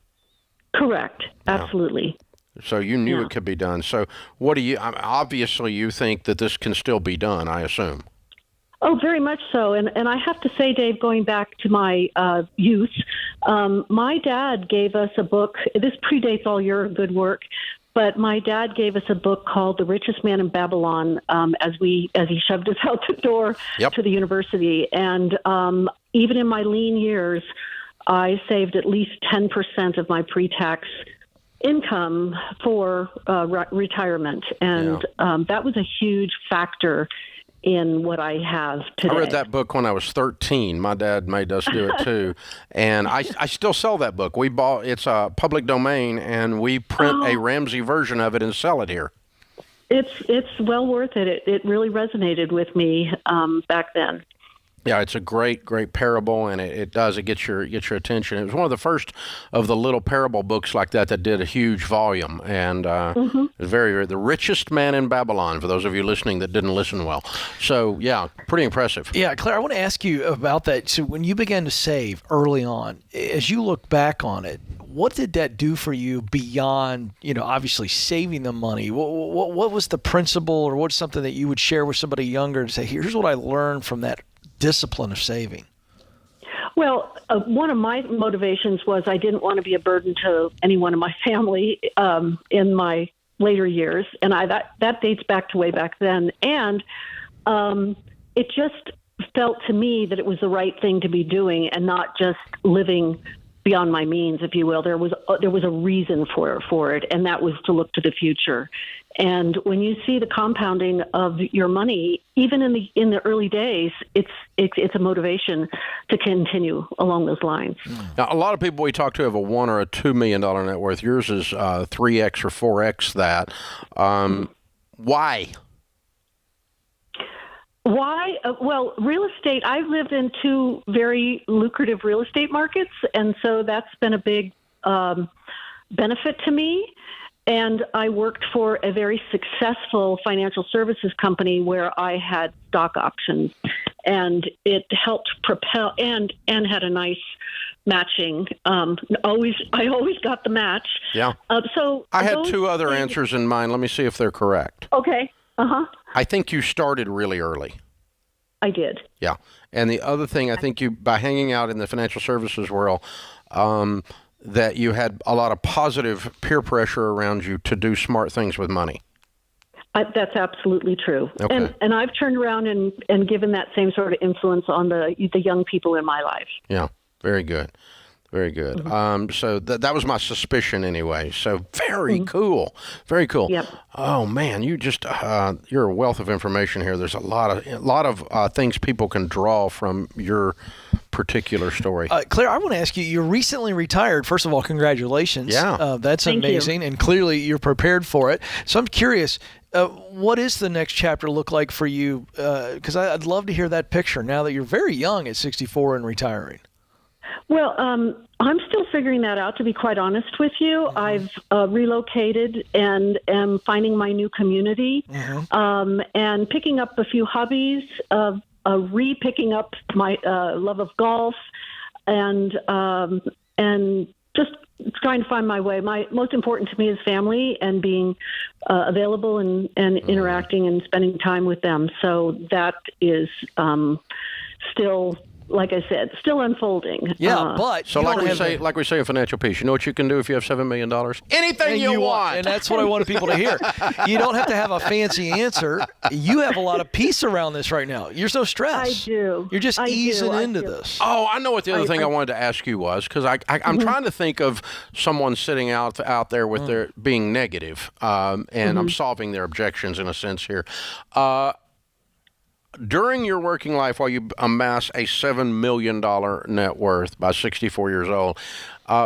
[SPEAKER 19] Correct. Absolutely.
[SPEAKER 1] So you knew it could be done. So obviously you think that this can still be done, I assume.
[SPEAKER 19] Oh, very much so. And I have to say, Dave, going back to my youth, my dad gave us a book. This predates all your good work, but my dad gave us a book called The Richest Man in Babylon as he shoved us out the door to the university. And even in my lean years, I saved at least 10% of my pre-tax income for retirement. And that was a huge factor in what I have today.
[SPEAKER 1] I read that book when I was 13. My dad made us do it too. And I still sell that book. It's a public domain, and we print a Ramsey version of it and sell it here.
[SPEAKER 19] It's well worth it. It really resonated with me back then.
[SPEAKER 1] Yeah, it's a great parable, and it gets your attention. It was one of the first of the little parable books like that did a huge volume, and it was The Richest Man in Babylon, for those of you listening that didn't listen well. So, yeah, pretty impressive.
[SPEAKER 3] Yeah, Claire, I want to ask you about that. So when you began to save early on, as you look back on it, what did that do for you beyond, obviously saving the money? What was the principle, or what's something that you would share with somebody younger and say, here's what I learned from that discipline of saving?
[SPEAKER 19] Well, one of my motivations was I didn't want to be a burden to anyone in my family in my later years, and that dates back to way back then. And it just felt to me that it was the right thing to be doing, and not just living beyond my means, if you will. There was a reason for it, and that was to look to the future. And when you see the compounding of your money, even in the early days, it's a motivation to continue along those lines.
[SPEAKER 1] Now, a lot of people we talk to have a $1 or a $2 million net worth. Yours is 3x or 4x that. Why?
[SPEAKER 19] Why? Well, real estate. I've lived in two very lucrative real estate markets, and so that's been a big benefit to me. And I worked for a very successful financial services company where I had stock options, and it helped propel and had a nice matching. I always got the match.
[SPEAKER 1] Yeah.
[SPEAKER 19] So
[SPEAKER 1] I had two other answers in mind. Let me see if they're correct.
[SPEAKER 19] Okay.
[SPEAKER 1] I think you started really early.
[SPEAKER 19] I did.
[SPEAKER 1] Yeah. And the other thing, I think by hanging out in the financial services world, that you had a lot of positive peer pressure around you to do smart things with money.
[SPEAKER 19] That's absolutely true.
[SPEAKER 1] Okay.
[SPEAKER 19] And I've turned around and given that same sort of influence on the young people in my life.
[SPEAKER 1] Yeah, very good. Very good. So that was my suspicion anyway. So very cool. Very cool.
[SPEAKER 19] Yep.
[SPEAKER 1] Oh man, you just you're a wealth of information here. There's a lot of things people can draw from your particular story.
[SPEAKER 3] Claire, I want to ask you, you're recently retired. First of all, congratulations.
[SPEAKER 1] Yeah.
[SPEAKER 3] That's
[SPEAKER 19] Thank
[SPEAKER 3] amazing. And clearly you're prepared for it. So I'm curious, what is the next chapter look like for you? Because I'd love to hear that picture now that you're very young at 64 and retiring.
[SPEAKER 19] Well, I'm still figuring that out, to be quite honest with you. I've relocated and am finding my new community, and picking up a few hobbies, re-picking up my love of golf, and just trying to find my way. Most important to me is family and being available and interacting and spending time with them. So that is still, like I said, still unfolding.
[SPEAKER 3] Yeah, but
[SPEAKER 1] so like we say in Financial Peace, you know what you can do if you have $7 million? Anything you want.
[SPEAKER 3] And that's what I wanted people to hear. You don't have to have a fancy answer. You have a lot of peace around this right now. You're so stressed.
[SPEAKER 19] I do.
[SPEAKER 3] You're just easing into this.
[SPEAKER 1] Oh, I know what the other thing I wanted to ask you was, because I'm trying to think of someone sitting out there with their being negative, and I'm solving their objections in a sense here. During your working life, while you amass a $7 million net worth by 64 years old,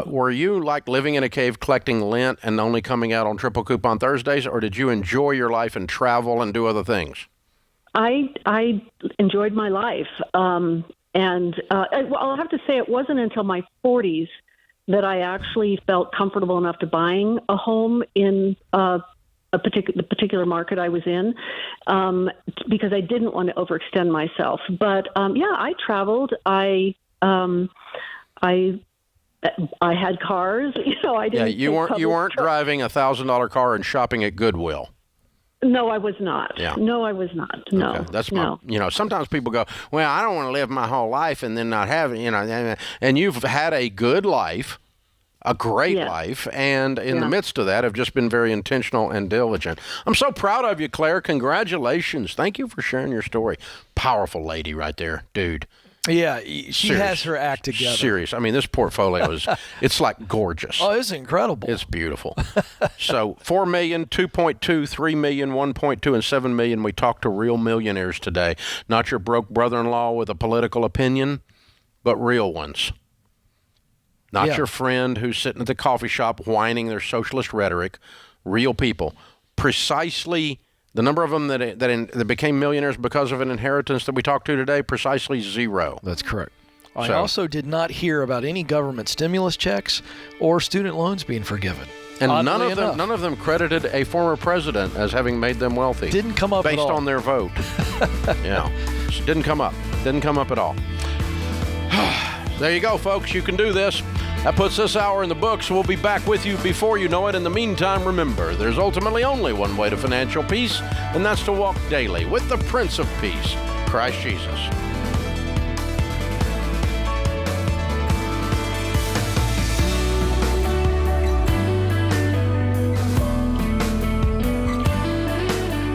[SPEAKER 1] were you like living in a cave collecting lint and only coming out on triple coupon Thursdays, or did you enjoy your life and travel and do other things?
[SPEAKER 19] I enjoyed my life. I'll have to say it wasn't until my 40s that I actually felt comfortable enough to buying a home in the particular market I was in, because I didn't want to overextend myself. But I traveled. I had cars. I didn't.
[SPEAKER 1] Yeah, you weren't driving a $1,000 car and shopping at Goodwill.
[SPEAKER 19] No, I was not.
[SPEAKER 1] Yeah.
[SPEAKER 19] No, I was not. No.
[SPEAKER 1] Okay. That's my. Sometimes people go, well, I don't want to live my whole life and then not have it. And you've had a good life. A great life, and in the midst of that, have just been very intentional and diligent. I'm so proud of you, Claire. Congratulations. Thank you for sharing your story. Powerful lady right there, dude.
[SPEAKER 3] Yeah, she has her act together.
[SPEAKER 1] Serious. I mean, this portfolio it's like gorgeous.
[SPEAKER 3] Oh, it's incredible.
[SPEAKER 1] It's beautiful. So 4 million, 2.2, 3 million, 1.2, and 7 million. We talked to real millionaires today. Not your broke brother-in-law with a political opinion, but real ones. Not your friend who's sitting at the coffee shop whining their socialist rhetoric. Real people. Precisely the number of them that became millionaires because of an inheritance that we talked to today, precisely 0.
[SPEAKER 3] That's correct. I also did not hear about any government stimulus checks or student loans being forgiven.
[SPEAKER 1] And none of them credited a former president as having made them wealthy.
[SPEAKER 3] Didn't come up
[SPEAKER 1] based
[SPEAKER 3] at all.
[SPEAKER 1] on their vote. Yeah. Didn't come up. Didn't come up at all. There you go, folks. You can do this. That puts this hour in the books. We'll be back with you before you know it. In the meantime, remember, there's ultimately only one way to financial peace, and that's to walk daily with the Prince of Peace, Christ Jesus.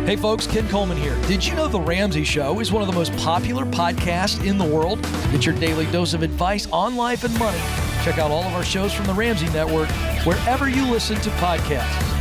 [SPEAKER 3] Hey folks, Ken Coleman here. Did you know The Ramsey Show is one of the most popular podcasts in the world? Get your daily dose of advice on life and money. Check out all of our shows from The Ramsey Network wherever you listen to podcasts.